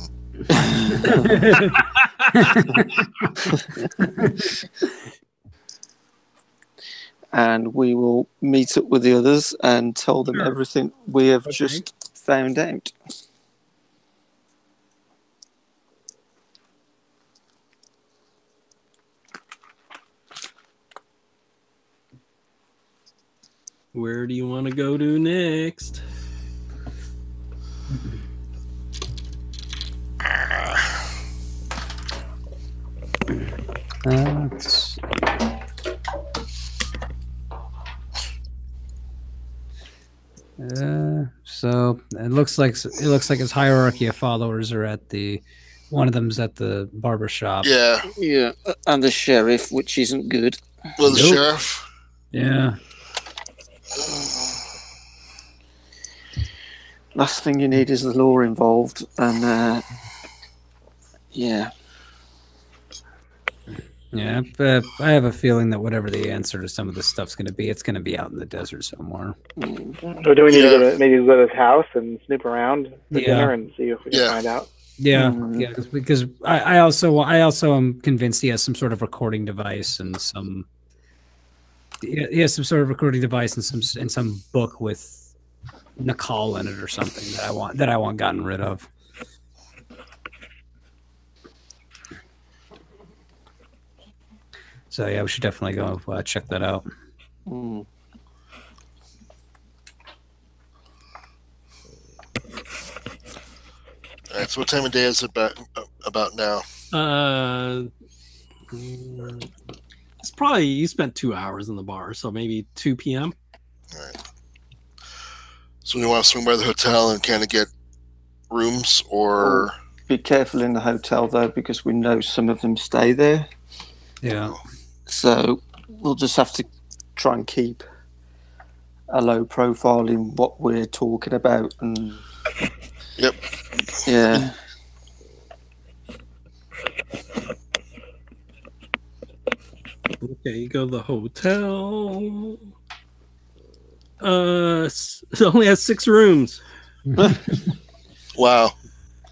And we will meet up with the others and tell them everything we have just found out. Where do you want to go to next? So it looks like his hierarchy of followers are at one of them's at the barber shop. Yeah, and the sheriff, which isn't good. Well, the sheriff. Yeah. Last thing you need is the law involved, and yeah. Yeah, but I have a feeling that whatever the answer to some of this stuff's going to be, it's going to be out in the desert somewhere. So do we need to go to his house and snoop around for dinner and see if we can find out? Yeah, because I also am convinced he has some sort of recording device and he has some sort of recording device and some book with Nicole in it or something that I want gotten rid of. So yeah, we should definitely go check that out. All right. So what time of day is it about now? It's probably you spent 2 hours in the bar, so maybe 2 p.m. All right. So we want to swing by the hotel and kind of get rooms, or be careful in the hotel though, because we know some of them stay there. Yeah. So we'll just have to try and keep a low profile in what we're talking about. And yep. Yeah. Okay, you go to the hotel. It only has 6 rooms. Wow.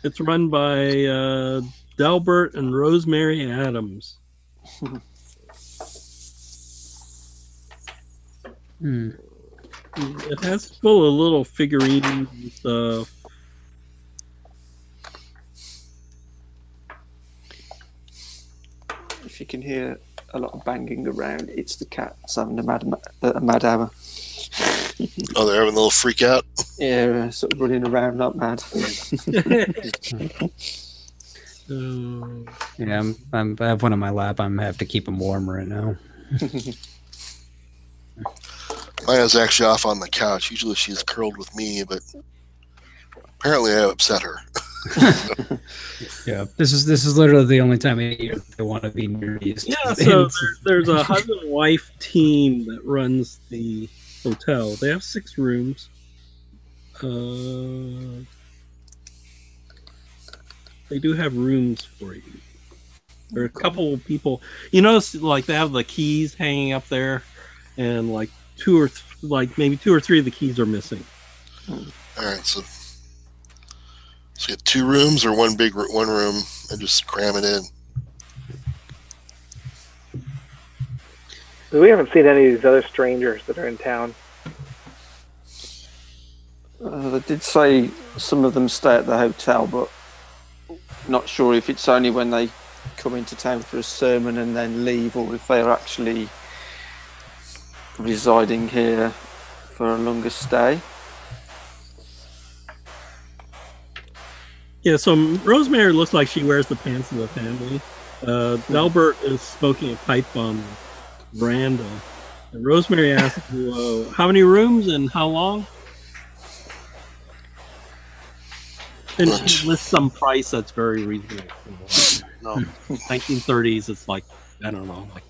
It's run by Delbert and Rosemary Adams. It has full of little figurines and stuff. If you can hear a lot of banging around, it's the cats having a mad hour. Oh, they're having a little freak out? Yeah, sort of running around like mad. Yeah, I have one on my lap. I have to keep him warm right now. Maya's actually off on the couch. Usually she's curled with me, but apparently I upset her. Yeah, this is literally the only time of year they want to be near these. Yeah, so there's a husband and wife team that runs the hotel. They have 6 rooms. They do have rooms for you. There are a couple of people. You notice, like, they have the keys hanging up there, and like maybe two or three of the keys are missing. All right, so you get 2 rooms or one room, and just cram it in. We haven't seen any of these other strangers that are in town. They did say some of them stay at the hotel, but not sure if it's only when they come into town for a sermon and then leave, or if they're actually residing here for a longer stay. Yeah, so Rosemary looks like she wears the pants of the family. Delbert is smoking a pipe on the veranda. And Rosemary asks, how many rooms and how long? And she lists some price that's very reasonable. No, 1930s, it's like, I don't know, like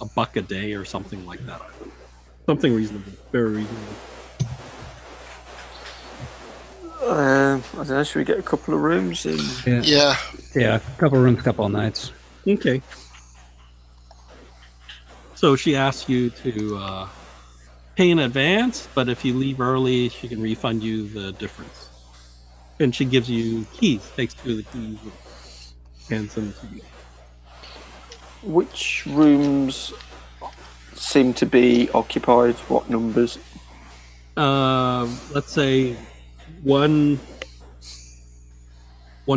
$1 a day or something like that. Something reasonable, very reasonable. I don't know, should we get a couple of rooms? Yeah. Yeah, a couple rooms, couple of nights. Okay. So she asks you to pay in advance, but if you leave early, she can refund you the difference. And she gives you keys, takes 2 of the keys, and hands them to you. Which rooms seem to be occupied? What numbers? Let's say 1,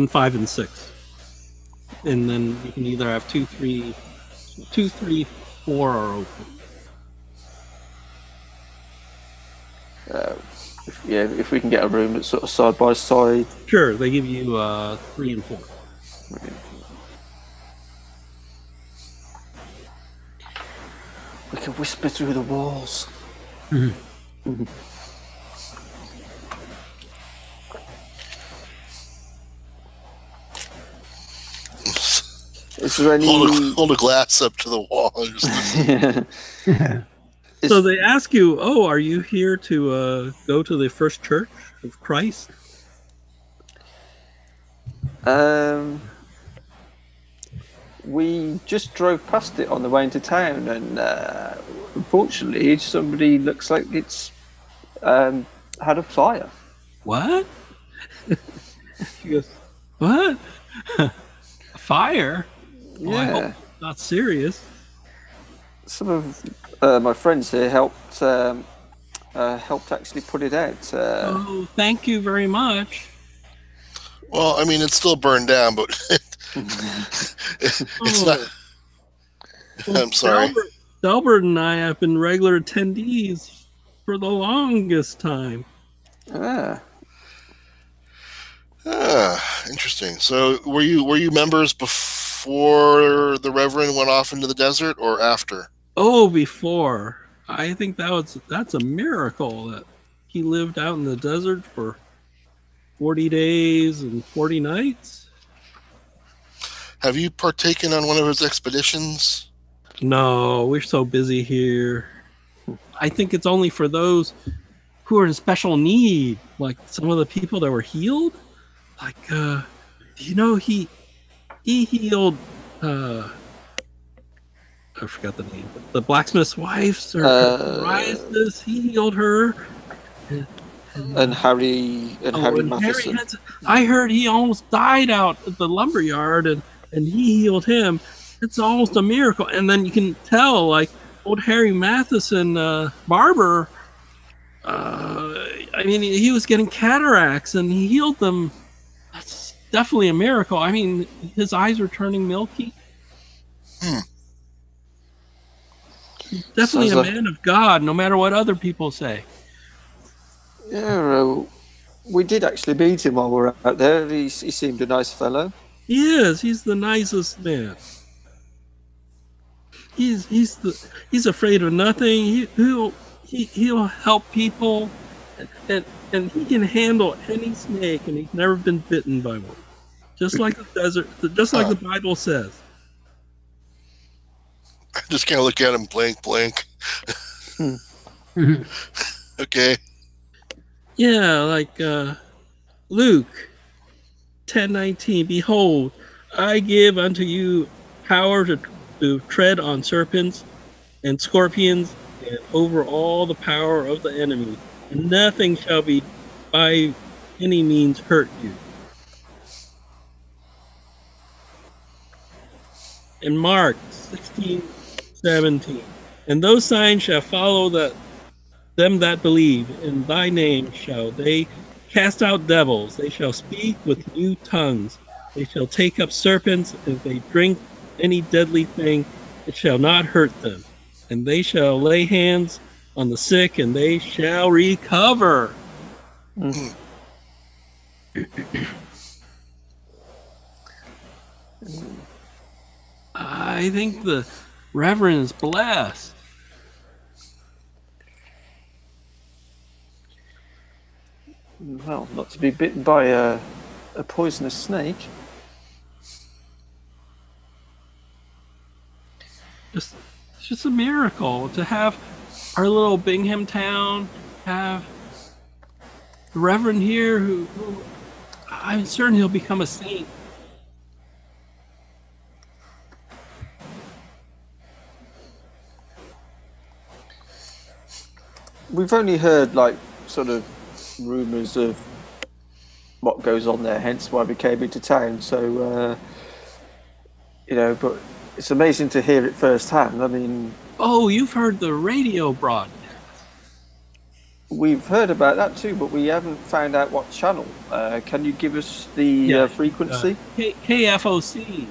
5, and 6. And then you can either have 2, 3, 4 are open. If we can get a room that's sort of side by side. Sure, they give you 3 and 4. We can whisper through the walls. Is there any... hold a glass up to the wall. And just So they ask you, are you here to go to the First Church of Christ? We just drove past it on the way into town, and unfortunately, somebody looks like it's had a fire. What? She goes, what? A fire? Yeah. Oh, I hope it's not serious. Some of my friends here helped actually put it out. Thank you very much. well, I mean, it's still burned down, but it's not. I'm sorry. Delbert and I have been regular attendees for the longest time. Interesting. So, were you members before the Reverend went off into the desert, or after? Oh, before. I think that's a miracle that he lived out in the desert for 40 days and 40 nights. Have you partaken on one of his expeditions? No, we're so busy here. I think it's only for those who are in special need, like some of the people that were healed. Like, he healed, I forgot the name, the blacksmith's wife, psoriasis, he healed her. And Harry Matheson. I heard he almost died out at the lumberyard, and he healed him. It's almost a miracle. And then you can tell, like, old Harry Matheson, barber, he was getting cataracts, and he healed them. That's definitely a miracle. I mean, his eyes were turning milky. He's definitely a man of God, no matter what other people say. Yeah, we did actually meet him while we were out there. He seemed a nice fellow. He is. He's the nicest man. He's afraid of nothing. He'll help people, and he can handle any snake, and he's never been bitten by one. Just like the desert, just like the Bible says. I just can't look at him blank. Okay. Yeah, like Luke 10:19. Behold, I give unto you power to tread on serpents and scorpions and over all the power of the enemy, and nothing shall be by any means hurt you. And Mark 16:17. And those signs shall follow them that believe. In thy name shall they cast out devils. They shall speak with new tongues. They shall take up serpents. If they drink any deadly thing, it shall not hurt them. And they shall lay hands on the sick, and they shall recover. I think the Reverend is blessed. Well, not to be bitten by a poisonous snake. It's just a miracle to have our little Bingham town have the Reverend here who I'm certain he'll become a saint. We've only heard like sort of rumours of what goes on there, hence why we came into town. So, but it's amazing to hear it firsthand. I mean, oh, you've heard the radio broadcast. We've heard about that too, but we haven't found out what channel. Can you give us the frequency? KFOC.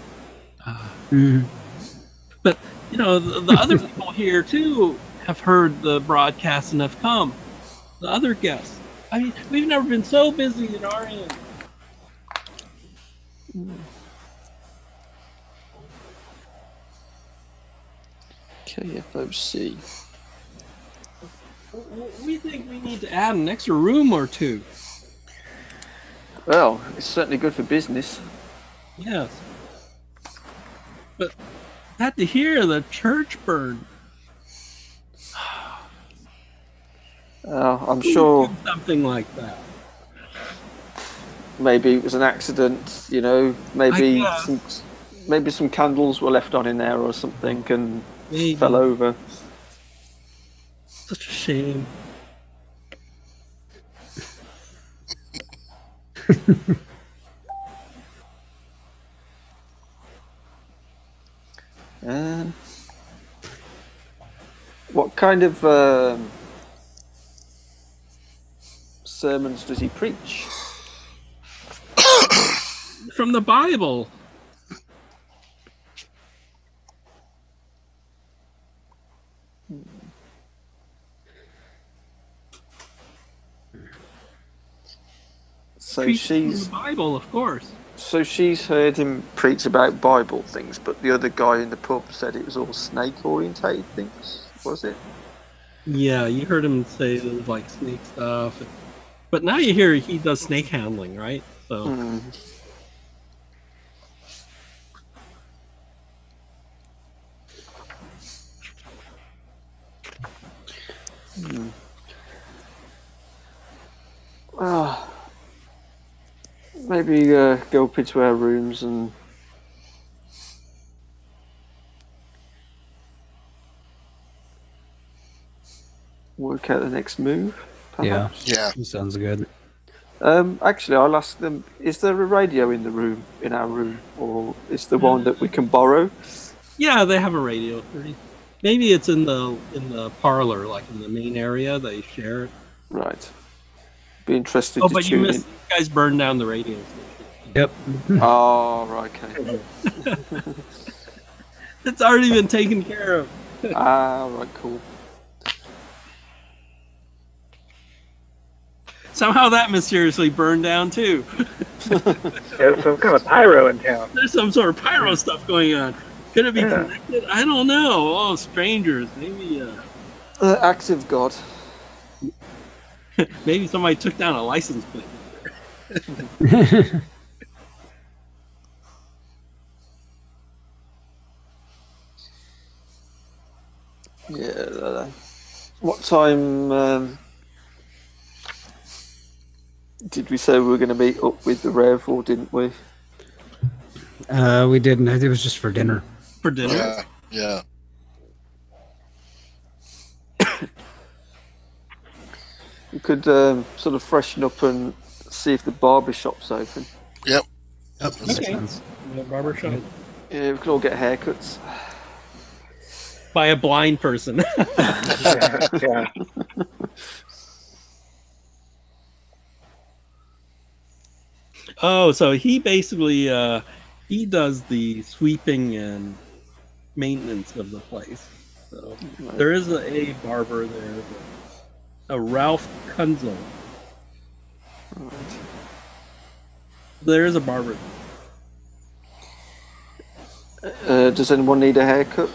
But the other people here too have heard the broadcast and have come. The other guests. I mean, we've never been so busy at our end. KFOC. We think we need to add an extra room or two. Well, it's certainly good for business. Yes. But had to hear the church burn. I'm sure something like that. Maybe it was an accident, maybe some candles were left on in there or something and fell over. Such a shame. What kind of sermons does he preach? From the Bible. So she's from the Bible, of course. So she's heard him preach about Bible things, but the other guy in the pub said it was all snake-orientated things. Was it? Yeah, you heard him say it was like snake stuff. But now you hear he does snake handling, right? So. Maybe go up into our rooms and work out the next move. Perhaps. Yeah. Sounds good. Actually, I'll ask them. Is there a radio in our room, or is there one that we can borrow? Yeah, they have a radio. Maybe it's in the parlor, like in the main area. They share it. Right. Be interested. Oh, but you missed. You guys burned down the radio station. Yep. Oh, right. Okay. It's already been taken care of. Right. Cool. Somehow that mysteriously burned down too. There's some kind of pyro in town. There's some sort of pyro stuff going on. Could it be connected? I don't know. Oh, strangers. Maybe. Active God. Maybe somebody took down a license plate. Yeah. What time did we say we were going to meet up with the Rev, or didn't we? We didn't. It was just for dinner. for dinner. Yeah, yeah. You could sort of freshen up and see if the barber shop's open. Yep. Yep, that makes Okay. sense. The barber shop Yeah, we could all get haircuts. by a blind person. Yeah. Oh, so he basically he does the sweeping and maintenance of the place. So there is a barber there, a Ralph Kunzel. There is a barber. Does anyone need a haircut?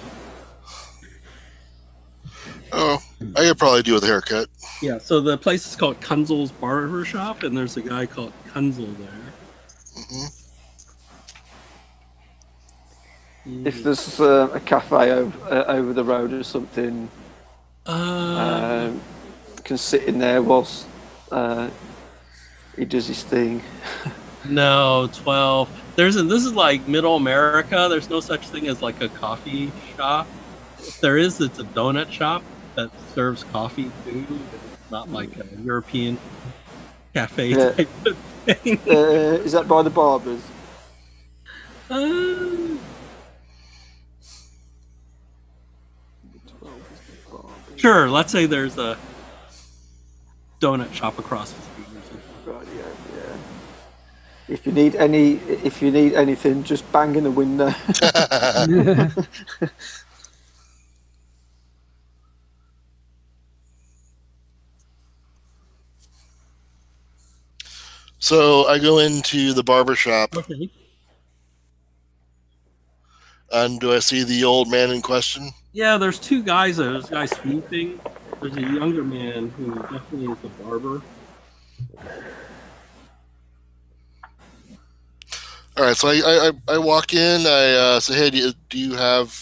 Oh, I could probably do with a haircut. Yeah, so the place is called Kunzel's Barber Shop, and there's a guy called Kunzel there. Hmm. If there's a cafe over the road or something, can sit in there whilst he does his thing. No, 12. This is like middle America. There's no such thing as like a coffee shop. If there is, it's a donut shop that serves coffee too. It's not like a European cafe Yeah. type of thing. Is that by the barbers? Sure, let's say there's a donut shop across the street or something. Right, yeah. If you need anything, just bang in the window. So I go into the barber shop, Okay. and do I see the old man in question? Yeah, there's two guys there. There's a guy sweeping. There's a younger man who definitely is a barber. All right, so I walk in. I say, hey, do you have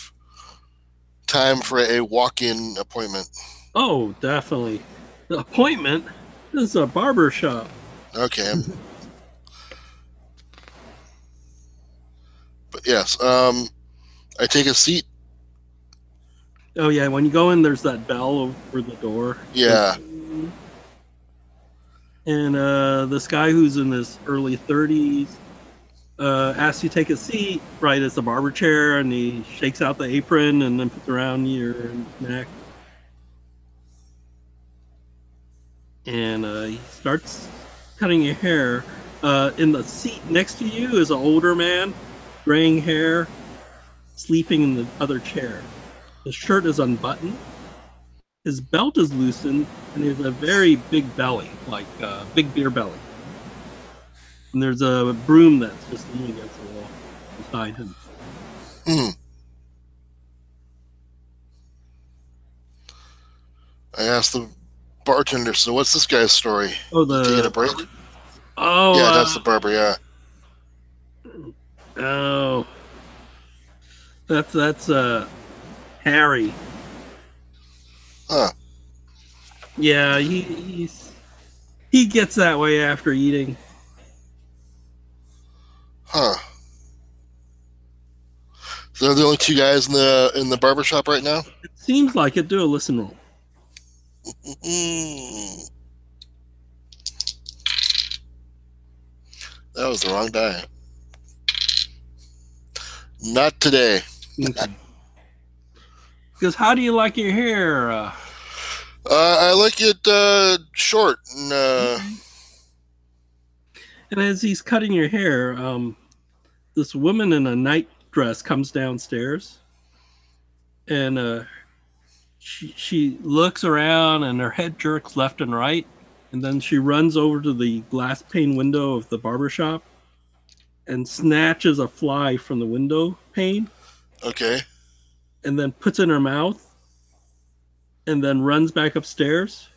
time for a walk-in appointment? Oh, definitely. The appointment? This is a barber shop. Okay. But yes, I take a seat. Oh yeah, when you go in, there's that bell over the door. Yeah. And this guy who's in his early 30s asks you to take a seat. Right, it's a barber chair, and he shakes out the apron and then puts it around your neck. And he starts cutting your hair. In the seat next to you is an older man, graying hair, sleeping in the other chair. His shirt is unbuttoned. His belt is loosened, and he has a very big belly, like a big beer belly. And there's a broom that's just leaning against the wall beside him. I asked the bartender, so what's this guy's story? Oh, Taking a break? Oh, Yeah, that's the barber, yeah. Oh, that's Harry. Huh. Yeah, he gets that way after eating. Huh. So they're the only two guys in the barber shop right now? It seems like it. Do a listen roll. Mm. That was the wrong die. Not today. Because how do you like your hair? I like it short. And as he's cutting your hair, this woman in a nightdress comes downstairs, and she looks around, and her head jerks left and right, and then she runs over to the glass pane window of the barber shop and snatches a fly from the window pane, Okay. and then puts it in her mouth, and then runs back upstairs.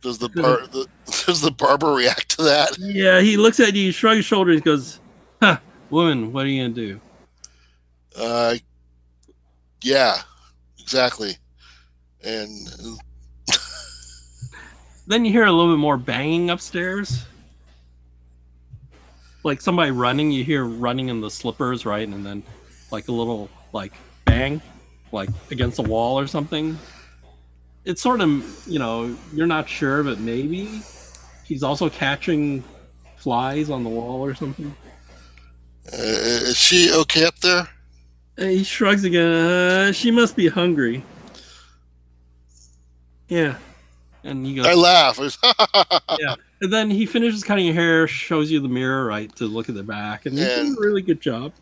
Does does the barber react to that? Yeah, he looks at you, shrugs his shoulders, and goes, "Huh, woman, what are you gonna do?" Yeah, exactly. And Then you hear a little bit more banging upstairs. Like somebody running, you hear running in the slippers, right? And then like a little like bang, like against a wall or something. It's sort of, you're not sure, but maybe he's also catching flies on the wall or something. Is she okay up there? He shrugs again. She must be hungry. Yeah. And he goes, I laugh. yeah. And then he finishes cutting your hair, shows you the mirror, right, to look at the back. And he's doing a really good job.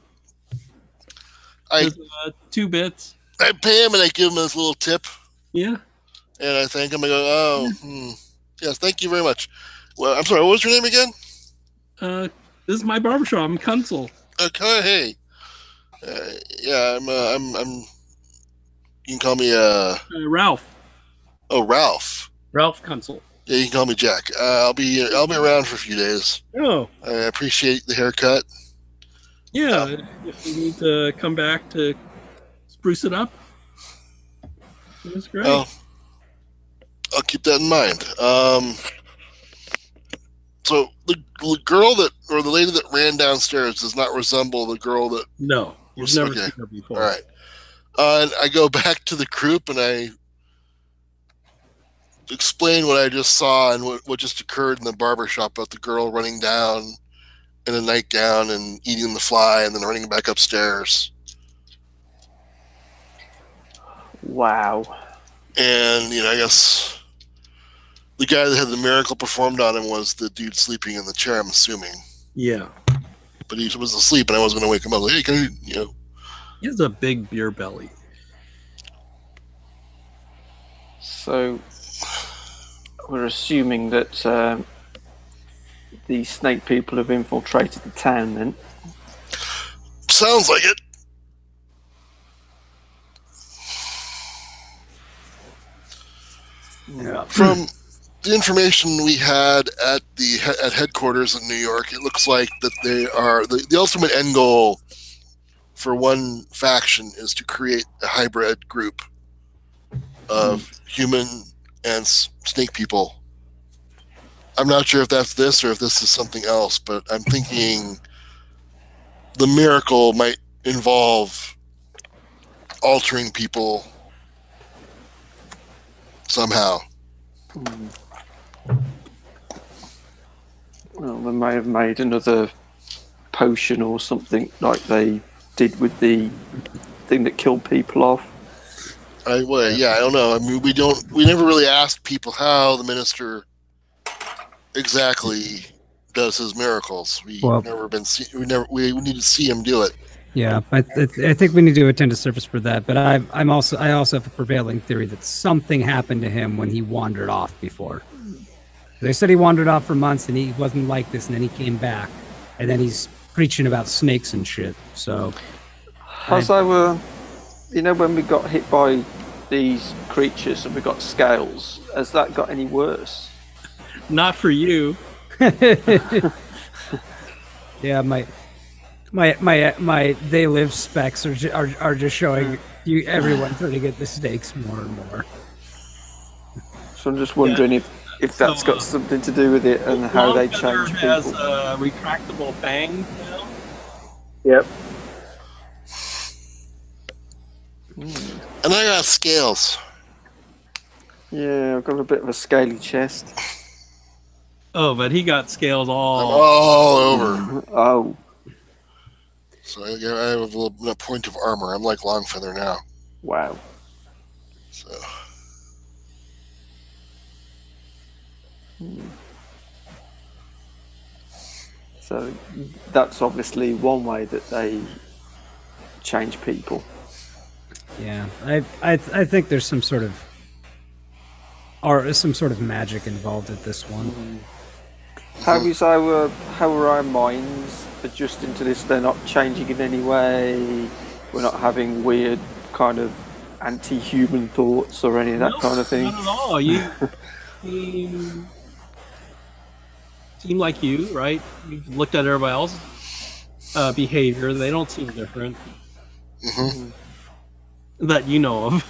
There's 2 bits. I pay him and I give him this little tip. Yeah. And I thank him. I go, yes, thank you very much. Well, I'm sorry, what was your name again? This is my barbershop. I'm Kunsel. Okay, hey. Yeah, I'm. You can call me Ralph. Oh, Ralph. Ralph Kunsel. Yeah, you can call me Jack. I'll be around for a few days. Oh. I appreciate the haircut. Yeah, if you need to come back to spruce it up, that's great. Oh, I'll keep that in mind. So the girl or the lady that ran downstairs does not resemble the girl that. No, you've never seen her before. All right. And I go back to the group and I explain what I just saw and what just occurred in the barbershop about the girl running down in a nightgown and eating the fly and then running back upstairs. Wow. And, I guess the guy that had the miracle performed on him was the dude sleeping in the chair, I'm assuming. Yeah. But he was asleep and I wasn't going to wake him up. Like, hey, can you, He has a big beer belly. So we're assuming that the snake people have infiltrated the town then? Sounds like it. Yeah. From the information we had at headquarters in New York, it looks like that they are the ultimate end goal for one faction is to create a hybrid group of human and snake people. I'm not sure if that's this or if this is something else, but I'm thinking the miracle might involve altering people somehow. Well, they may have made another potion or something like they did with the thing that killed people off. I don't know. I mean, we never really asked people how the minister exactly does his miracles. We need to see him do it. Yeah, I think we need to attend a service for that. But I also have a prevailing theory that something happened to him when he wandered off before. They said he wandered off for months and he wasn't like this, and then he came back, and then he's preaching about snakes and shit. So, when we got hit by these creatures and we got scales, has that got any worse? Not for you. Yeah, my they live specs are just showing you everyone trying to get the snakes more and more. So I'm just wondering if that's got something to do with it and how they change people. Has a retractable fang now. Yep. And I got scales. Yeah, I've got a bit of a scaly chest. Oh, but he got scales all over. Oh. So I have a point of armor. I'm like Longfeather now. Wow. So that's obviously one way that they change people. Yeah, I think there's some sort of magic involved at this one. How are our minds adjusting to this? They're not changing in any way. We're not having weird kind of anti-human thoughts or any of that kind of thing. Not at all. You seem like you, right? You've looked at everybody else's behavior. They don't seem different. Mm-hmm. That you know of.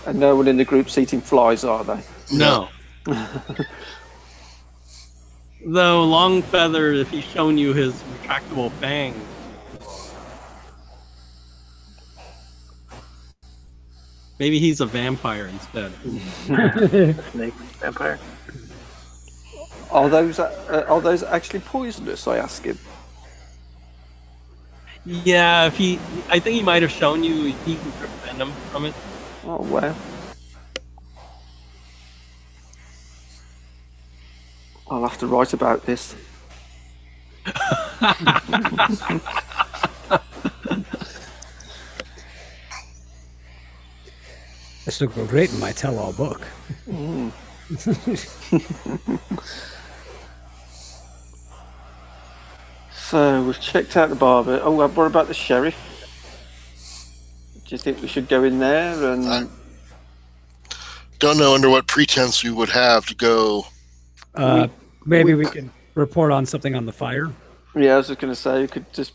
And no one in the group's eating flies, are they? No. Though Longfeather, if he's shown you his retractable fang, Maybe he's a vampire instead. Snake vampire. Are those actually poisonous? I ask him. Yeah, I think he might have shown you he can drip venom from it. Oh wow. I'll have to write about this. This will go great in my tell-all book. So we've checked out the barber. Oh, what about the sheriff? Do you think we should go in there and? Don't know under what pretense we would have to go. Maybe we can report on something on the fire. Yeah, I was just going to say, you could just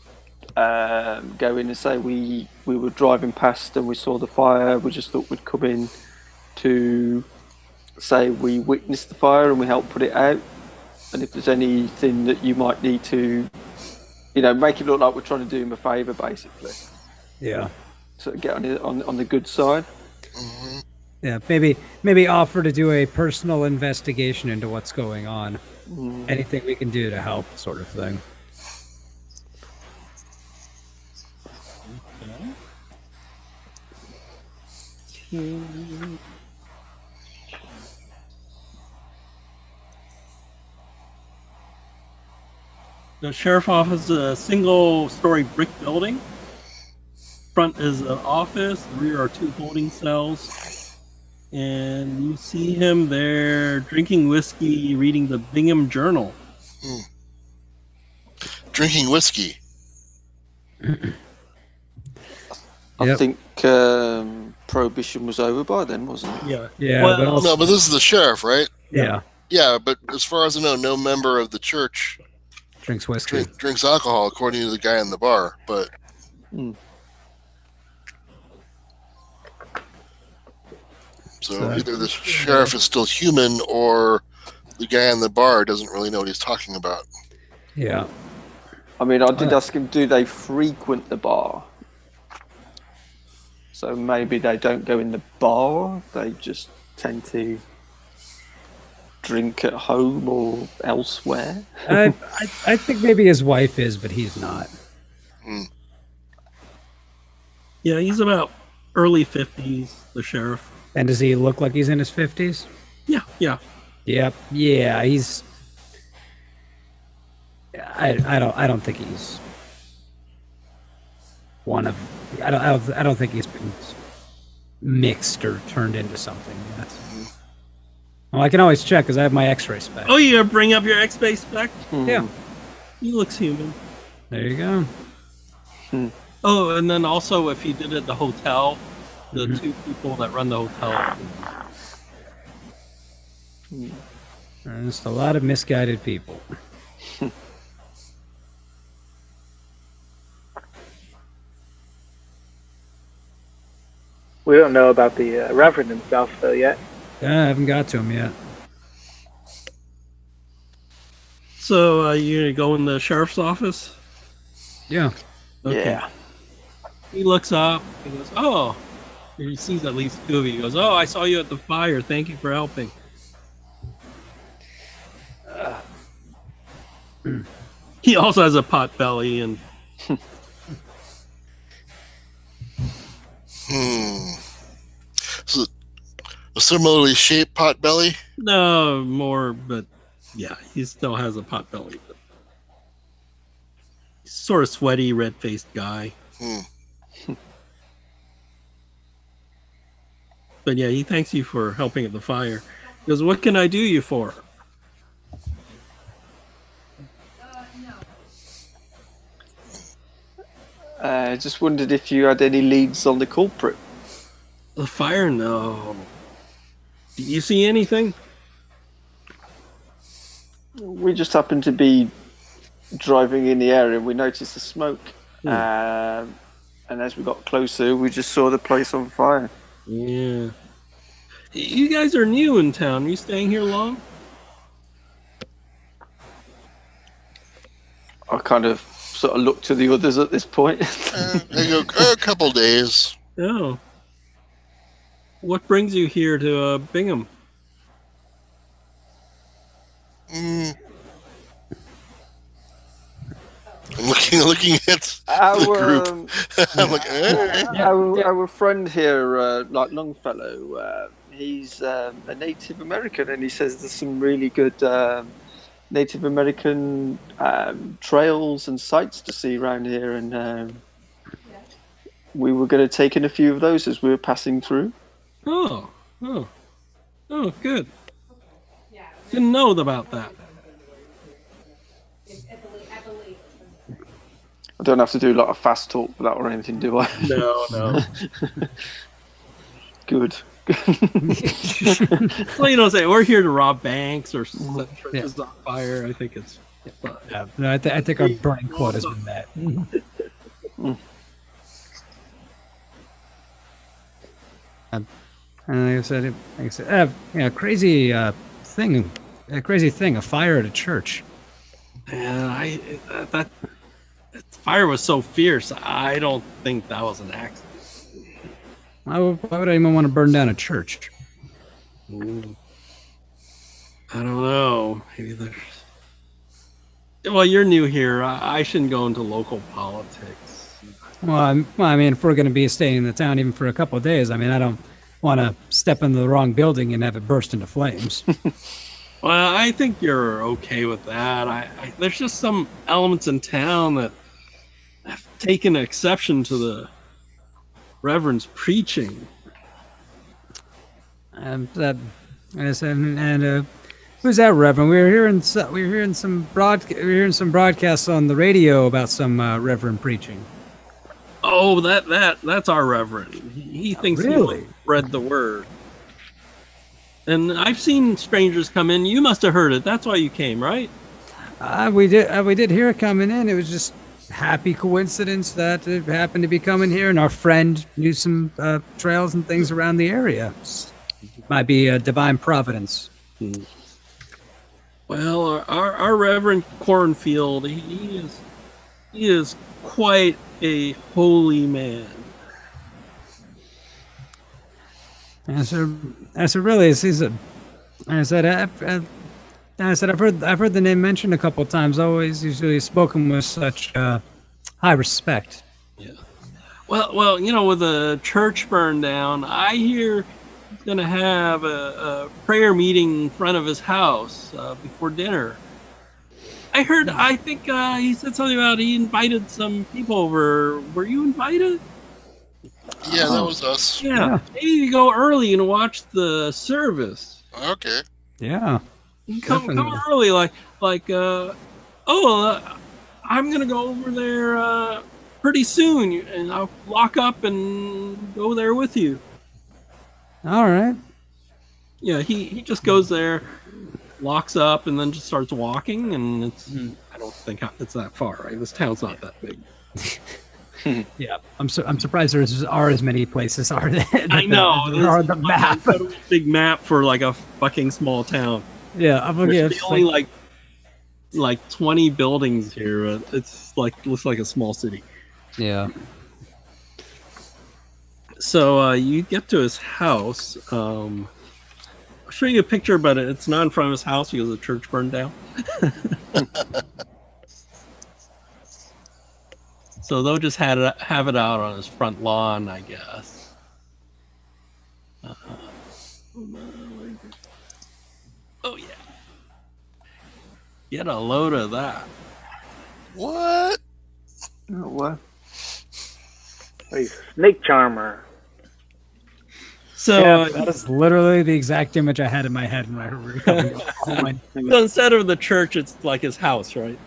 go in and say we were driving past and we saw the fire. We just thought we'd come in to say we witnessed the fire and we helped put it out. And if there's anything that you might need to, make it look like we're trying to do him a favour, basically. Yeah. So get on the good side. Mm-hmm. Yeah, maybe offer to do a personal investigation into what's going on. Anything we can do to help, sort of thing. The sheriff office is a single-story brick building. Front is an office. The rear are 2 holding cells. And you see him there drinking whiskey, reading the Bingham Journal. Drinking whiskey. I think Prohibition was over by then, wasn't it? Yeah. Yeah, Well, but also, No, but this is the sheriff, right? yeah, Yeah, but as far as I know, no member of the church drinks whiskey. drinks alcohol, according to the guy in the bar. But so either the sheriff is still human, or the guy in the bar doesn't really know what he's talking about. Yeah. I mean, I did ask him, do they frequent the bar? So maybe they don't go in the bar, they just tend to drink at home or elsewhere. I think maybe his wife is, but he's not. Yeah, he's about early 50s, the sheriff. And does he look like he's in his 50s? Yeah. Yep. Yeah, he's. I don't think he's one of. I don't think he's been mixed or turned into something yet. Well, I can always check because I have my X-ray spec. Oh, you bring up your X-Base spec? Yeah. He looks human. There you go. Oh, and then also if you did it at the hotel, the 2 people that run the hotel. There's just a lot of misguided people. We don't know about the Reverend himself, though, yet. Yeah, I haven't got to him yet. So you gonna go in the sheriff's office? Yeah. Okay. Yeah. He looks up. He goes, "Oh." He sees at least 2 of you. He goes, "Oh, I saw you at the fire. Thank you for helping." He also has a pot belly, and So a similarly shaped pot belly. no more, but yeah, he still has a pot belly. But he's sort of sweaty, red-faced guy. But yeah, he thanks you for helping at the fire. He goes, "What can I do you for?" Just wondered if you had any leads on the culprit. The fire? No. Do you see anything? We just happened to be driving in the area and we noticed the smoke. And as we got closer, we just saw the place on fire. Yeah. You guys are new in town. Are you staying here long? I kind of sort of look to the others at this point. I go a couple days. Oh. What brings you here to Bingham? I'm looking at the group. I'm like, our friend here, like Longfellow, he's a Native American, and he says there's some really good Native American trails and sites to see around here, and we were going to take in a few of those as we were passing through. Oh, good. Didn't know about that. I don't have to do a lot of fast talk for that or anything, do I? No. Good. Well, you know, say we're here to rob banks or set churches on fire. I think it's. Yeah, no, I think our burning quote has been met. And like I said, crazy thing, a fire at a church. And that fire was so fierce. I don't think that was an accident. Why would anyone want to burn down a church? I don't know. Maybe there's. Well, you're new here. I shouldn't go into local politics. Well, I mean, if we're going to be staying in the town even for a couple of days, I mean, I don't want to step into the wrong building and have it burst into flames. Well, I think you're okay with that. There's just some elements in town that have taken exception to the Reverend's preaching. Who's that Reverend? We were hearing some broadcasts on the radio about some Reverend preaching. Oh, that's our Reverend. He thinks really he read the word. And I've seen strangers come in. You must have heard it. That's why you came, right? We did hear it coming in. It was just happy coincidence that it happened to be coming here, and our friend knew some trails and things around the area. Might be a divine providence. Well, our Reverend Cornfield, he is quite a holy man. I said, really, I've heard the name mentioned a couple of times. Always, usually spoken with such high respect. Yeah. Well, you know, with the church burned down, I hear he's gonna have a prayer meeting in front of his house before dinner. I think he said something about he invited some people over. Were you invited? Yeah, that was us. Yeah. Maybe you go early and watch the service. Okay. Yeah. Come early, I'm gonna go over there pretty soon, and I'll lock up and go there with you. All right. Yeah, he just goes there, locks up, and then just starts walking, and it's I don't think it's that far, right? This town's not that big. Yeah, I'm surprised there are as many places are there. I know. There are the map. Big map for like a fucking small town. Yeah, I'm looking at only like 20 buildings here. It's looks like a small city. Yeah. So you get to his house. I'll show you a picture, but it's not in front of his house because the church burned down. So they'll just have it out on his front lawn, I guess. Oh yeah. Get a load of that. What? Oh, what? A snake charmer. So that is literally the exact image I had in my head when I heard it coming. So instead of the church, it's like his house, right?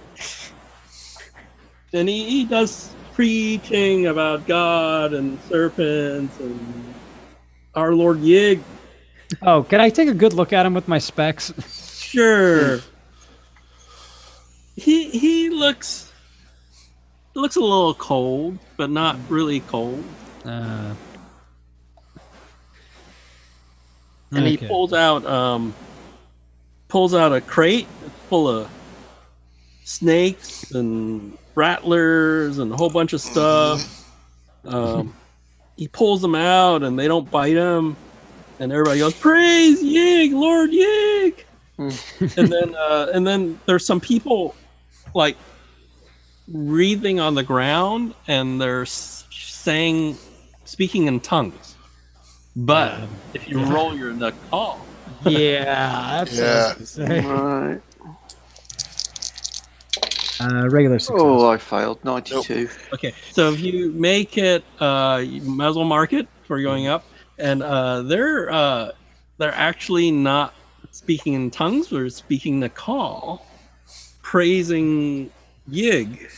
And he does preaching about God and serpents and our Lord Yig. Oh, can I take a good look at him with my specs? Sure. He looks a little cold, but not really cold. And he pulls out a crate full of snakes and rattlers and a whole bunch of stuff. He pulls them out and they don't bite him. and everybody goes, "Praise Yig, Lord Yig!" and then there's some people like breathing on the ground, and they're speaking in tongues. But if you roll your nakal, That's what I was gonna say. Right. Regular success. Oh, I failed. 92. okay. So if you make it, you might as well mark it for going up, and they're actually not speaking in tongues; they're speaking nakal, praising Yig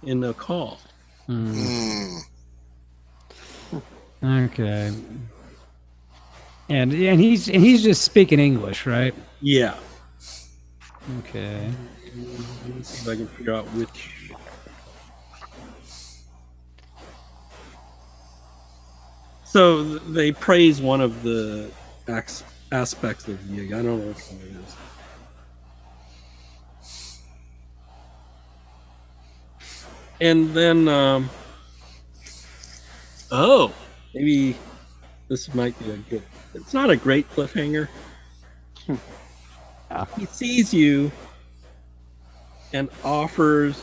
in nakal. Okay. And he's just speaking English, right? Yeah. Okay. Let's see if I can figure out which. So they praise one of the aspects of Yig. I don't know which one it is. And then, maybe this might be a good. It's not a great cliffhanger. He sees you and offers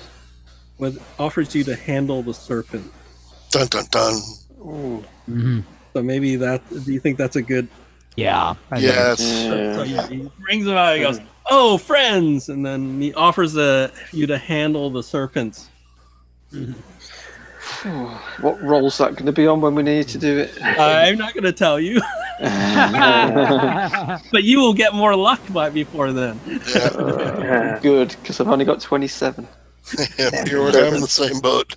you to handle the serpent. Dun dun dun. So maybe that. Do you think that's a good? Yeah. Yes. So he brings him out. He goes, "Oh, friends!" And then he offers you to handle the serpents. What role's that going to be on when we need to do it? I'm not going to tell you, but you will get more luck before then. Yeah. Good, because I've only got 27. Yeah, you're in the same boat.